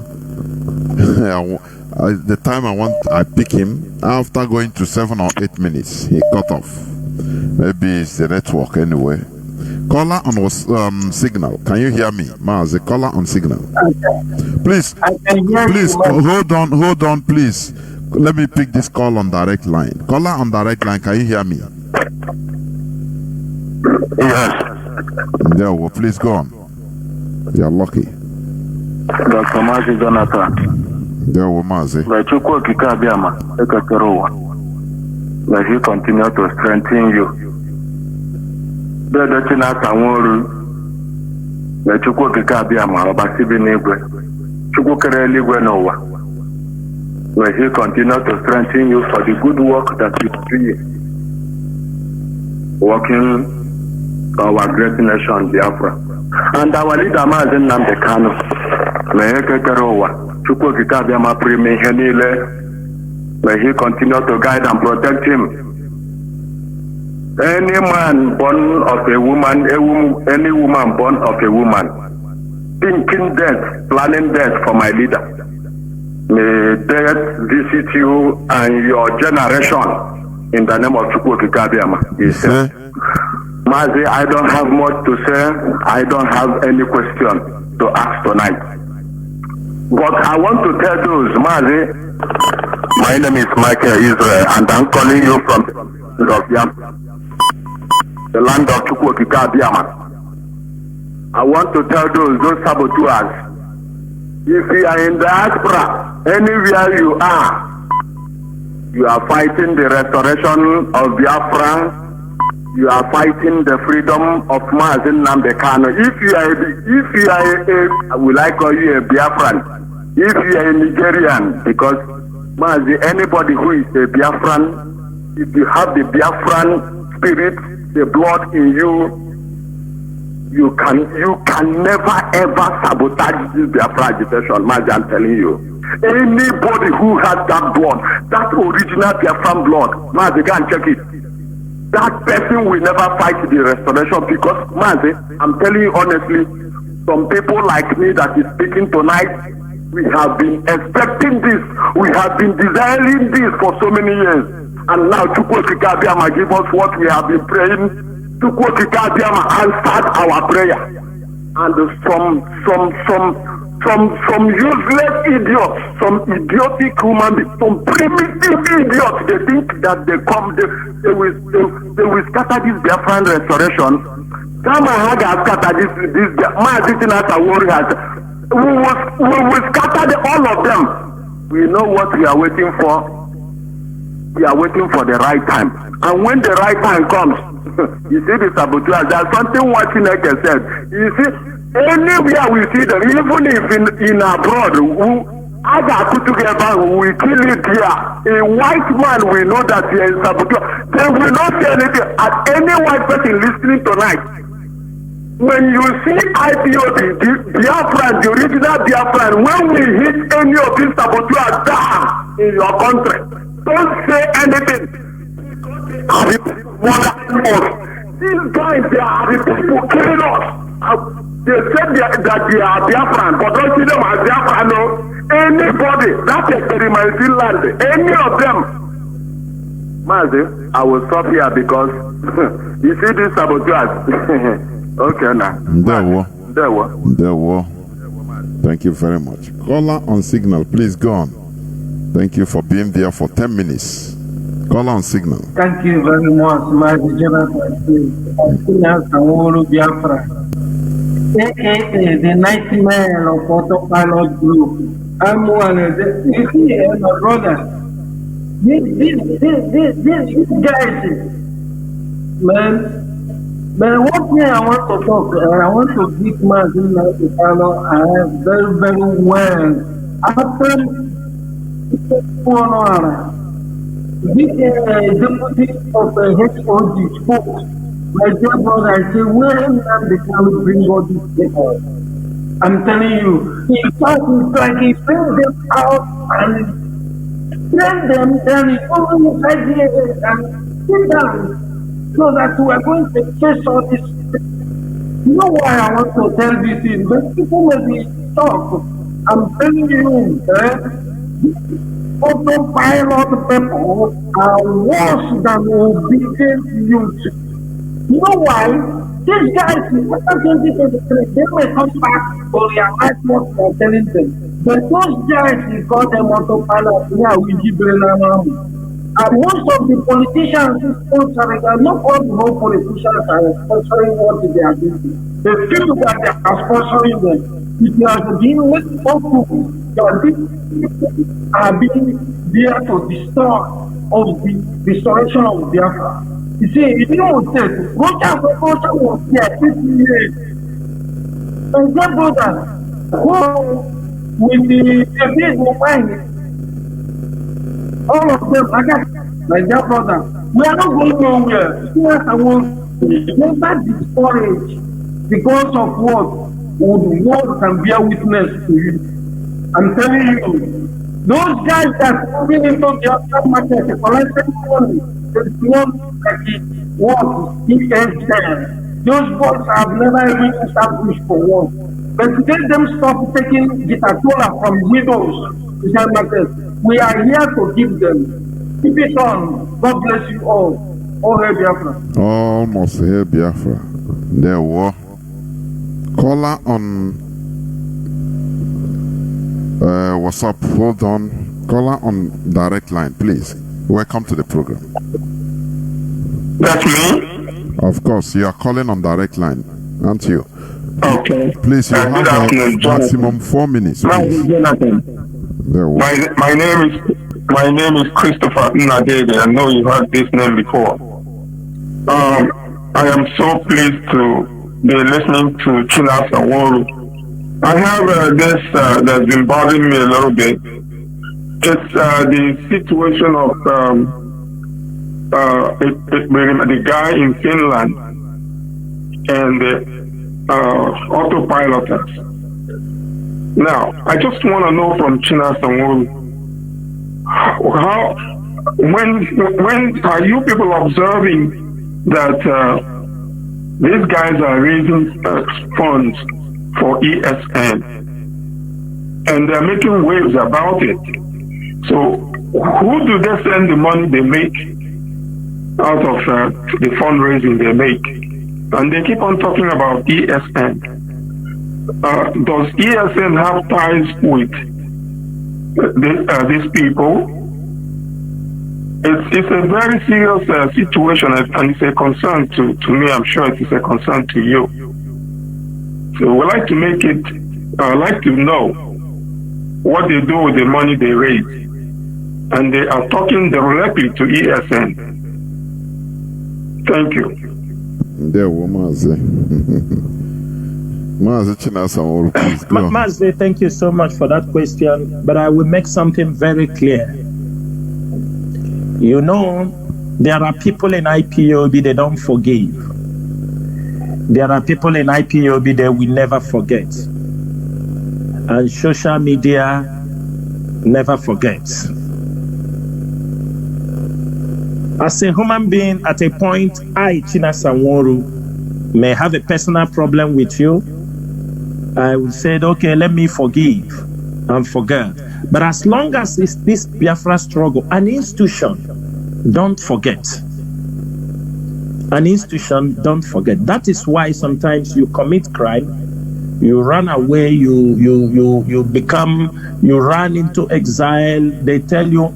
the time I pick him, after going to 7 or 8 minutes, he cut off. Maybe it's the network anyway. Caller on signal. Can you hear me? Mazi, caller on signal. Please, hold on, please. Let me pick this call on direct line. Caller on direct line, can you hear me? Yes. Yeah, well, please go on. You're lucky. Dr. Mazi Jonathan. Yeah, well, Mazi. May He continue to strengthen you. Brother Chinasa Nworu, may Chukwu okike abịama ọbasibi n'igwe. Chukwu kere eluigwe n'ụwa. May He continue to strengthen you for the good work that you are doing. Working our great nation, Biafra. And our leader, Mazi Nnamdi Kanu, may He kekere ụwa. Chukwu okike abịama pụrụ ime ihe niile. May He continue to guide and protect him. Any man born of a woman, any woman born of a woman, thinking death, planning death for my leader, may death visit you and your generation in the name of Chukwu Kikabiama. Mazi, I don't have much to say. I don't have any question to ask tonight. But I want to tell those, Mazi, my name is Michael Israel, and I'm calling you from the land of Chukwokika Biama. I want to tell those saboteurs, if you are in diaspora, anywhere you are fighting the restoration of Biafra, you are fighting the freedom of Mazi Nnamdi Kanu. If you are will I call you a Biafran? If you are a Nigerian, because Mazi, anybody who is a Biafran, if you have the Biafran spirit, the blood in you, you can never ever sabotage this Biafra agitation. Mazi, I'm telling you. Anybody who has that blood, that original Biafran blood, Mazi, go and check it. That person will never fight the restoration, because Mazi, I'm telling you honestly, some people like me that is speaking tonight, we have been expecting this. We have been desiring this for so many years. And now Chukwokika Abiyama give us what we have been praying. Chukwokika Abiyama answered our prayer. And some useless idiots, some idiotic human beings, some primitive idiots, they think that they will scatter this Biafran restoration. Come on, how can scatter this Mazi Chinasa Nworu has. We will scatter all of them. We know what we are waiting for. We are waiting for the right time. And when the right time comes, you see the saboteurs, there's something what Chineke said. You see, anywhere we see them, even if in abroad, we kill it here. A white man, we know that he is saboteur. They will not say anything. At any white person listening tonight, when you see IPOB, the Biafran, the original Biafran, when we hit any of these saboteurs down in your country, don't say anything. These guys, they are the people killing us. They said that they are Biafran, but don't see them as Biafran. No. anybody that experimenting land, any of them. Mazi, I will stop here because you see this saboteurs. Okay, now. There were. Thank you very much. Caller on signal, please go on. Thank you for being there for 10 minutes. Caller on signal. Thank you very much, Mazi Jonathan Chinedu Nworu, Biafra, aka the nightmare of autopilot group. I'm one of the, you see, my brother. These guys, man, one thing I want to talk, I want to give Mazi very, very well. After this deputy of HOD spoke, my dear brother, I say, when they can bring all these people? I'm telling you, it's like he brings them out and train them, then he goes inside here and sit down so that we are going to face all this. You know why I want to tell this thing? But people may be shocked. I'm telling you, autopilot people are worse than obedient youth. You know why? These guys, they may come back to realize what we're telling them. But those guys, we call them autopilot, yeah, we give them and most of the politicians sponsoring, not all the whole politicians are sponsoring what they are doing. The people that they are sponsoring them, if you are dealing with people, are being there to destroy of the restoration of Biafra. You see, if you don't say, Russia was here 50 years. And that brother, who with the big mind, all of them, like that brother, we are not going nowhere. Yes, I want never discourage because of what world can be a witness to you. I'm telling you, those guys that are moving into the other market, the collecting money, it's not like what he is there. Those boys have never even established for work. But to get them stop taking guitar from widows, we are here to give them. Keep it on. God bless you all. All hail Biafra. Almost hail Biafra. There were. Caller on what's up? Hold on. Caller on direct line, please. Welcome to the program. That's me? Of course, you are calling on direct line, aren't you? Okay. Please, you have a maximum 4 minutes. Mazi Jonathan. My name is Christopher Nnadege. I know you heard this name before. I am so pleased to be listening to Chinasa Nworu. I have this that's been bothering me a little bit. It's the situation of the guy in Finland and the autopiloters. Now, I just want to know from Chinasa Nworu, how, when are you people observing that these guys are raising funds for ESN and they're making waves about it? So who do they send the money they make out of the fundraising they make? And they keep on talking about ESN. Does ESN have ties with these people? It's a very serious situation, and it's a concern to me. I'm sure it is a concern to you. So we'd like to make it, I'd like to know what they do with the money they raise. And they are talking directly to ESN. Thank you. There were Mazi. Mazi Chinasa Nworu, please go. Mazi, thank you so much for that question, but I will make something very clear. You know, there are people in IPOB they don't forgive. There are people in IPOB they will never forget. And social media never forgets. As a human being, at a point, I, Chinasa Nworu, may have a personal problem with you. I would say, okay, let me forgive. and forget. But as long as it's this Biafra struggle, an institution, don't forget. An institution, don't forget. That is why sometimes you commit crime, you run away, you become, you run into exile. They tell you,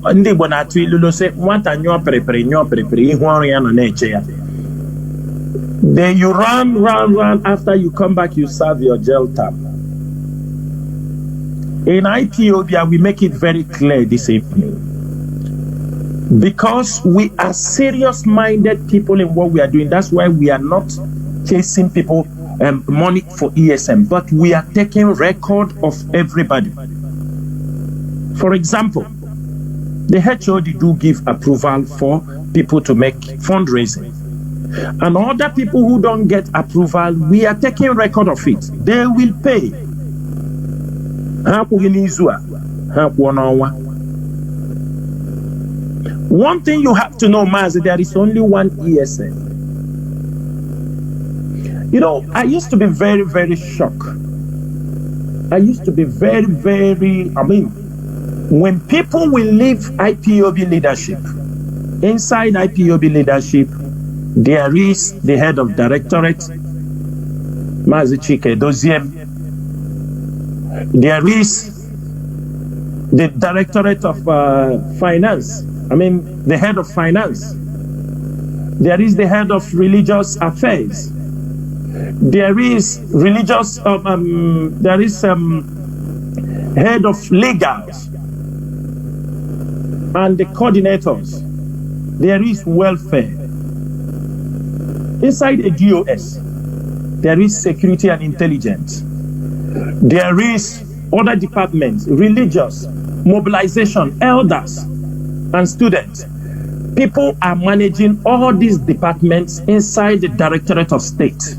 then you run. After you come back, you serve your jail term. In IPOBia, we make it very clear this evening. Because we are serious-minded people in what we are doing. That's why we are not chasing people money for ESM, but we are taking record of everybody. For example, the HOD do give approval for people to make fundraising. And other people who don't get approval, we are taking record of it. They will pay. One thing you have to know, Mazi, there is only one ESN. You know, I used to be very, very shocked. I used to be very, when people will leave IPOB leadership, inside IPOB leadership, there is the head of directorate, Mazi Chinedu. There is the directorate of finance. The head of finance. There is the head of religious affairs. There is religious. There is head of legals and the coordinators. There is welfare. Inside the DOS, there is security and intelligence. There is other departments, religious, mobilization, elders, and students. People are managing all these departments inside the Directorate of State.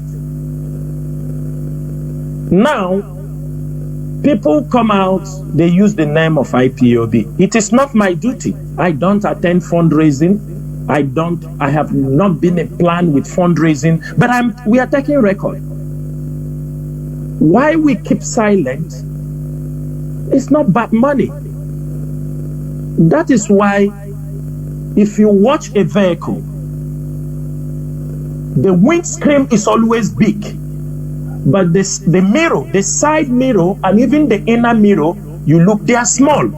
Now, people come out, they use the name of IPOB. It is not my duty. I don't attend fundraising. I have not been a plan with fundraising, but we are taking record. Why we keep silent? It's not bad money. That is why if you watch a vehicle, the windscreen is always big, but the mirror, the side mirror, and even the inner mirror, you look, they are small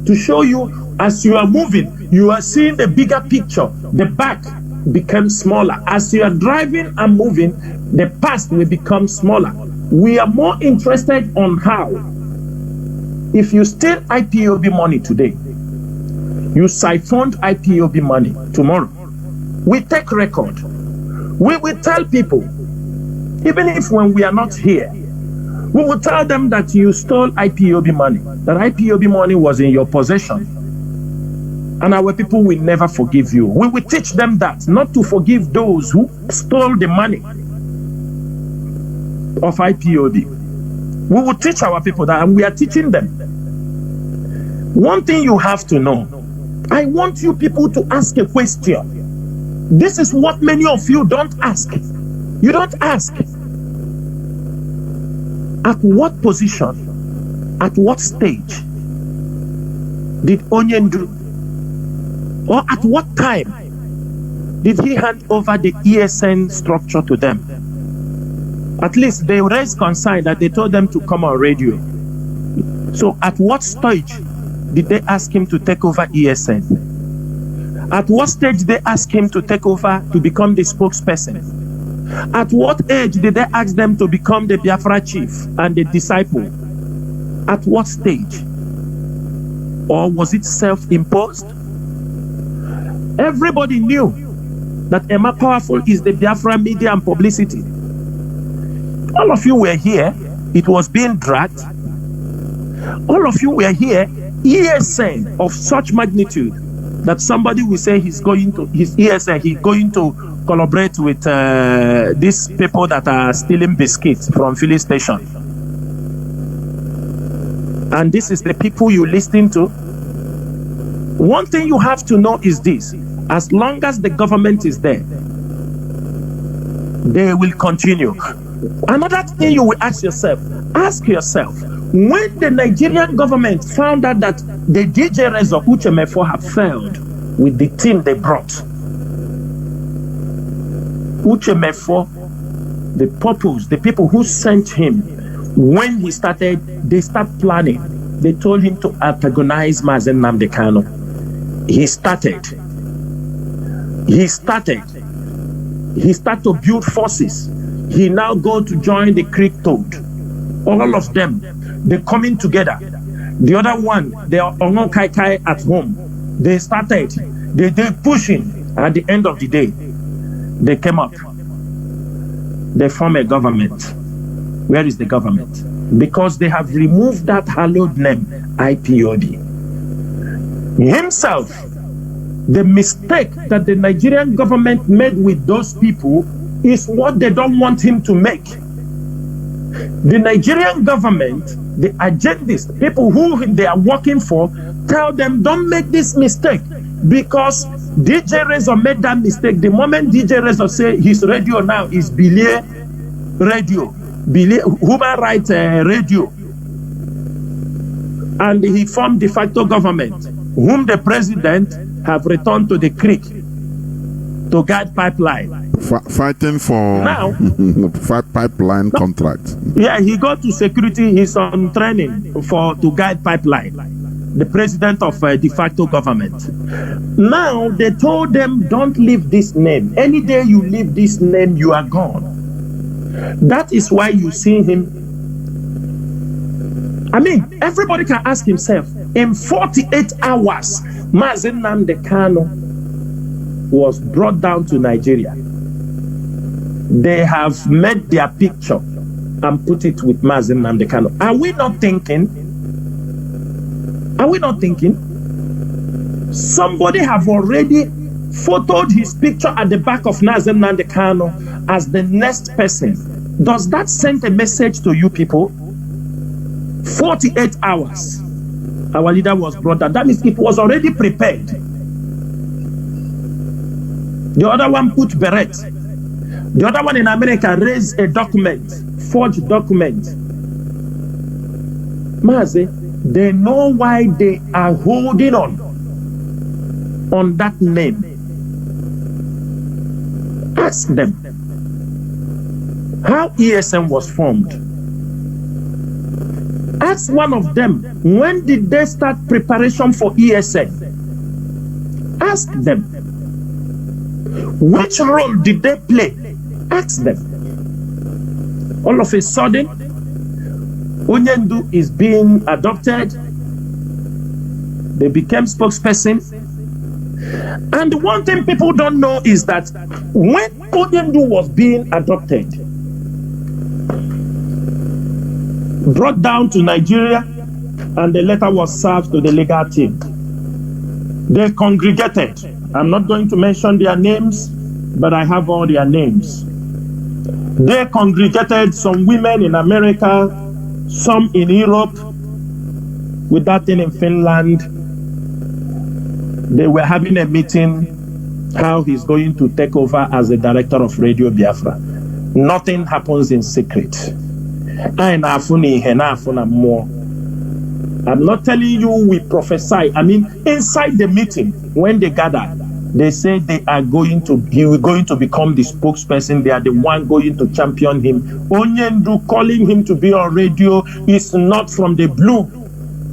to show you as you are moving, you are seeing the bigger picture. The back becomes smaller. As you are driving and moving, the past will become smaller. We are more interested on how, if you steal IPOB money today, you siphoned IPOB money tomorrow, we take record. We will tell people, even if when we are not here, we will tell them that you stole IPOB money, that IPOB money was in your possession. And our people will never forgive you. We will teach them that, not to forgive those who stole the money of IPOB. We will teach our people that, and we are teaching them. One thing you have to know, I want you people to ask a question. This is what many of you don't ask. You don't ask. At what position, at what stage did Onyendu, or at what time did he hand over the ESN structure to them? At least they raised concern that they told them to come on radio. So at what stage did they ask him to take over ESN? At what stage did they ask him to take over to become the spokesperson? At what age did they ask them to become the Biafra chief and the disciple? At what stage? Or was it self-imposed? Everybody knew that Emma Powerful is the Biafra media and publicity. All of you were here. It was being dragged. All of you were here. ESN of such magnitude that somebody will say he's going to collaborate with these people that are stealing biscuits from filling station. And this is the people you listen to. One thing you have to know is this: as long as the government is there, they will continue. Another thing you will ask yourself, When the Nigerian government found out that the DJs of Uchemefo have failed with the team they brought, Uchemefo, the purpose, the people who sent him, when he started, they start planning. They told him to antagonize Mazi Nnamdi Kanu. He started to build forces. He now go to join the Creek Toad. All of them, they're coming together. The other one, they are Ongo Kai Kai at home. They started, they're pushing. At the end of the day, they came up. They form a government. Where is the government? Because they have removed that hallowed name, IPOB. Himself, the mistake that the Nigerian government made with those people is what they don't want him to make. The Nigerian government, the agendists, people who they are working for, tell them don't make this mistake, because DJ Rezo made that mistake. The moment DJ Rezo say his radio now is Bilie Radio, Bilie Human Rights Radio, and he formed de facto government, whom the president have returned to the creek to guide pipeline. Fighting for now pipeline contract. Yeah, he got to security. He's on training to guide pipeline. The president of de facto government. Now they told them, don't leave this name. Any day you leave this name, you are gone. That is why you see him. I mean, everybody can ask himself, in 48 hours, Mazi Nnamdi Kanu was brought down to Nigeria. They have made their picture and put it with Mazi Nnamdi Kanu. Are we not thinking? Are we not thinking? Somebody have already photoed his picture at the back of Mazi Nnamdi Kanu as the next person. Does that send a message to you people? 48 hours. Our leader was brought down. That means it was already prepared. The other one put beret. The other one in America raised a document, forged document. Mazi, they know why they are holding on that name. Ask them how ESN was formed. Ask one of them, when did they start preparation for ESN? Ask them. Which role did they play? Ask them. All of a sudden, Onyendu is being adopted. They became spokesperson. And one thing people don't know is that when Onyendu was being adopted, brought down to Nigeria, and the letter was served to the legal team, they congregated. I'm not going to mention their names, but I have all their names. They congregated, some women in America, some in Europe, with that thing in Finland. They were having a meeting, how he's going to take over as the director of Radio Biafra. Nothing happens in secret. I'm not telling you we prophesy. I mean, inside the meeting, when they gathered, they said he was going to become the spokesperson. They are the one going to champion him. Onyendu calling him to be on radio is not from the blue.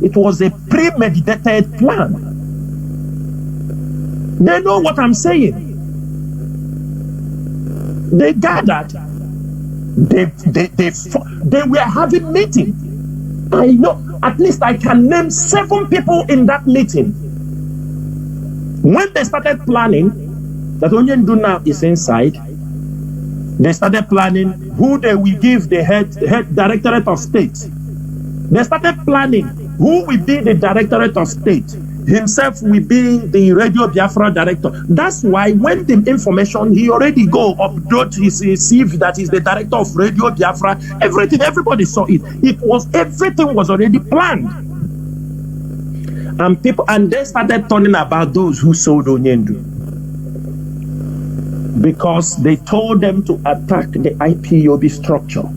It was a premeditated plan. They know what I'm saying. They gathered. They were having meeting. I know, at least I can name 7 people in that meeting. When they started planning, that Onyendu now is inside, they started planning who they will give the head Directorate of State. They started planning who will be the Directorate of State. Himself will be the Radio Biafra director. That's why when the information, he already go upload his CV that is the director of Radio Biafra. Everything, everybody saw it. Everything was already planned. And they started talking about those who sold Onyendu, because they told them to attack the IPOB structure.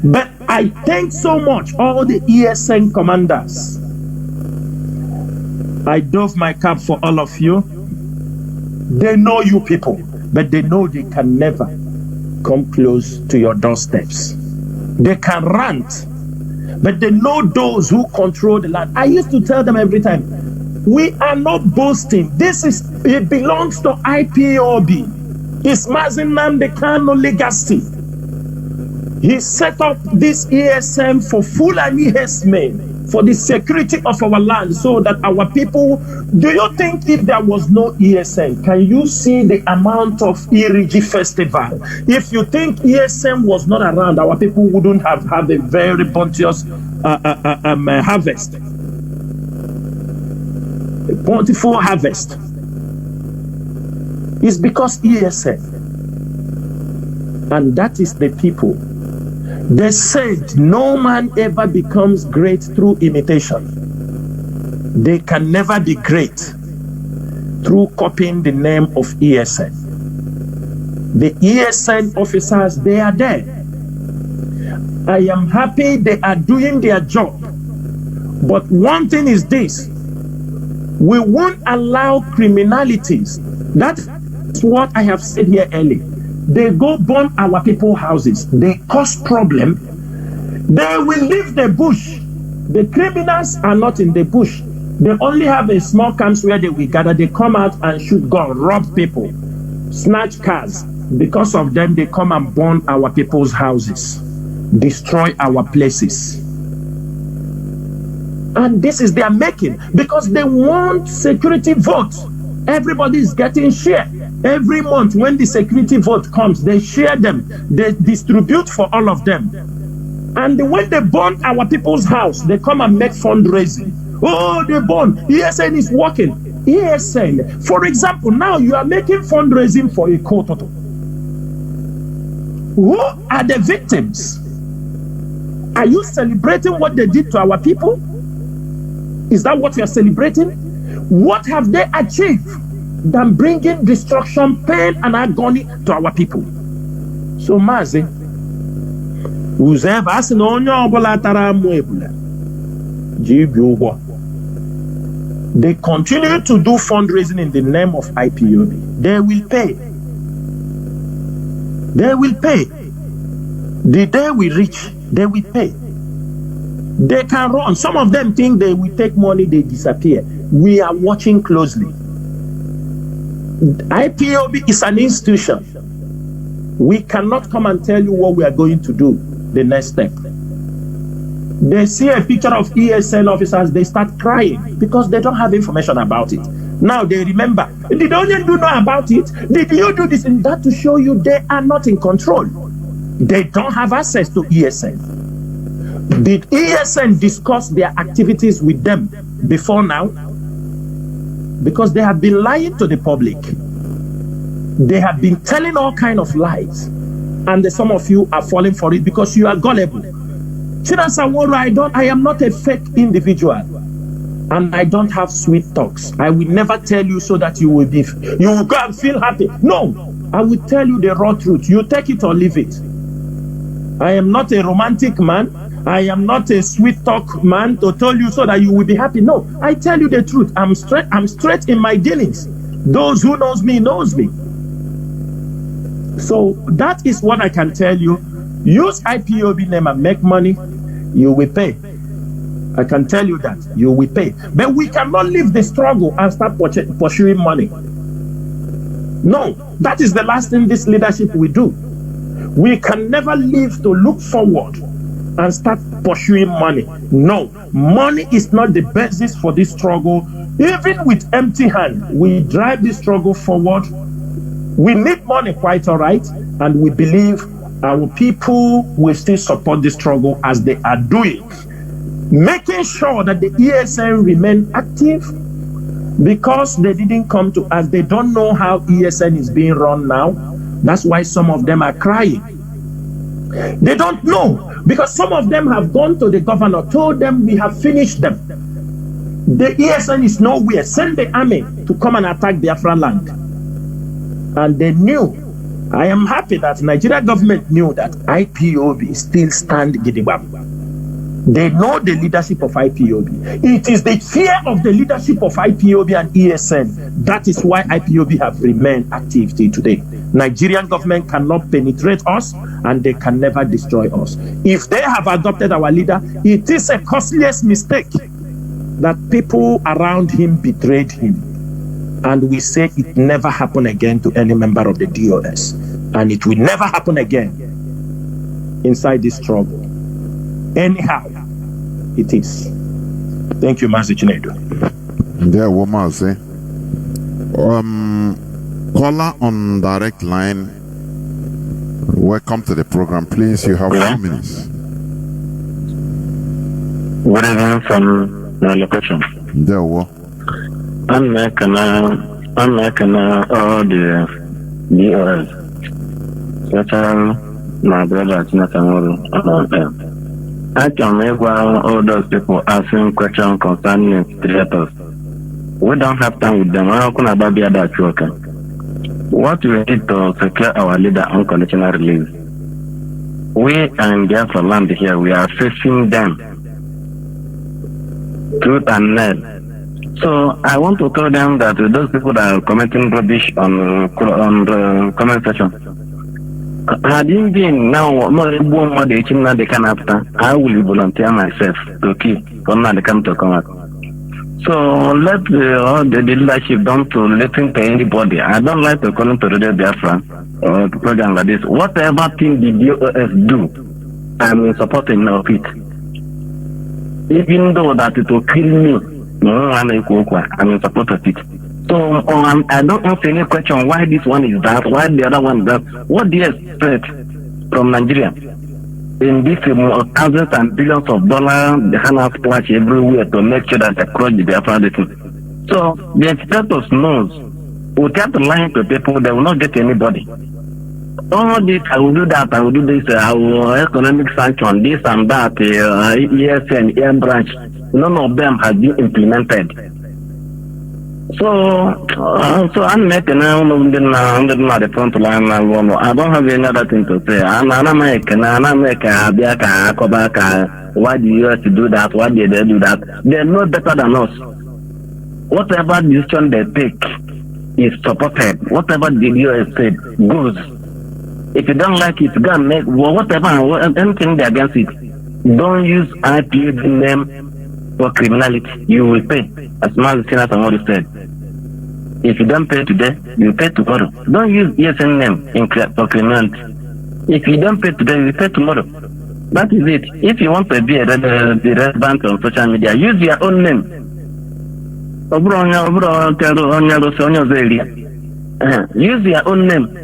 But I thank so much all the ESN commanders. I dove my cap for all of you. They know you people, but they know they can never come close to your doorsteps. They can rant, but they know those who control the land. I used to tell them every time, we are not boasting. It belongs to IPOB. It's Mazi Jonathan legacy. He set up this ESM for Fulani herdsmen, for the security of our land, so that our people. Do you think if there was no ESM, can you see the amount of Iriji festival? If you think ESM was not around, our people wouldn't have had a very bounteous harvest, a bountiful harvest. It's because ESM, and that is the people. They said no man ever becomes great through imitation. They can never be great through copying the name of ESN. The ESN officers, they are there. I am happy they are doing their job. But one thing is this: we won't allow criminalities. That's what I have said here earlier. They go burn our people's houses. They cause problem. They will leave the bush. The criminals are not in the bush. They only have a small camps where they will gather. They come out and shoot guns, rob people, snatch cars. Because of them, they come and burn our people's houses, destroy our places. And this is their making, because they want security votes. Everybody is getting share. Every month when the security vote comes, they share them. They distribute for all of them. And when they burn our people's house, they come and make fundraising. Oh, they burn. ESN is working. ESN, for example, now you are making fundraising for a court. Who are the victims? Are you celebrating what they did to our people? Is that what you are celebrating? What have they achieved than bringing destruction, pain, and agony to our people? So, Mazi, they continue to do fundraising in the name of IPOB. They will pay. They will pay. The day we reach, they will pay. They can run. Some of them think they will take money, they disappear. We are watching closely. IPOB is an institution. We cannot come and tell you what we are going to do the next step. They see a picture of ESN officers, they start crying because they don't have information about it. Now they remember, did Onion do know about it? Did you do this? And that to show you they are not in control. They don't have access to ESN. Did ESN discuss their activities with them before now? Because they have been lying to the public. They have been telling all kinds of lies. And some of you are falling for it because you are gullible. Chinasa Nworu, I am not a fake individual. And I don't have sweet talks. I will never tell you so that you will go and feel happy. No, I will tell you the raw truth. You take it or leave it. I am not a romantic man. I am not a sweet talk man to tell you so that you will be happy. No, I tell you the truth. I'm straight in my dealings. Those who knows me knows me. So that is what I can tell you. Use IPOB name and make money, you will pay. I can tell you that you will pay. But we cannot leave the struggle and start pursuing money. No, that is the last thing this leadership will do. We can never live to look forward and start pursuing money. No, money is not the basis for this struggle. Even with empty hand, we drive this struggle forward. We need money, quite all right, and we believe our people will still support the struggle as they are doing, making sure that the ESN remain active, because they didn't come to us. They don't know how ESN is being run now. That's why some of them are crying. They don't know, because some of them have gone to the governor, told them we have finished them. The ESN is nowhere. Send the army to come and attack Biafra land. And they knew I am happy that Nigeria government knew that IPOB still stand gidigam. They know the leadership of IPOB. It is the fear of the leadership of IPOB and ESN. That is why IPOB have remained active till today. Nigerian government cannot penetrate us and they can never destroy us. If they have adopted our leader, it is a costliest mistake that people around him betrayed him. And we say it never happen again to any member of the DOS. And it will never happen again inside this struggle. Anyhow, it is. Thank you, Mazi Chinedu. There, Mazi. Caller on direct line. Welcome to the program. Please, you have 4 minutes. Good evening from my location. There, I'm making all the DOS. Especially my brother Chinasa Nworu. I can make all those people asking questions concerning administrators. We don't have time with them. How can I be that worker? What we need to secure our leader unconditional release. We and Biafra land here, we are facing them truth and nail. So I want to tell them that those people that are commenting rubbish on the comment section, had it been now more they can after, I will volunteer myself to keep from now they come to come out. So let the leadership don't to listen to anybody. I don't like to call them to Radio Biafra or to program like this. Whatever thing the DOS do, I'm supporting of it. Even though that it will kill me, I'm in support of it. So I don't ask any question why this one is that, why the other one is that. What do you expect from Nigeria? In this thousands and billions of dollars, they have splash everywhere to make sure that they cross the Biafra. So the administrators knows, without lying to people, they will not get anybody. All this, I will do that, I will do this, I will economic sanction, this and that, ESN, air branch. None of them has been implemented. So I'm making the front line. I don't have any other thing to say. Why do you have to do that? Why did they do that? They're no better than us. Whatever decision they take is supported. Whatever the US said goes. If you don't like it, go and make whatever, anything against it. Don't use IPA name for criminality. You will pay, as Mazi Chinasa Nworu said. If you don't pay today, you pay tomorrow. Don't use ESN name for criminality. If you don't pay today, you pay tomorrow. That is it. If you want to be relevant on social media, use your own name. Use your own name.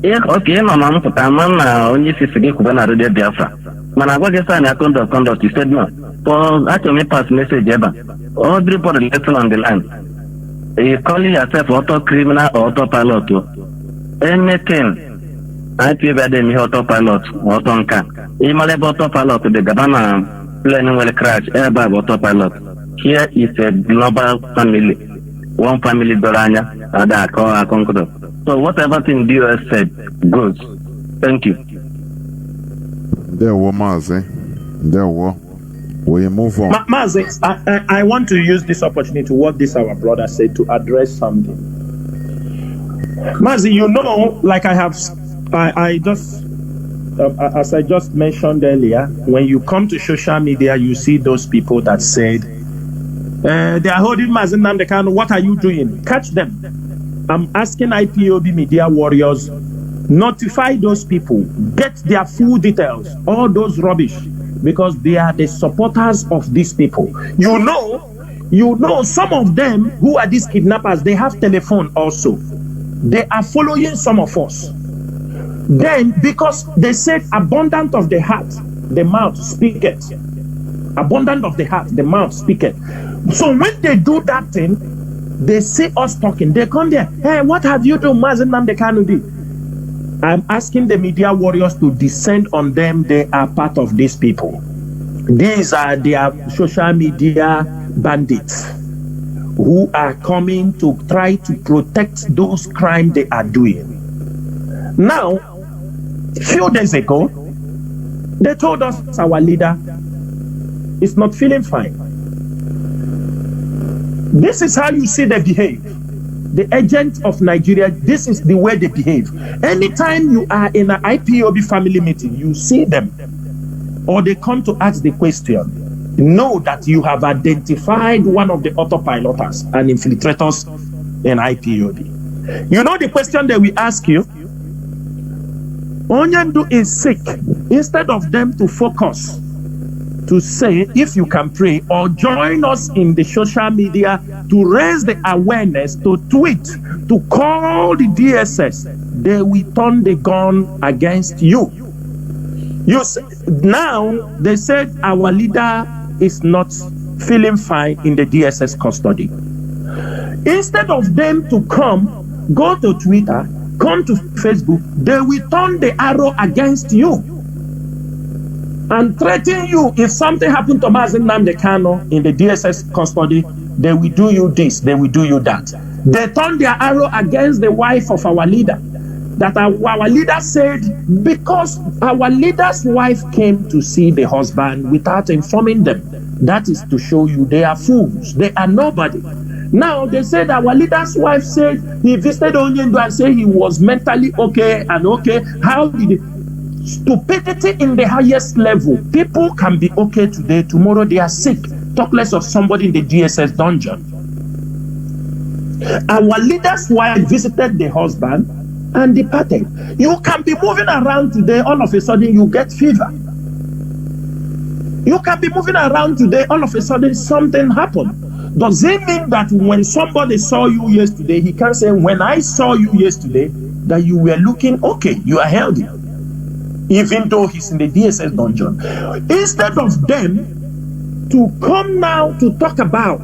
Okay, Mama, but I'm only 50 Radio Biafra. Man, I got a conduct. You said no. For actually pass message ever. All everybody listen on the line. You calling yourself auto criminal or autopilot. Anything. I feel that they autopilot or tonka. Even autopilot, the Gabana plane will crash, airbag autopilot. Here is a global family. One family Doranya, other conqueror. So whatever thing the US said goes. Thank you. There were Mazi. There were. We move on. Mazi, I want to use this opportunity, what this our brother said, to address something. Mazi, you know, like I just, as I just mentioned earlier, when you come to social media, you see those people that said, they are holding Mazi Nnamdi Kanu. What are you doing? Catch them. I'm asking IPOB media warriors, notify those people, get their full details, all those rubbish, because they are the supporters of these people. You know, some of them who are these kidnappers, they have telephone also. They are following some of us. Then, because they said, abundant of the heart, the mouth speaketh. Abundant of the heart, the mouth speaketh. So when they do that thing, they see us talking. They come there. Hey, what have you done, Mazi Nnamdi Kanu? I'm asking the media warriors to descend on them. They are part of these people. These are their social media bandits who are coming to try to protect those crimes they are doing. Now, a few days ago, they told us our leader is not feeling fine. This is how you see they behave. The agents of Nigeria, this is the way they behave. Anytime you are in an IPOB family meeting, you see them, or they come to ask the question, know that you have identified one of the autopiloters and infiltrators in IPOB. You know the question that we ask you? Onyendu is sick. Instead of them to focus to say, if you can pray or join us in the social media to raise the awareness, to tweet, to call the DSS, they will turn the gun against you. Now, they said our leader is not feeling fine in the DSS custody. Instead of them to come, go to Twitter, come to Facebook, they will turn the arrow against you and threaten you. If something happened to Mazi Jonathan in the DSS custody, they will do you this, they will do you that. They turn their arrow against the wife of our leader. That our leader said, because our leader's wife came to see the husband without informing them. That is to show you they are fools. They are nobody. Now, they said our leader's wife said he visited Onyendu and said he was mentally okay and okay. How did it? Stupidity in the highest level. People can be okay today, tomorrow they are sick. Talk less of somebody in the DSS dungeon. Our leader's wife visited the husband and departed. You can be moving around today, all of a sudden you get fever. You can be moving around today, all of a sudden something happened. Does it mean that when somebody saw you yesterday, he can say, when I saw you yesterday, that you were looking okay, you are healthy, even though he's in the DSS dungeon? Instead of them to come now to talk about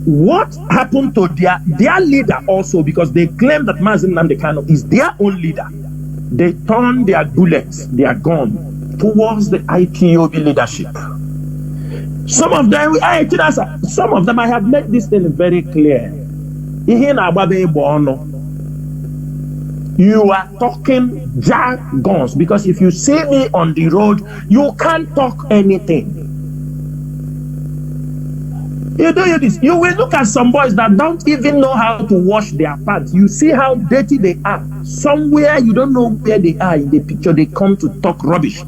what happened to their leader also, because they claim that Mazi Jonathan is their own leader, they turn their bullets, their gun, towards the IPOB leadership. Some of them, I have made this thing very clear. You are talking jargons, because if you see me on the road, you can't talk anything. You do this. You will look at some boys that don't even know how to wash their pants. You see how dirty they are. Somewhere you don't know where they are in the picture, they come to talk rubbish.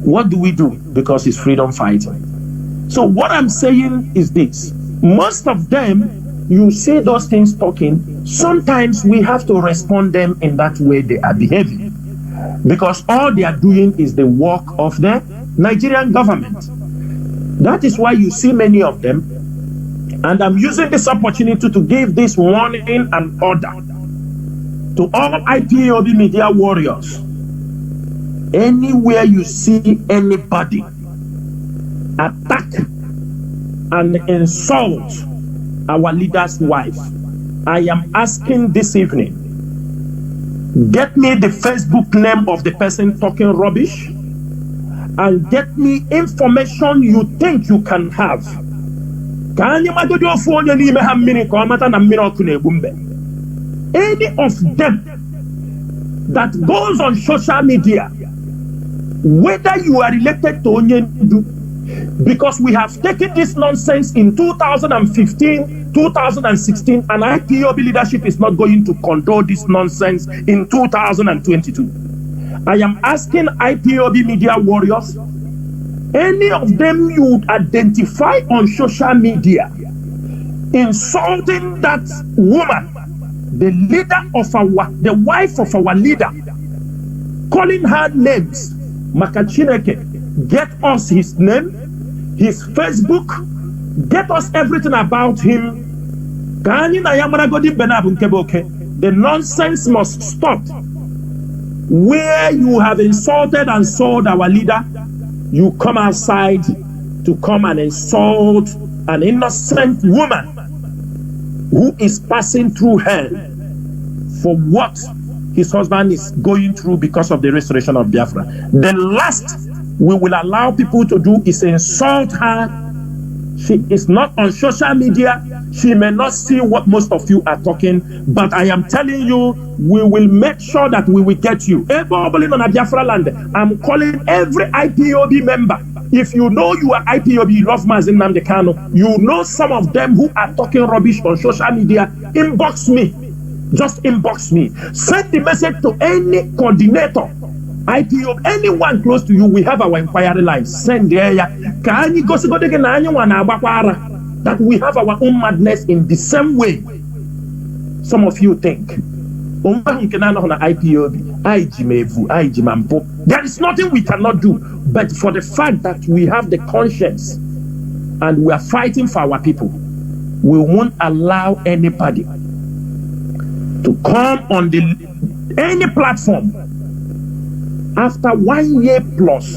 What do we do? Because it's freedom fighting. So what I'm saying is this. Most of them, you see those things talking, sometimes we have to respond them in that way they are behaving. Because all they are doing is the work of the Nigerian government. That is why you see many of them. And I'm using this opportunity to give this warning and order to all IPOB media warriors. Anywhere you see anybody attack and insult our leader's wife, I am asking this evening, get me the Facebook name of the person talking rubbish and get me information you think you can have. Any of them that goes on social media, whether you are related to Onyendu, because we have taken this nonsense in 2015, 2016, and IPOB leadership is not going to condone this nonsense in 2022. I am asking IPOB media warriors, any of them you identify on social media insulting that woman, the leader of the wife of our leader, calling her names, Makachineke, get us his name, his Facebook, get us everything about him. The nonsense must stop. Where you have insulted and sold our leader, you come outside to come and insult an innocent woman who is passing through hell for what his husband is going through because of the restoration of Biafra. The last we will allow people to do is insult her She is not on social media. She may not see what most of you are talking, but I am telling you, we will make sure that we will get you. I'm calling every IPOB member. If you know you are IPOB, you love Mazi Nnamdi Kanu, you know some of them who are talking rubbish on social media, inbox me. Just inbox me. Send the message to any coordinator, IPO, anyone close to you. We have our inquiry line. Send there. That we have our own madness in the same way some of you think. There is nothing we cannot do, but for the fact that we have the conscience and we are fighting for our people, we won't allow anybody to come on any platform after 1 year plus.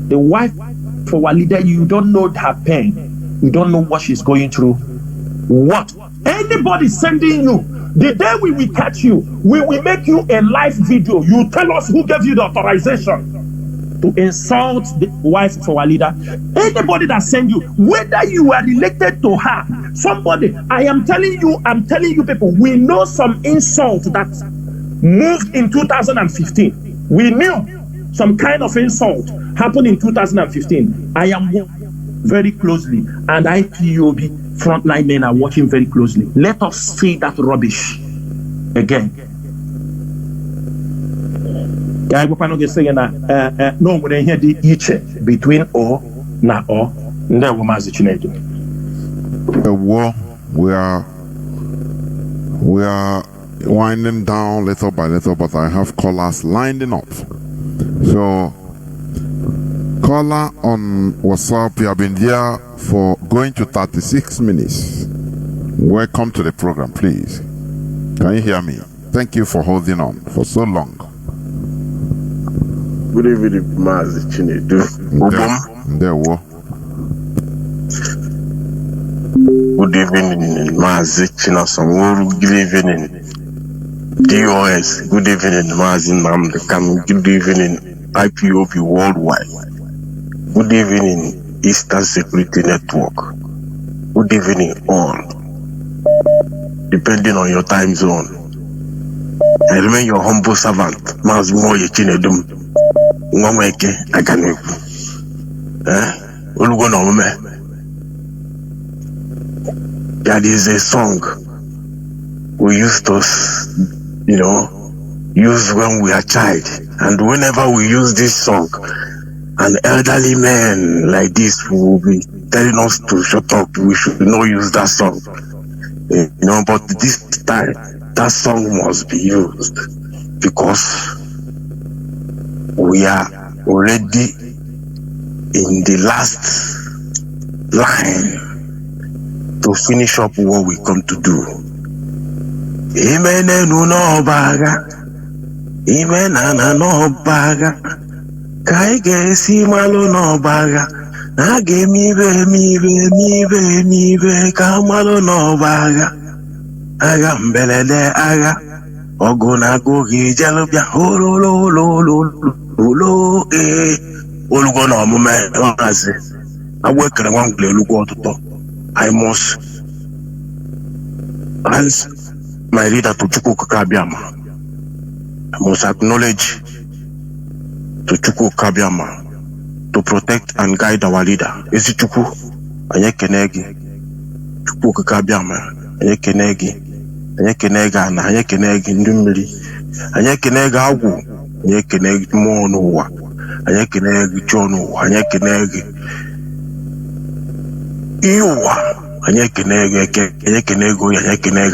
The wife for our leader, you don't know her pain, you don't know what she's going through. What anybody sending you, the day we will catch you, we will make you a live video. You tell us who gave you the authorization to insult the wife of our leader. Anybody that send you, whether you are related to her, somebody, I'm telling you people, we know some insult that moved in 2015. We knew some kind of insult happened in 2015. I am very closely, and IPOB frontline men are watching very closely. Let us see that rubbish again. No, we hear the each between O na O. Never Mazi Chinedu. The war, we are winding down little by little, but I have callers lining up. So, caller on WhatsApp, you have been here for going to 36 minutes. Welcome to the program, please. Can you hear me? Thank you for holding on for so long. Good evening, Mazi Chinedu. There were. Good evening, Mazi Chinasa Nworu. Good evening, DOS. Good evening, Mazi Nnamdi Kanu. Good evening, IPOB Worldwide. Good evening, Eastern Security Network. Good evening, all. Depending on your time zone. I remain your humble servant, Mazi Chinedu. Mwameke Akaneku. That is a song we used to, use when we are child. And whenever we use this song, an elderly man like this will be telling us to shut up. We should not use that song. But this time, that song must be used because we are already in the last line to finish up what we come to do. Amen no baga. Amen no baga. Kai ge si malo no baga. Age mi be ka malo no baga. Aga mbelede aga. Oguna go gi jalobia lo olugo no mume onaze. Awekere wan gle olugo otuto. I must ask my leader to Chukwu Kabiama. I must acknowledge to Chukwu Kabiama to protect and guide our leader. Ezi Chukwu, Anyekenegi, Chukwu Kabiama, Anyekenegi, ana, Anyekenegi Ndumili, Anyekenegi Agu, Anyekenegi Monuwa, Anyekenegi Chonu, Anyekenegi Iwa, Anyekenegi,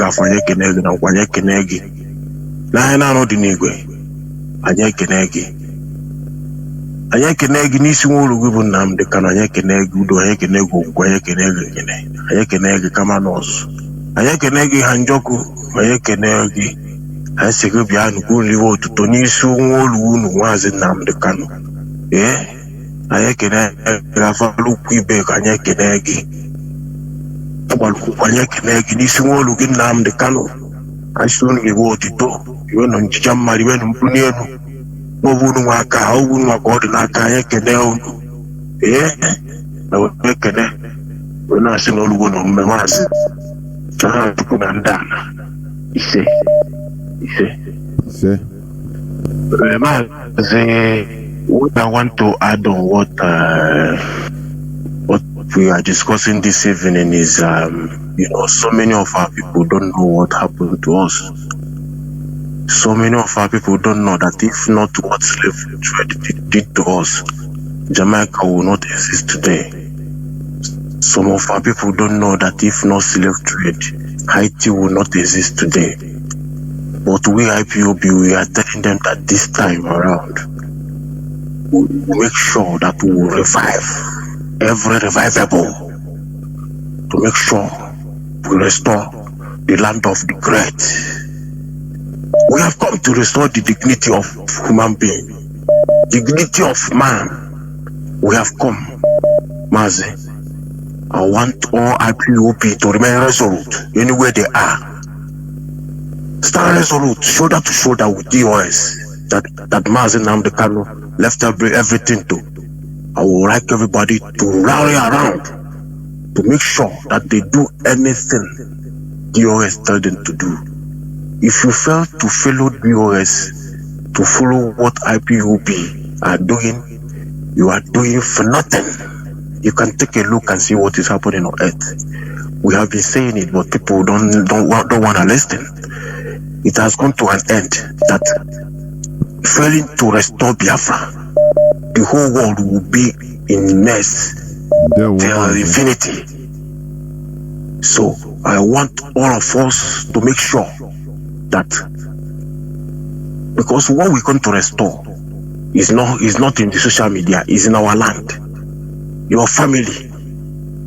afọ Anyekenegi na nkwa Anyekenegi. N'anya no dị n'igwe. Anyekenegi n'isi Nworu bụ Nnamdi Kanu, Anyekenegi udo, Anyekenegi okwu, Anyekenegi kama nọọsụ. Anyekenegi ha njọkụ, Anyekenegi asịgo bịa nnukwu nriwe otuto n'isi Nworu unu Mazi Nnamdi Kanu. Anyekenegi afalukwu ibe ka Anyekenegi. Anyekenegi n'isi Nworu gị Nnamdi Kanu. Asịgo nriwe otuto, iwe nọ nchicha mmadụ, iwe nọ mpụni elu. N'obunu nwaka, obunu nwaka ọ dị n'aka Anyekenegi unu. We're not seeing all one on Mazi. Say. What I want to add on what we are discussing this evening is, so many of our people don't know what happened to us. So many of our people don't know that if not what slave trade did to us, Jamaica will not exist today. Some of our people don't know that if not slave trade, Haiti will not exist today. But we IPOB, we are telling them that this time around, we'll make sure that we will revive every revivable to make sure we restore the land of the great. We have come to restore the dignity of human being, dignity of man. We have come, Mazi. I want all IPOB to remain resolute anywhere they are. Stand resolute, shoulder to shoulder with DOS that Mazi Nnamdi left everything to. I would like everybody to rally around to make sure that they do anything DOS tell them to do. If you fail to follow DOS, to follow what IPOB are doing, you are doing for nothing. You can take a look and see what is happening on earth. We have been saying it, but people don't want to listen. It has come to an end that failing to restore Biafra, the whole world will be in mess till infinity. So I want all of us to make sure that, because what we're going to restore is not in the social media, it's in our land. Your family,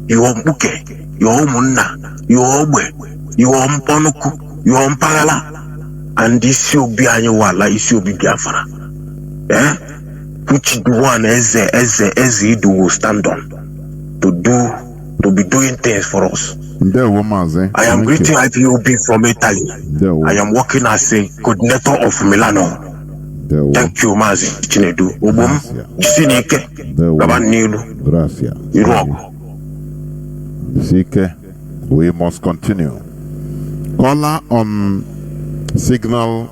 your Muke, your Munna, your Obwe, your Mponuku, your Mpagala, and this will be Anyawala, this will be Biafra. Which the one as he will stand on to be doing things for us. I am greeting IPOB from Italy. I am working as a coordinator of Milano. Thank you, Mazi Chinedu. Gracias. We must continue. Caller on signal.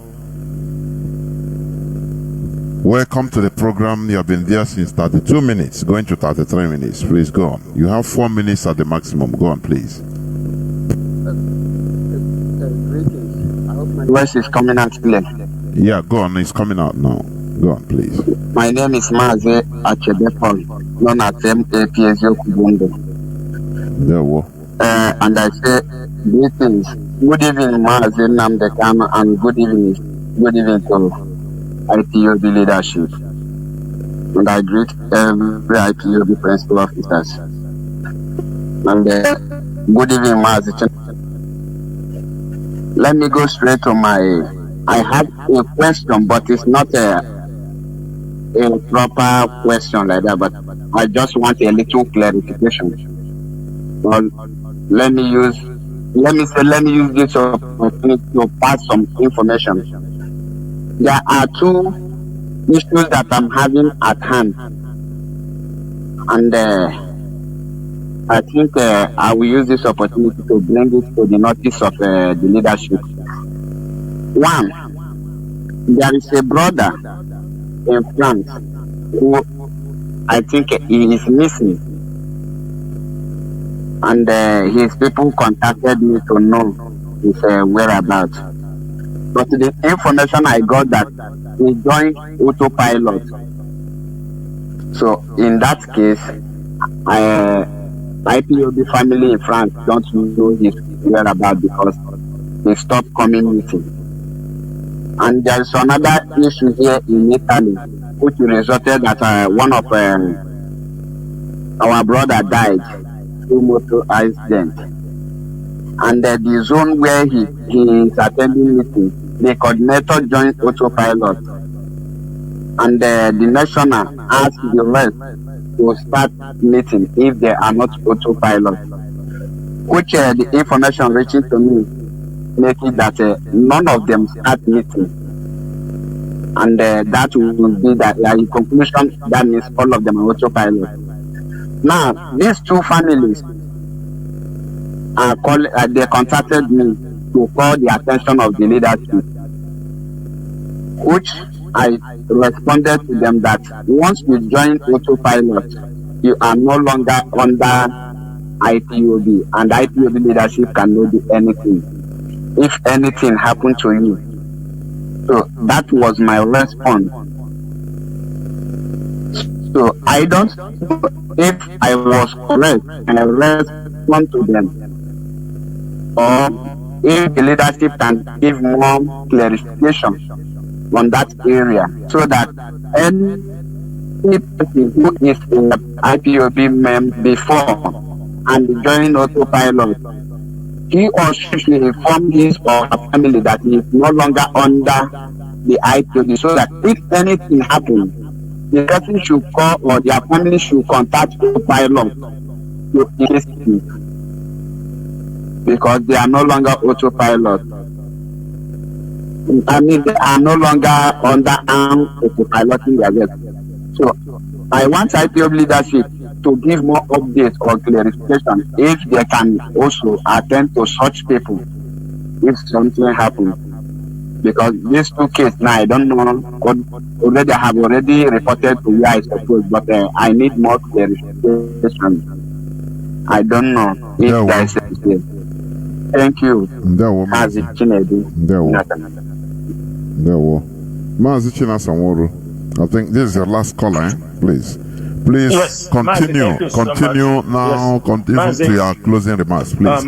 Welcome to the program. You have been there since 32 minutes, going to 33 minutes. Please go on. You have 4 minutes at the maximum. Go on, please. Greetings. I hope my voice is coming out clear. Yeah, go on. It's coming out now. Go on, please. My name is Mazi Chinasa, known as MAPSO Kubundo. And I say greetings. Good evening, Mazi Nnamdi Kanu, and good evening to IPOB leadership. And I greet every IPOB principal officers. And good evening, Mazi Chinasa. Let me go straight to I have a question, but it's not a proper question like that, but I just want a little clarification. Well, let me use this opportunity to pass some information. There are two issues that I'm having at hand, and I think I will use this opportunity to bring it to the notice of the leadership. One, there is a brother in France who I think he is missing, and his people contacted me to know his whereabouts. But the information I got that he joined autopilot. So in that case, IPOB family in France don't know his whereabouts because he stopped coming meeting. And there is another issue here in Italy, which resulted that one of our brother died through motor accident. And the zone where he is attending meeting, the coordinator joined autopilot. And the national asked the rest to start meeting if they are not autopilot. Which the information reaching to me make it that none of them start meeting, and that will be that in conclusion that means all of them are autopilot. Now, these two families they contacted me to call the attention of the leadership, which I responded to them that once you join autopilot, you are no longer under IPOB, and IPOB leadership cannot do anything if anything happened to you. So that was my response. So I don't know if I was correct and I respond to them, or if the leadership can give more clarification on that area, so that any person who is in the IPOB member before and join autopilot, he or she should inform his or her family that he is no longer under the IPOB, so that if anything happens, the person should call or their family should contact the pilot to investigate, because they are no longer autopilot. I mean, they are no longer under autopiloting their vessel. So I want IPOB leadership to give more updates or clarification if they can also attend to such people if something happens. Because these two cases now, I don't know, already have already reported to where I suppose, but I need more clarification. I don't know if there is a mistake. Thank you. Mazi Chinedu. Mazi Chinasa Nworu, I think this is your last caller, please. Please yes, continue. Mazi, continue so now. yes. Continue Mazi, to your closing remarks, please.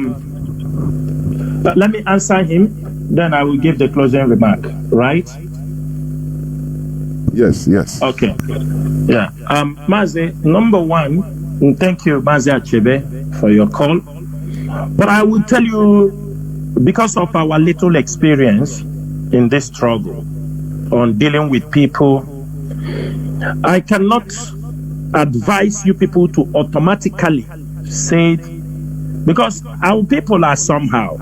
Let me answer him, then I will give the closing remark, right? Yes. Okay. Yeah. Mazi, number one, thank you, Mazi Achebe, for your call. But I will tell you, because of our little experience in this struggle on dealing with people, I cannot advise you people to automatically say it, because our people are somehow.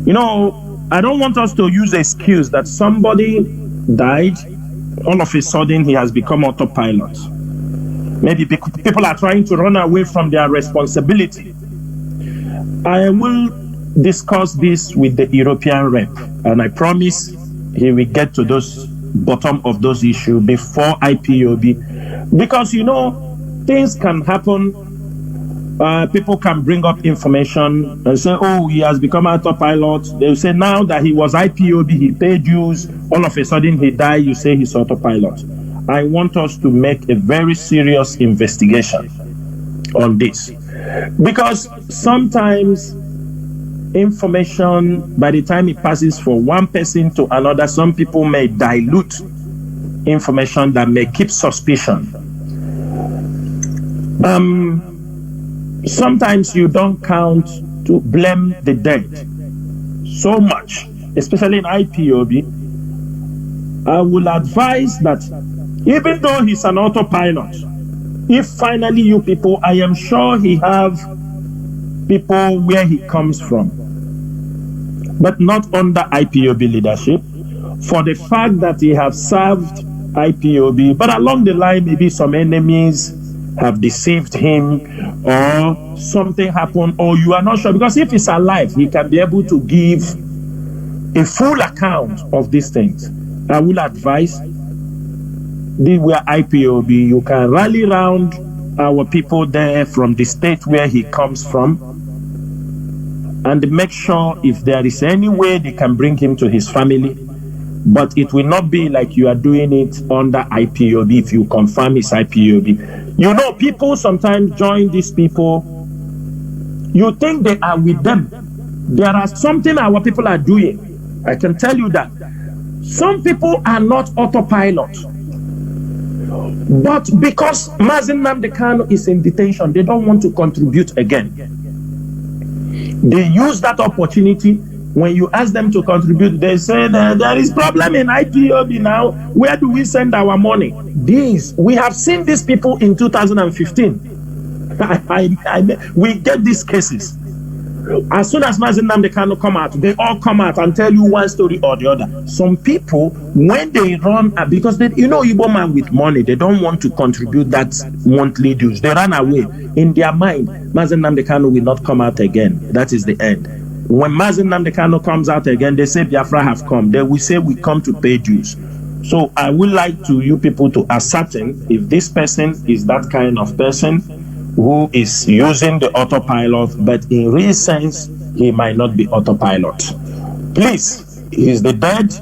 You know, I don't want us to use the excuse that somebody died, all of a sudden he has become autopilot. Maybe people are trying to run away from their responsibility. I will discuss this with the European rep, and I promise he will get to those bottom of those issues before IPOB, because you know things can happen. People can bring up information and say, oh, he has become autopilot. They'll say now that he was IPOB, he paid dues, all of a sudden he died, you say he's autopilot. I want us to make a very serious investigation on this, because sometimes information, by the time it passes from one person to another, some people may dilute information that may keep suspicion. Sometimes you don't count to blame the dead so much, especially in IPOB. I will advise that even though he's an autopilot, if finally you people, I am sure he have people where he comes from, but not under IPOB leadership, for the fact that he have served IPOB, but along the line maybe some enemies have deceived him, or something happened, or you are not sure, because if he's alive, he can be able to give a full account of these things. I will advise we are IPOB, you can rally around our people there from the state where he comes from, and make sure if there is any way they can bring him to his family, but it will not be like you are doing it under IPOB if you confirm it's IPOB. You know, people sometimes join these people, you think they are with them. There are something our people are doing. I can tell you that. Some people are not autopilot, but because Mazi Nnamdi Kanu is in detention, they don't want to contribute again. They use that opportunity. When you ask them to contribute, they say there is problem in IPOB now. Where do we send our money? We have seen these people in 2015. We get these cases. As soon as Mazi Kanu come out, they all come out and tell you one story or the other. Some people, when they run, because Igbo man with money, they don't want to contribute that monthly dues. They run away. In their mind, Mazi Kanu will not come out again. That is the end. When Mazi Kanu comes out again, they say Biafra have come. They will say we come to pay dues. So I would like you people to ascertain if this person is that kind of person who is using the autopilot, but in real sense, he might not be autopilot. Please, is the dead?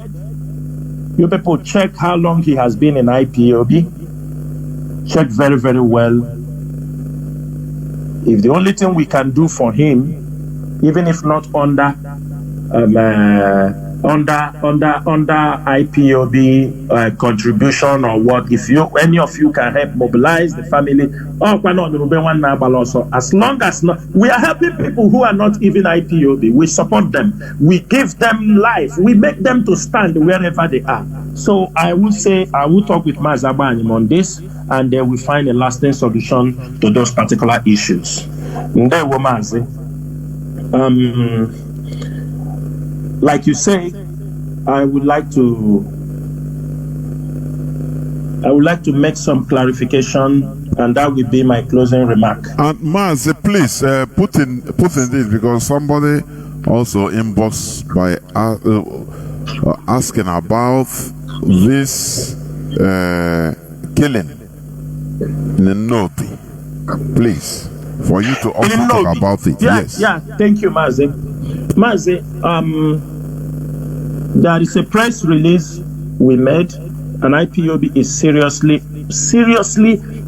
You people check how long he has been in IPOB. Check very, very well. If the only thing we can do for him, even if not under IPOB contribution or what, if any of you can help mobilize the family, as long as we are helping people who are not even IPOB, we support them, we give them life, we make them to stand wherever they are. So I will say, I will talk with Mazi on this, and then we find a lasting solution to those particular issues. Like you say, I would like to make some clarification, and that will be my closing remark. And Mazi, please put in this, because somebody also inboxed by asking about this killing in Noti. Please, for you to also talk about it. Yes. Yeah. Thank you, Mazi. Mazi, there is a press release we made, and IPOB is seriously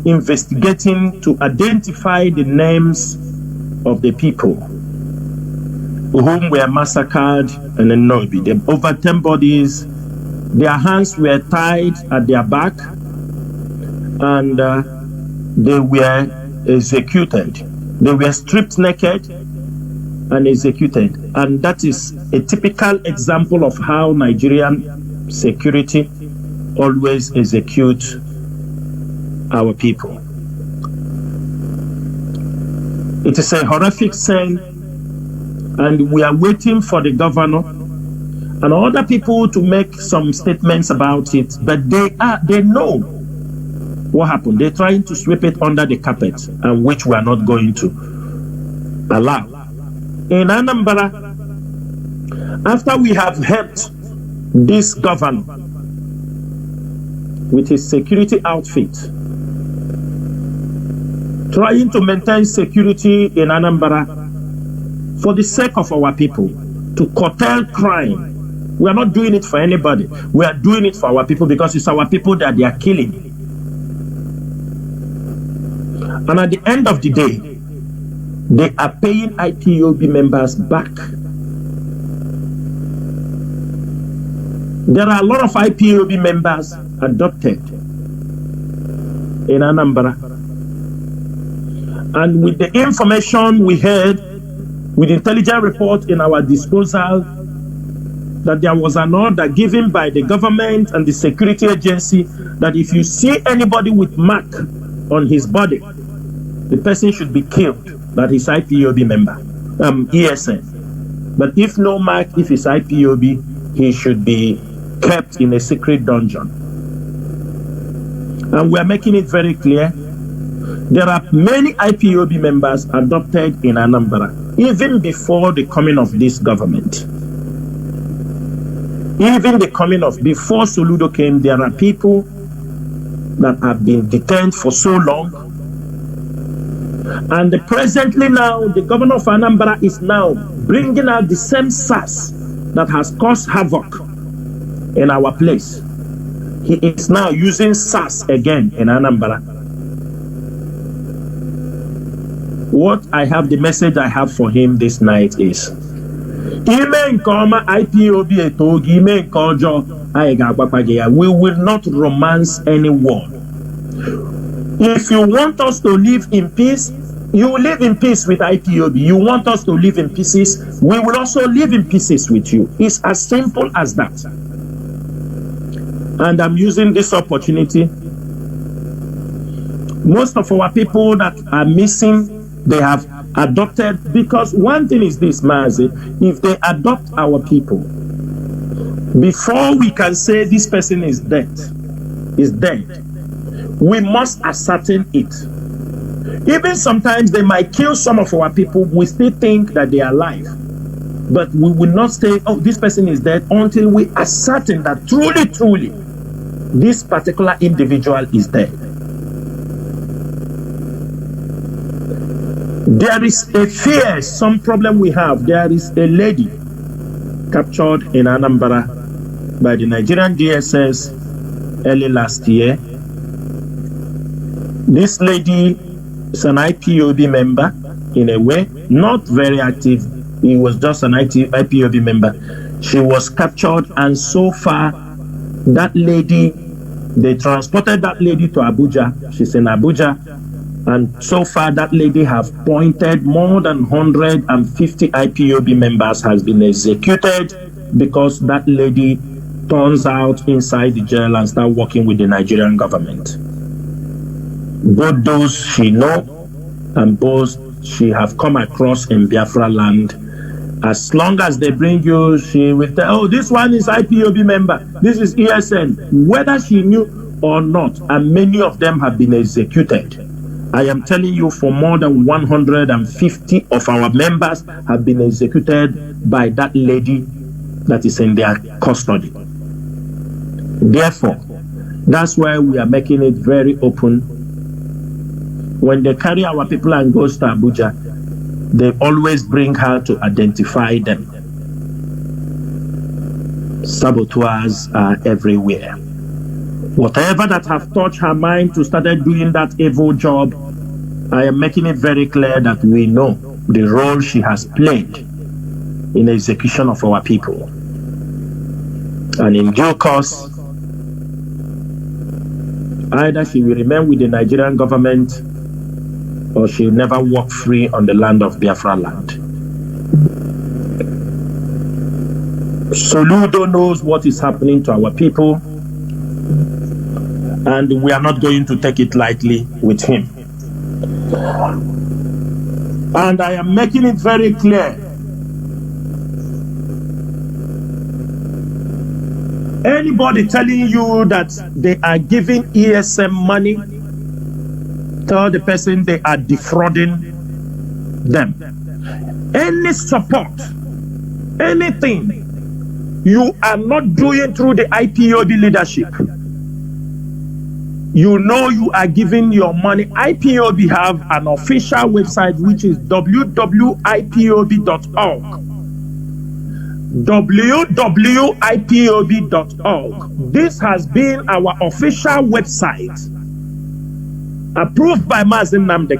investigating to identify the names of the people whom were massacred in Nnobi. There were over 10 bodies. Their hands were tied at their back, and they were executed. They were stripped naked and executed. And that is a typical example of how Nigerian security always execute our people. It is a horrific scene, and we are waiting for the governor and other people to make some statements about it, but they know what happened. They're trying to sweep it under the carpet, and which we are not going to allow. In Anambra, after we have helped this governor with his security outfit, trying to maintain security in Anambra for the sake of our people, to curtail crime. We are not doing it for anybody. We are doing it for our people, because it's our people that they are killing. And at the end of the day, they are paying IPOB members back. There are a lot of IPOB members adopted in Anambra. And with the information we had, with intelligence report in our disposal, that there was an order given by the government and the security agency that if you see anybody with mark on his body, the person should be killed. That is IPOB member, ESN. But if no mark, if it's IPOB, he should be kept in a secret dungeon. And we are making it very clear. There are many IPOB members adopted in Anambra, even before the coming of this government. Even before Soludo came, there are people that have been detained for so long. And presently now, the governor of Anambra is now bringing out the same SARS that has caused havoc in our place. He is now using SARS again in Anambra. The message I have for him this night is, we will not romance anyone. If you want us to live in peace, you will live in peace with IPOB. You want us to live in pieces, we will also live in pieces with you. It's as simple as that. And I'm using this opportunity. Most of our people that are missing, they have adopted, because one thing is this, Mazi, if they adopt our people, before we can say this person is dead, we must ascertain it. Even sometimes they might kill some of our people, we still think that they are alive. But we will not say, oh, this person is dead, until we ascertain that truly, this particular individual is dead. There is a fear, some problem we have. There is a lady captured in Anambra by the Nigerian DSS early last year. This lady is an IPOB member in a way, not very active. He was just an IPOB member. She was captured, and so far, that lady, they transported that lady to Abuja. She's in Abuja. And so far, that lady have pointed more than 150 IPOB members has been executed because that lady turns out inside the jail and start working with the Nigerian government. Both those she know and both she have come across in Biafra land. As long as they bring you, she will tell, oh, this one is IPOB member, this is ESN, whether she knew or not, and many of them have been executed. I am telling you, for more than 150 of our members have been executed by that lady that is in their custody. Therefore, that's why we are making it very open. When they carry our people and goes to Abuja, they always bring her to identify them. Saboteurs are everywhere. Whatever that have touched her mind to start doing that evil job, I am making it very clear that we know the role she has played in the execution of our people. And in due course, either she will remain with the Nigerian government or she will never walk free on the land of Biafra land. Soludo knows what is happening to our people, and we are not going to take it lightly with him. And I am making it very clear. Anybody telling you that they are giving ESM money, tell the person they are defrauding them. Any support, anything you are not doing through the IPOB leadership, you know you are giving your money. IPOB have an official website which is www.ipob.org. www.ipob.org. This has been our official website, approved by Mazi Nnamdi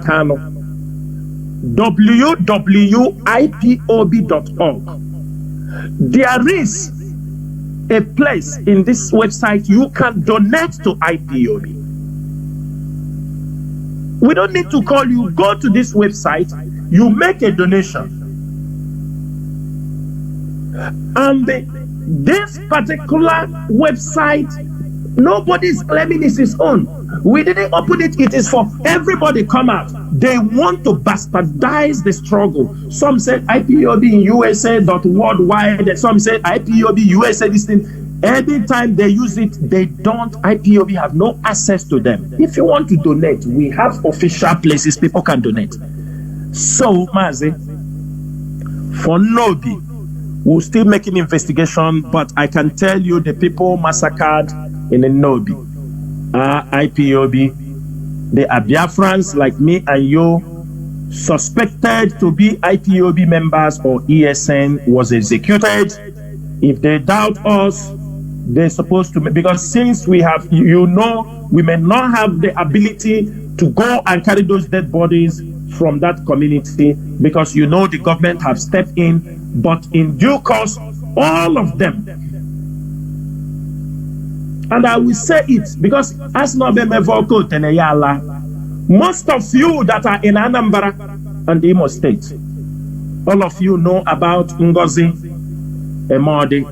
www.ipob.org. There is a place in this website you can donate to IPOB. We don't need to call you. Go to this website, you make a donation. And this particular website, nobody is claiming it's his own. We didn't open it. It is for everybody. Come out. They want to bastardize the struggle. Some said IPOB in USA .worldwide. Some said IPOB USA this thing. Anytime they use it, they don't. IPOB have no access to them. If you want to donate, we have official places people can donate. So, Mazi, for Nobi, we'll still make an investigation, but I can tell you the people massacred in the Nobi are IPOB. They are Biafrans like me and you, suspected to be IPOB members or ESN was executed. If they doubt us, they're supposed to, because since we have, you know, we may not have the ability to go and carry those dead bodies from that community, because you know the government have stepped in, but in due course, all of them. And I will say it because as most of you that are in Anambra and Imo State, all of you know about Ngozi Umadi,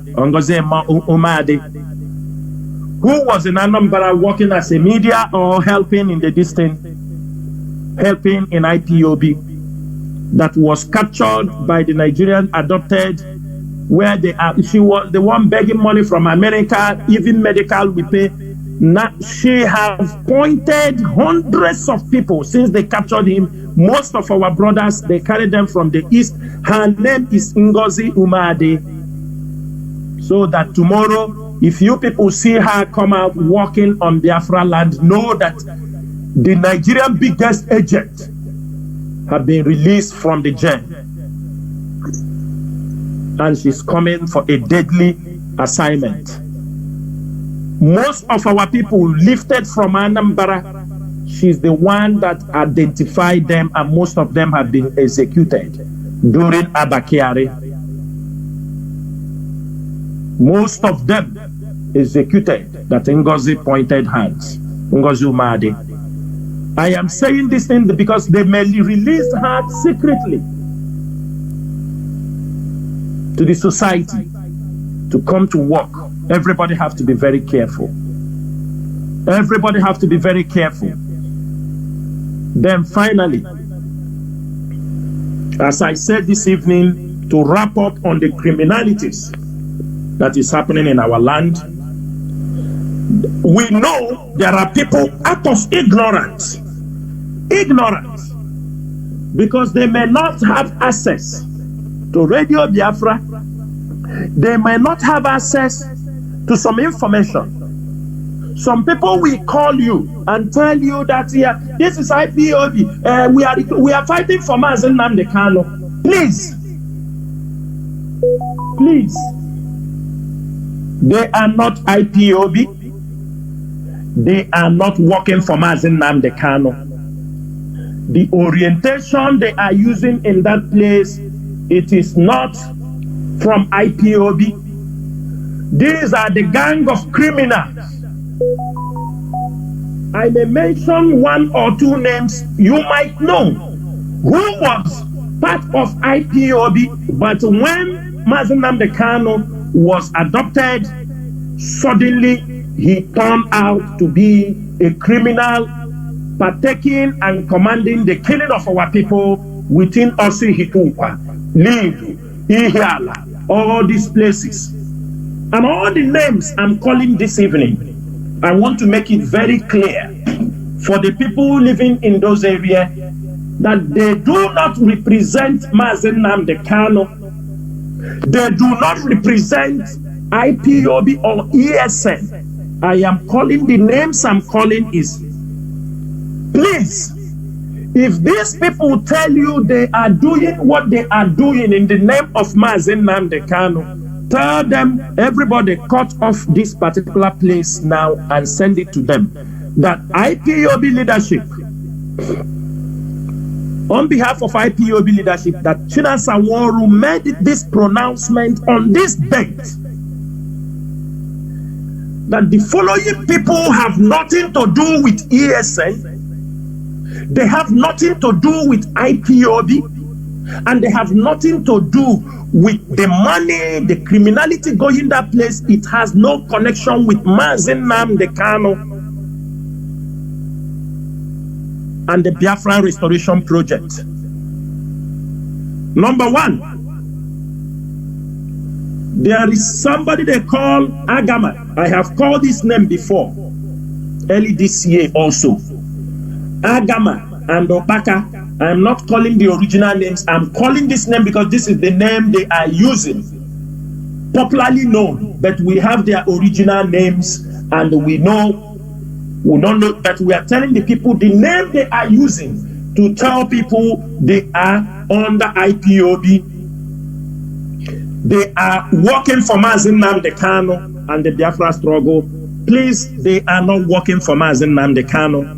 who was in Anambra working as a media or helping in the distance, helping in IPOB. that was captured by the Nigerian adopted, where she was the one begging money from America, even medical we pay. Now, she has pointed hundreds of people since they captured him. Most of our brothers, they carried them from the east. Her name is Ngozi Umade. So that tomorrow, if you people see her come out walking on Biafra land, know that the Nigerian biggest agent have been released from the jail. And she's coming for a deadly assignment. Most of our people lifted from Anambra, she's the one that identified them, and most of them have been executed during Abakiari. Most of them executed that Ngozi pointed hands. Ngozi Umade. I am saying this thing because they may release her secretly to the society to come to work. Everybody have to be very careful. Everybody have to be very careful. Then finally, as I said this evening, to wrap up on the criminalities that is happening in our land, we know there are people out of ignorance, because they may not have access to Radio Biafra. They may not have access to some information. Some people will call you and tell you that this is IPOB. We are fighting for Mazi Kano. Please, they are not IPOB. They are not working for Mazi Kano. The orientation they are using in that place, it is not from IPOB. These are the gang of criminals. I may mention one or two names you might know who was part of IPOB, but when Mazi Kano was adopted, suddenly he turned out to be a criminal, partaking and commanding the killing of our people within Osi Hitupa, Lidu, Ihiala, all these places. And all the names I'm calling this evening, I want to make it very clear for the people living in those areas that they do not represent Mazi Kano. They do not represent IPOB or ESN. I am calling the names I'm calling is, please, if these people tell you they are doing what they are doing in the name of Mazi Kano, tell them, everybody cut off this particular place now and send it to them. That IPOB leadership, on behalf of IPOB leadership, that Chinasa Nworu made this pronouncement on this date, that the following people have nothing to do with ESN, they have nothing to do with IPOB, and they have nothing to do with the money, the criminality going that place. It has no connection with Mazi Kano and the Biafra Restoration Project. Number one, there is somebody they call Agama. I have called this name before, early this year also. Agama and Opaka. I am not calling the original names. I'm calling this name because this is the name they are using, popularly known, but we have their original names, and we don't know that we are telling the people the name they are using to tell people they are under IPOB. They are working for Mazi Kano and the Biafra struggle. Please, they are not working for Mazi Kano.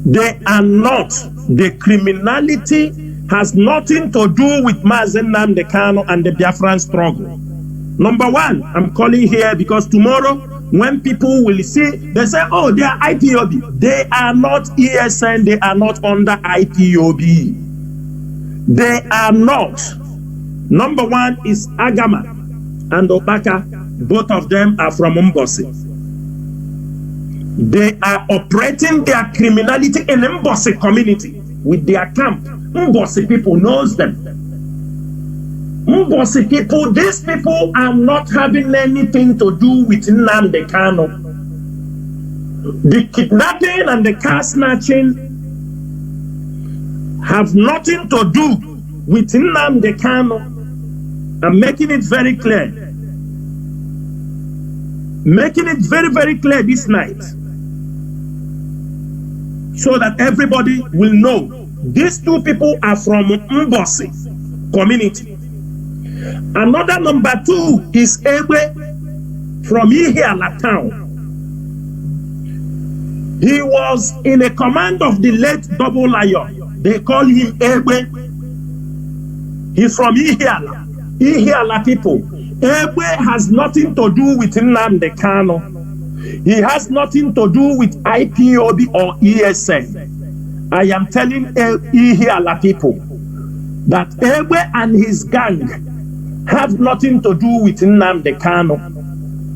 They are not. The criminality has nothing to do with Mazi Kano and the Biafran struggle. Number one, I'm calling here because tomorrow, when people will see, they say, oh, they are IPOB. They are not ESN. They are not under IPOB. They are not. Number one is Agama and Opaka. Both of them are from Mbosi. They are operating their criminality in Mbosi community with their camp Mbosi people knows them. Mbosi people, these people are not having anything to do with Nnamdi Kanu. The kidnapping and the car snatching have nothing to do with Nnamdi Kanu. I'm making it very clear. Making it very, very clear this night. So that everybody will know. These two people are from Mbosi community. Another number 2 is Egbe from Ihiala town. He was in a command of the late Double Lion. They call him Egbe. He's from Ihiala people. Egbe has nothing to do with Nnamdi Kanu. He has nothing to do with IPOB or ESN. I am telling Ihiala people that Egbe and his gang have nothing to do with Nnamdi Kanu.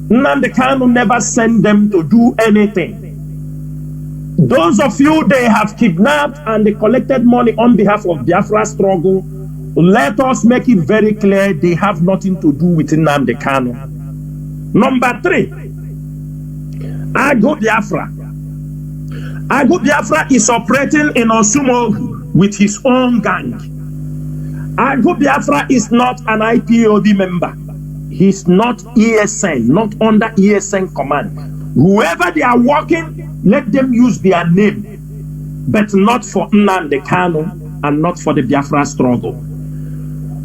Nnamdi Kanu never sent them to do anything. Those of you they have kidnapped and they collected money on behalf of Biafra struggle, let us make it very clear they have nothing to do with Nnamdi Kanu. Number 3, Agu Biafra. Agu Biafra is operating in Osumo with his own gang. Agu Biafra is not an IPOB member. He's not ESN, not under ESN command. Whoever they are working, let them use their name, but not for Nnamdi Kanu and not for the Biafra struggle.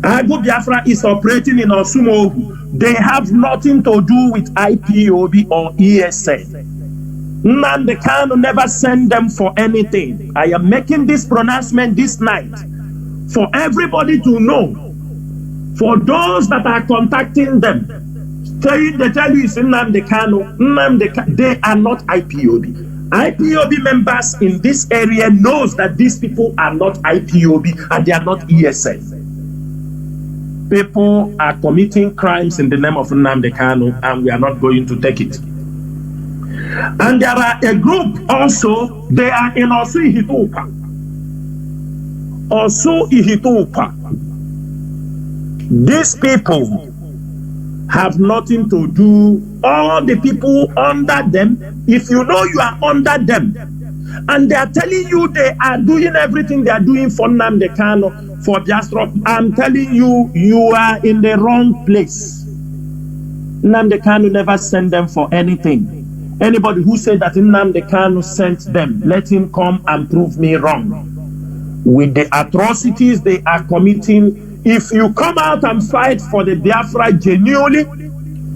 Agu Biafra is operating in Osumo. They have nothing to do with IPOB or ESN. Nnamdi Kanu never sent them for anything. I am making this pronouncement this night for everybody to know. For those that are contacting them, they tell you it's Nnamdi Kanu. They are not IPOB. IPOB members in this area knows that these people are not IPOB and they are not ESN. People are committing crimes in the name of Nnamdi Kanu and we are not going to take it. And there are a group also, they are in Osu Ihitupa. Osu Ihitupa. These people have nothing to do. All the people under them, if you know you are under them, and they are telling you they are doing everything they are doing for Nnamdi Kanu, for Biafra, I'm telling you, you are in the wrong place. Nnamdi Kanu never sent them for anything. Anybody who said that Nnamdi Kanu sent them, let him come and prove me wrong. With the atrocities they are committing, if you come out and fight for the Biafra genuinely,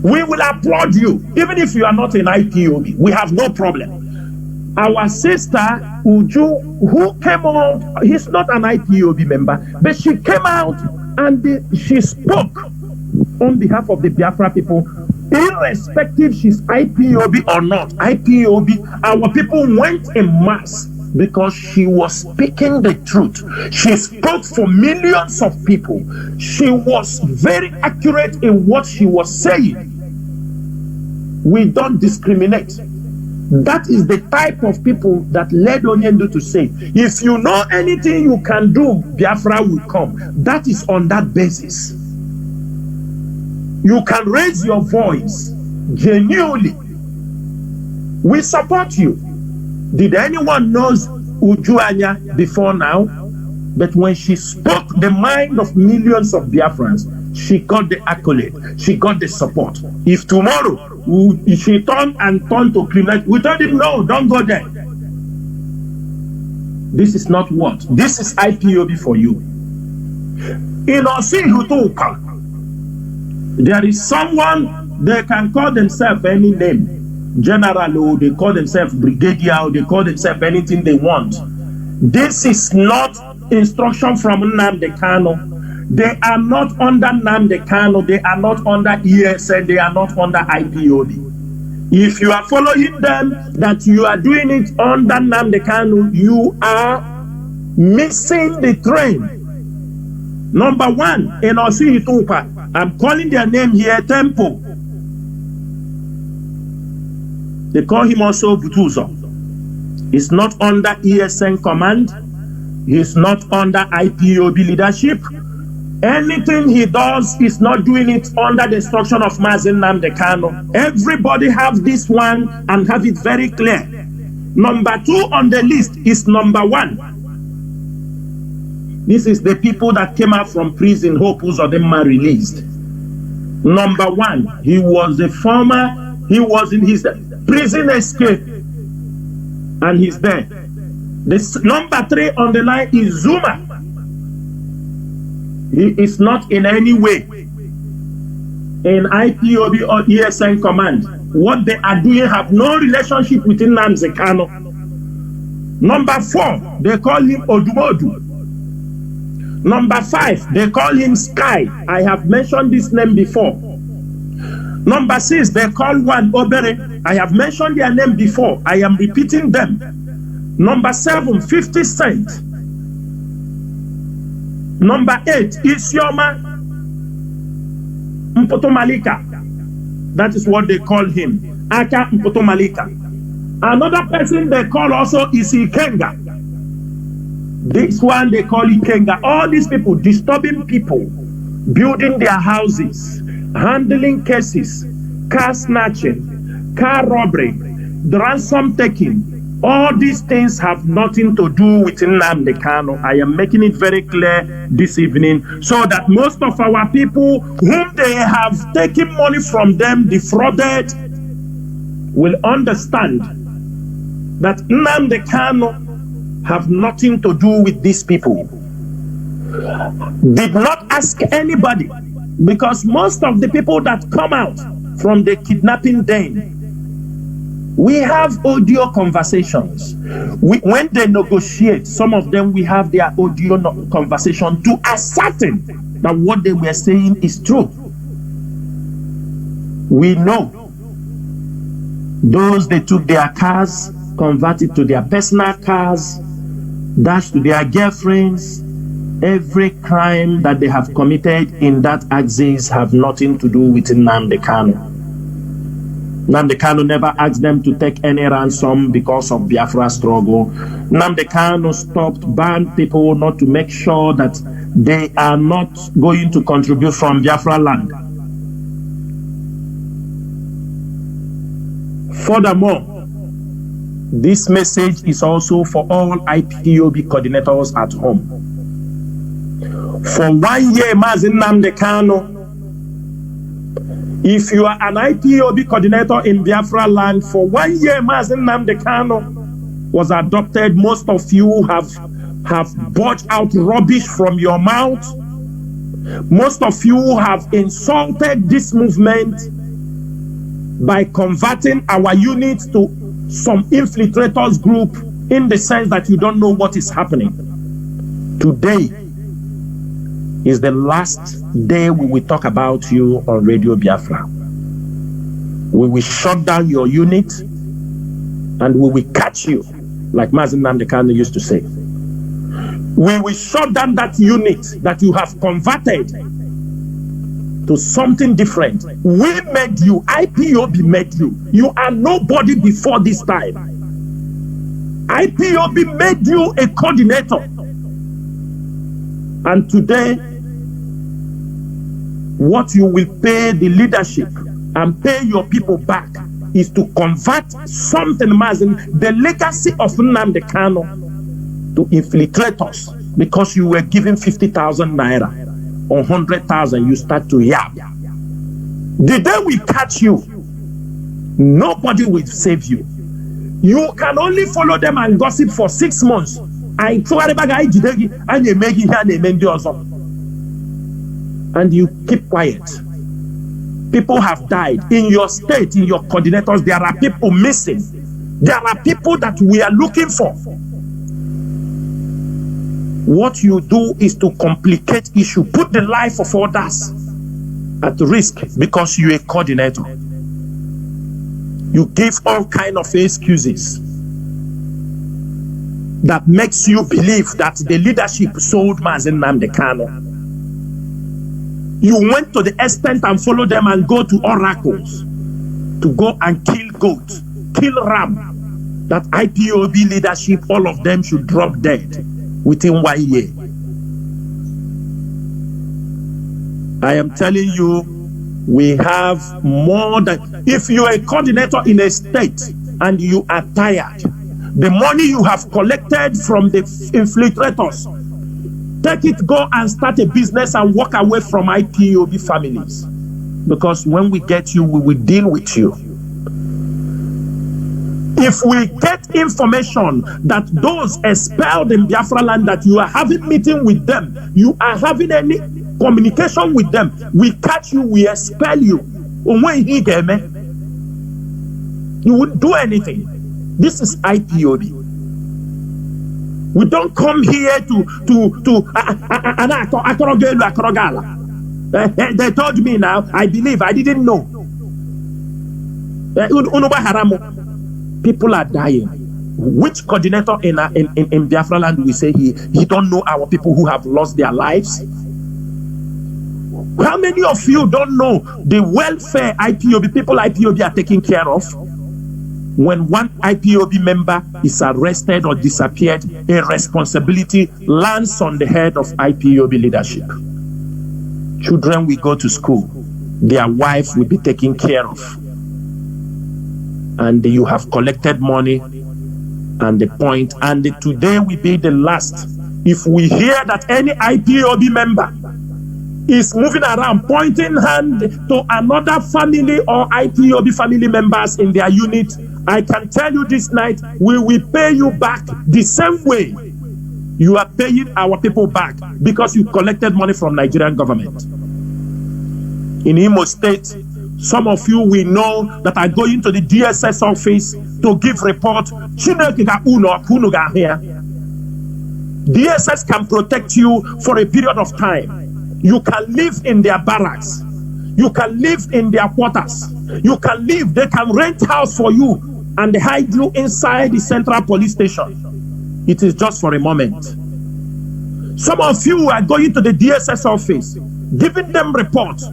we will applaud you. Even if you are not an IPOB, we have no problem. Our sister Uju, who came out, he's not an IPOB member, but she came out and she spoke on behalf of the Biafra people, irrespective she's IPOB or not. IPOB, our people went in mass because she was speaking the truth. She spoke for millions of people. She was very accurate in what she was saying. We don't discriminate. That is the type of people that led Onyendu to say, if you know anything you can do, Biafra will come. That is on that basis. You can raise your voice genuinely. We support you. Did anyone knows Ujuanya before now? But when she spoke the mind of millions of Biafrans, she got the accolade. She got the support. If tomorrow she turned to criminal, we told him, no, don't go there. This is not what. This is IPOB for you. In Osi, there is someone, they can call themselves any name. General, or they call themselves brigadier, or they call themselves anything they want. This is not instruction from Nnamdi Kanu. They are not under Nnamdi Kanu. They are not under ESN. They are not under IPOB. If you are following them, that you are doing it under Nnamdi Kanu, you are missing the train. Number 1, in Osi Itupa, I'm calling their name here, Tempo. They call him also Butuzo. It's not under ESN command. He's not under IPOB leadership. Anything he does is not doing it under the instruction of Mazi Nnamdi Kanu. Everybody have this one and have it very clear. Number 2 on the list is number 1. This is the people that came out from prison, Hope Uzodinma released. Number 1, he was in his prison escape, and he's there. This number 3 on the line is Zuma. He is not in any way in IPOB or ESN command. What they are doing have no relationship with Nnamdi Kanu. Number 4, they call him Odumodu. Number 5, they call him Sky. I have mentioned this name before. Number 6, they call one Obere. I have mentioned their name before. I am repeating them. Number 7, 50 Cent. Number 8, Isioma Mpotomalika. That is what they call him. Aka Mpotomalika. Another person they call also is Ikenga. This one they call Ikenga. All these people disturbing people, building their houses, handling cases, car snatching, car robbery, the ransom taking. All these things have nothing to do with Nnamdi Kanu. I am making it very clear this evening so that most of our people whom they have taken money from them, defrauded, will understand that Nnamdi Kanu have nothing to do with these people. Did not ask anybody, because most of the people that come out from the kidnapping den, we have audio conversations. When they negotiate, some of them, we have their audio conversation to ascertain that what they were saying is true. We know those, they took their cars, converted to their personal cars, dashed to their girlfriends. Every crime that they have committed in that axis have nothing to do with Nnamdi Kanu. Nnamdi Kanu never asked them to take any ransom because of Biafra struggle. Nnamdi Kanu stopped, banned people not to make sure that they are not going to contribute from Biafra land. Furthermore, this message is also for all IPOB coordinators at home. For 1 year, Mazi Nnamdi Kanu, if you are an IPOB coordinator in Biafra land, for 1 year, Mazi Nnamdi Kanu was adopted. Most of you have bought out rubbish from your mouth. Most of you have insulted this movement by converting our units to some infiltrators group, in the sense that you don't know what is happening. Today is the last day we will talk about you on Radio Biafra. We will shut down your unit and we will catch you, like Mazi Nnamdi Kanu used to say. We will shut down that unit that you have converted to something different. We made you, IPOB made you. You are nobody before this time. IPOB made you a coordinator. And today, what you will pay the leadership and pay your people back is to convert something, the legacy of Nnamdi Kanu, to infiltrators, because you were given 50,000 naira or 100,000, you start to yap. The day we catch you, nobody will save you. You can only follow them and gossip for 6 months. And you keep quiet. People have died in your state, in your coordinators. There are people missing. There are people that we are looking for. What you do is to complicate issue, put the life of others at risk because you're a coordinator. You give all kind of excuses that makes you believe that the leadership sold Mazi Nnamdi Kanu. You went to the extent and follow them and go to oracles to go and kill goat, kill ram, that IPOB leadership, all of them should drop dead. within 1 year. I am telling you, we have more than, if you are a coordinator in a state and you are tired, the money you have collected from the infiltrators, take it, go and start a business and walk away from IPOB families. Because when we get you, we will deal with you. If we get information that those expelled in Biafra land, that you are having meeting with them, you are having any communication with them, we catch you, we expel you. You wouldn't do anything. This is IPOB. We don't come here they told me now, I believe, I didn't know. People are dying. Which coordinator in Biafra land we say he don't know our people who have lost their lives? How many of you don't know the welfare IPOB, people IPOB are taking care of? When one IPOB member is arrested or disappeared, a responsibility lands on the head of IPOB leadership. Children will go to school, their wife will be taken care of. And you have collected money, and the point, and today will be the last. If we hear that any IPOB member is moving around pointing hand to another family or IPOB family members in their unit, I can tell you this night, we will pay you back the same way you are paying our people back, because you collected money from Nigerian government. In Imo State, some of you we know that are going to the DSS office to give report. DSS can protect you for a period of time. You can live in their barracks. You can live in their quarters. You can live, they can rent house for you and hide you inside the central police station. It is just for a moment. Some of you are going to the DSS office, giving them reports.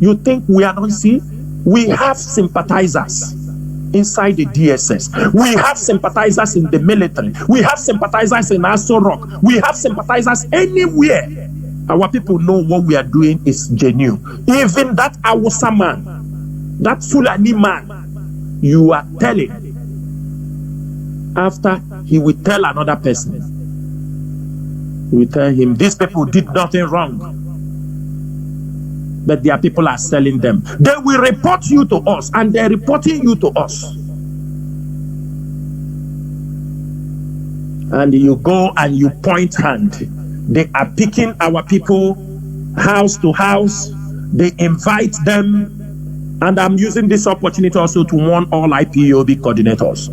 You think we are not seeing? We have sympathizers inside the DSS. We have sympathizers in the military. We have sympathizers in Aso Rock. We have sympathizers anywhere. Our people know what we are doing is genuine. Even that Awusa man, that Fulani man, you are telling, after he will tell another person, he will tell him, these people did nothing wrong, but their people are selling them. They will report you to us, and they're reporting you to us. And you go and you point hand. They are picking our people house to house. They invite them. And I'm using this opportunity also to warn all IPOB coordinators.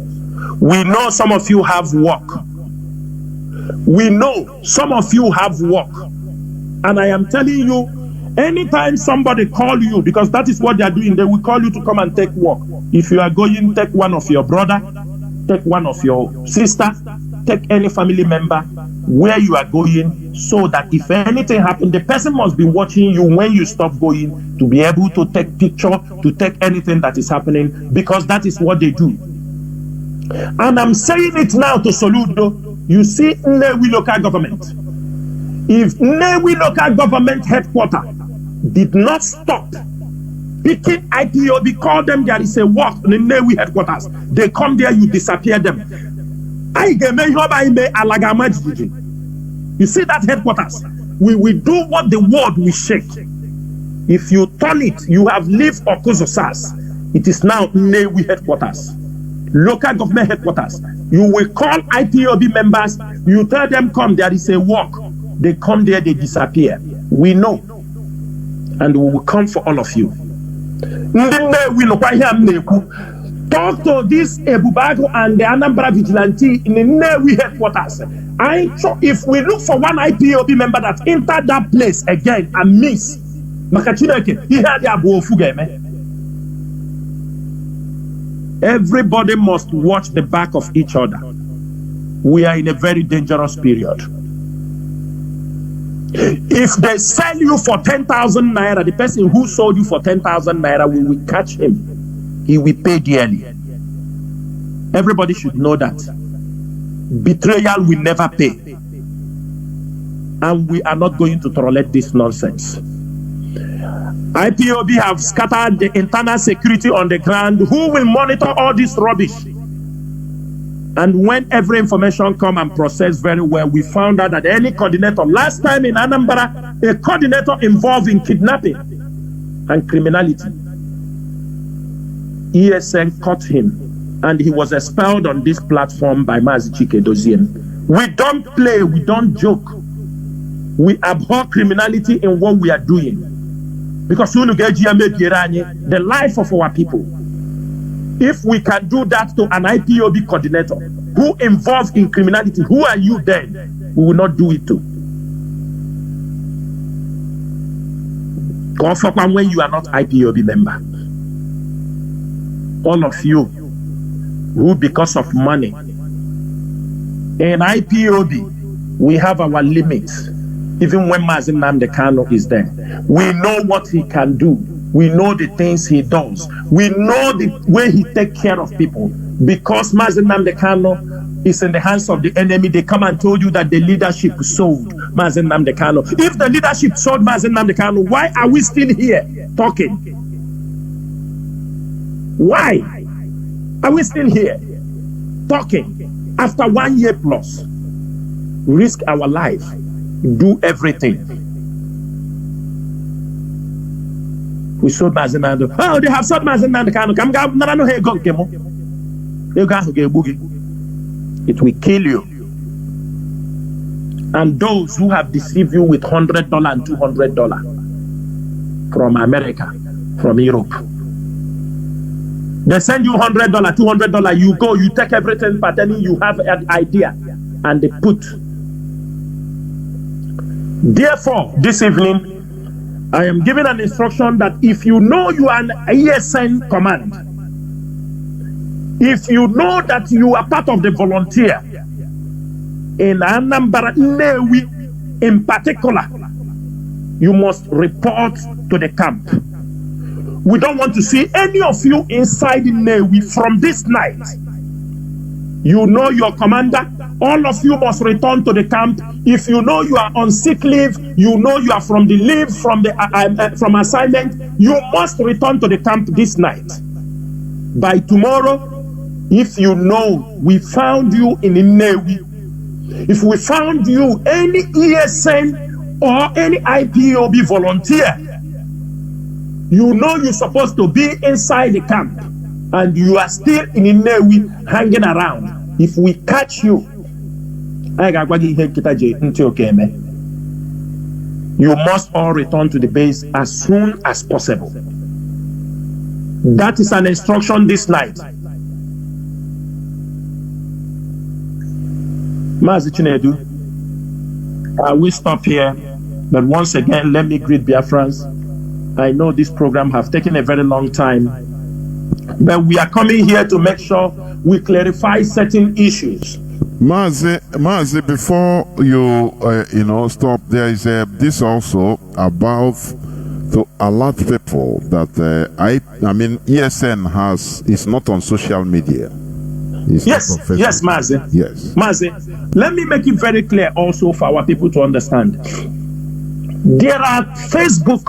We know some of you have work. We know some of you have work. And I am telling you, anytime somebody call you, because that is what they are doing, they will call you to come and take work. If you are going, take one of your brother, take one of your sister, take any family member where you are going, so that if anything happens, the person must be watching you when you stop going, to be able to take picture, to take anything that is happening, because that is what they do. And I'm saying it now to Soludo. You see, Nnewi local government. If Nnewi local government headquarters did not stop picking IPOB, call them, there is a work in Nnewi headquarters. They come there, you disappear them. You see that headquarters? We will do what the world will shake. If you turn it, you have lived Okuzosas. It is now Nnewi headquarters. Local government headquarters. You will call IPOB members, you tell them, come, there is a work. They come there, they disappear. We know. And we will come for all of you. Talk to this Ebubago and the Anambra vigilante in the Nnewi headquarters. If we look for one IPOB member that entered that place again and miss, everybody must watch the back of each other. We are in a very dangerous period. If they sell you for 10,000 naira, the person who sold you for 10,000 naira, we will catch him. He will pay dearly. Everybody should know that. Betrayal will never pay. and we are not going to tolerate this nonsense. IPOB have scattered the internal security on the ground. Who will monitor all this rubbish? And when every information come and processed very well, we found out that any coordinator, last time in Anambra, a coordinator involved in kidnapping and criminality, ESN caught him and he was expelled on this platform by Mazi Chinedu. We don't play, we don't joke. We abhor criminality in what we are doing. Because the life of our people. If we can do that to an IPOB coordinator who involved in criminality, who are you then? We will not do it to. When you are not IPOB member, all of you who because of money in IPOB, we have our limits. Even when Mazi Nnamdi is there, we know what he can do. We know the things he does. We know the way he takes care of people. Because Mazi Nnamdi is in the hands of the enemy, they come and told you that the leadership sold Mazi Nnamdi. If the leadership sold Mazi Nnamdi, why are we still here talking? Why are we still here talking after 1 year plus? Risk our life. Do everything. We sold Mazi Nnamdi. Oh, they have sold Mazi Nnamdi. It will kill you. And those who have deceived you with $100 and $200 from America, from Europe, they send you $100, $200. You go, you take everything pertaining. You have an idea, and they put. Therefore, this evening, I am giving an instruction that if you know you are an ESN command, if you know that you are part of the volunteer in Anambra Nnewi in particular, you must report to the camp. We don't want to see any of you inside Nnewi from this night. You know your commander. All of you must return to the camp. If you know you are on sick leave, you know you are from the leave from the from assignment, you must return to the camp this night. By tomorrow, if you know we found you in Nnewi, if we found you any ESN or any IPOB volunteer, you know you're supposed to be inside the camp and you are still in Nnewi hanging around. If we catch you, you must all return to the base as soon as possible. That is an instruction this night. Mazi Chinedu, we stop here, but once again, let me greet Biafrans. I know this program have taken a very long time, but we are coming here to make sure we clarify certain issues. Mazi, before you stop, there is this also about to alert people that ESN is not on social media. Yes, Mazi. Yes, Mazi. Let me make it very clear also for our people to understand. There are Facebook,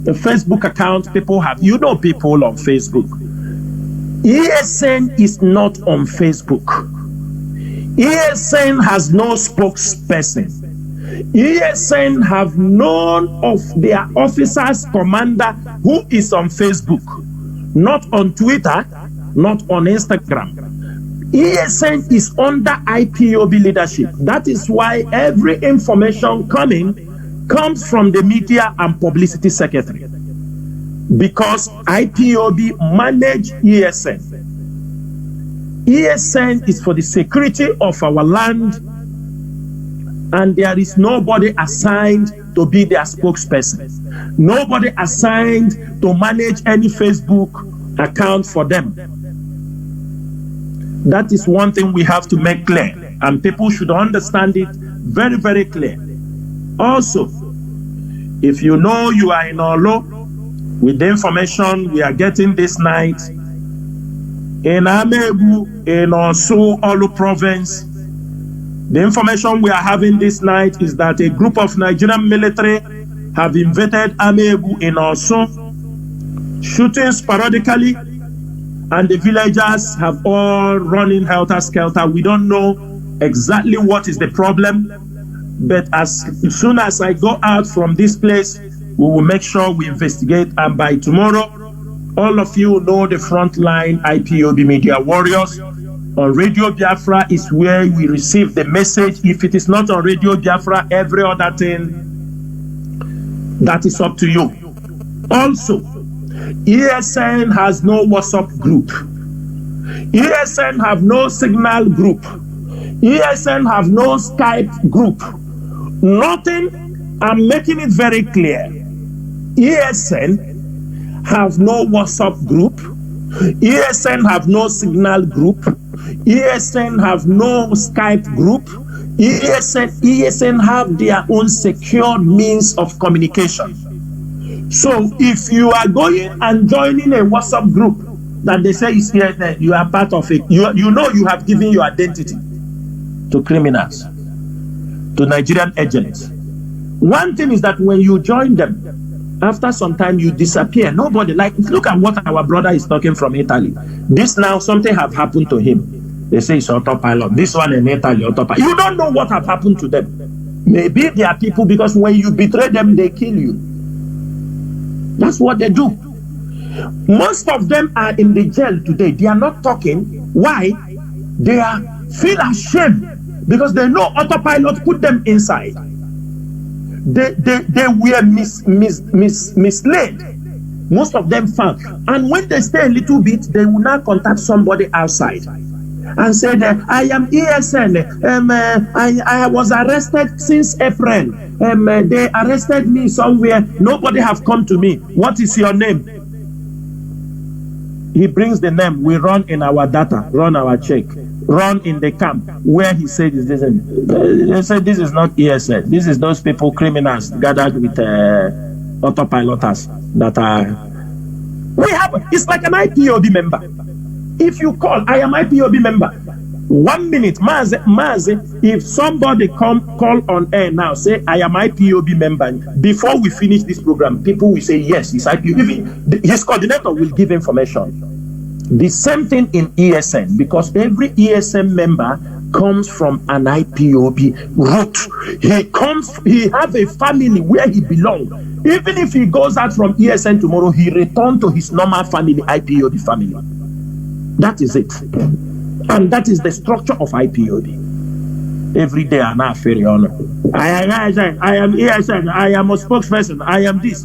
Facebook account people have. You know people on Facebook. ESN is not on Facebook. ESN has no spokesperson. ESN have none of their officers, commander who is on Facebook, not on Twitter, not on Instagram. ESN is under IPOB leadership. That is why every information comes from the media and publicity secretary. Because IPOB manage ESN. ESN is for the security of our land, and there is nobody assigned to be their spokesperson. Nobody assigned to manage any Facebook account for them. That is one thing we have to make clear, and people should understand it very, very clear. Also, if you know you are in Olo, with the information we are getting this night, in Amebu, in Osu, Olu province, The information we are having this night is that a group of Nigerian military have invaded Amebu in Osun, shooting sporadically, and the villagers have all run in helter-skelter. We don't know exactly what is the problem, but as soon as I go out from this place, we will make sure we investigate, and by tomorrow, all of you know the frontline IPOB media warriors. On Radio Biafra is where we receive the message. If it is not on Radio Biafra, every other thing, that is up to you. Also, ESN has no WhatsApp group. ESN have no Signal group. ESN have no Skype group. Nothing. I'm making it very clear. ESN have no WhatsApp group. ESN have no Signal group. ESN have no Skype group. ESN have their own secure means of communication. So if you are going and joining a WhatsApp group that they say is here, that you are part of it, you know you have given your identity to criminals, to Nigerian agents. One thing is that when you join them, after some time you disappear. Nobody, like, look at what our brother is talking from Italy. This now, something have happened to him. They say it's autopilot. This one in Italy, autopilot. You don't know what have happened to them. Maybe they are people, because when you betray them, they kill you. That's what they do. Most of them are in the jail today. They are not talking. Why? They feel ashamed because they know autopilot put them inside. They were misled. Most of them found. And when they stay a little bit, they will now contact somebody outside and say that I am ESN. I was arrested since April. They arrested me somewhere. Nobody have come to me. What is your name? He brings the name. We run in our data, run our check, run in the camp where he said this. They said this is not ESN. This is those people, criminals gathered with autopiloters that are. We have. It's like an IPOB member. If you call, I am IPOB member. 1 minute, Mazi, if somebody call on air now, say I am IPOB member, before we finish this program, people will say yes, he's IPOB. His coordinator will give information. The same thing in ESN, because every ESN member comes from an IPOB root. He have a family where he belongs. Even if he goes out from ESN tomorrow, he returns to his normal family, IPOB family. That is it. And that is the structure of IPOB. Every day I'm not very honored. I am ESN, I am a spokesperson, I am this.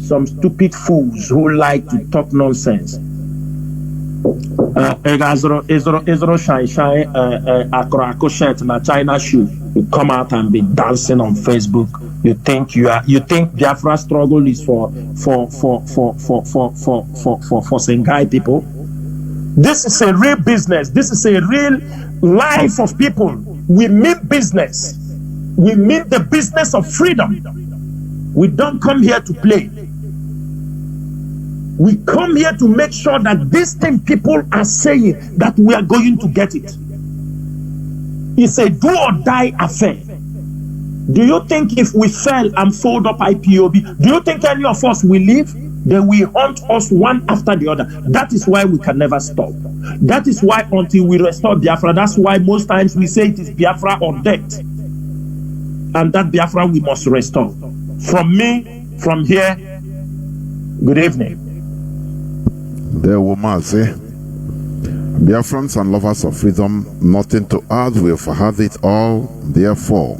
Some stupid fools who like to talk nonsense. Ezro shine Akrako shirt na China shoe. You come out and be dancing on Facebook. You think Biafra struggle is for Sengai people. This is a real business. This is a real life of people. We mean business. We mean the business of freedom. We don't come here to play. We come here to make sure that this thing people are saying that we are going to get it. It's a do or die affair. Do you think if we fell and fold up IPOB, do you think any of us will leave? They will hunt us one after the other. That is why we can never stop. That is why until we restore Biafra, that's why most times we say it is Biafra or death. And that Biafra we must restore. From me, from here, good evening. There were Mazi. Biafrans and lovers of freedom, nothing to add, we've had it all. Therefore,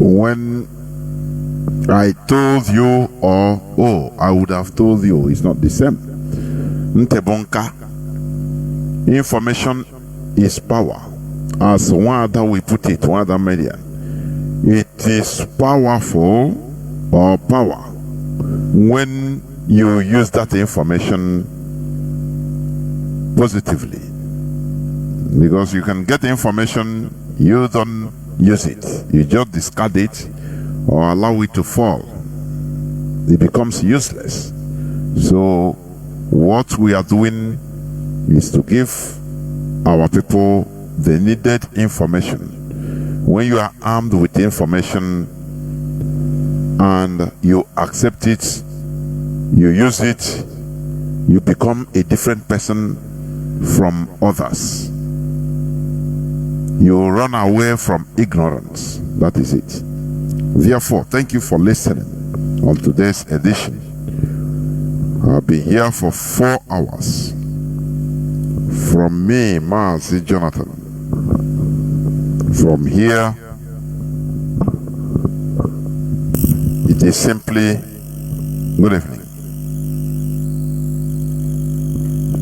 when I told you, I would have told you, it's not the same. Ntebonka, information is power. As one other we put it, one other media. It is powerful or power when you use that information positively. Because you can get information, you don't use it. You just discard it or allow it to fall. It becomes useless. So what we are doing is to give our people the needed information. When you are armed with information and you accept it, you use it, you become a different person from others. You run away from ignorance. That is it. Therefore, thank you for listening on today's edition. I'll be here for 4 hours. From me, Mazi Jonathan. From here, it is simply good evening.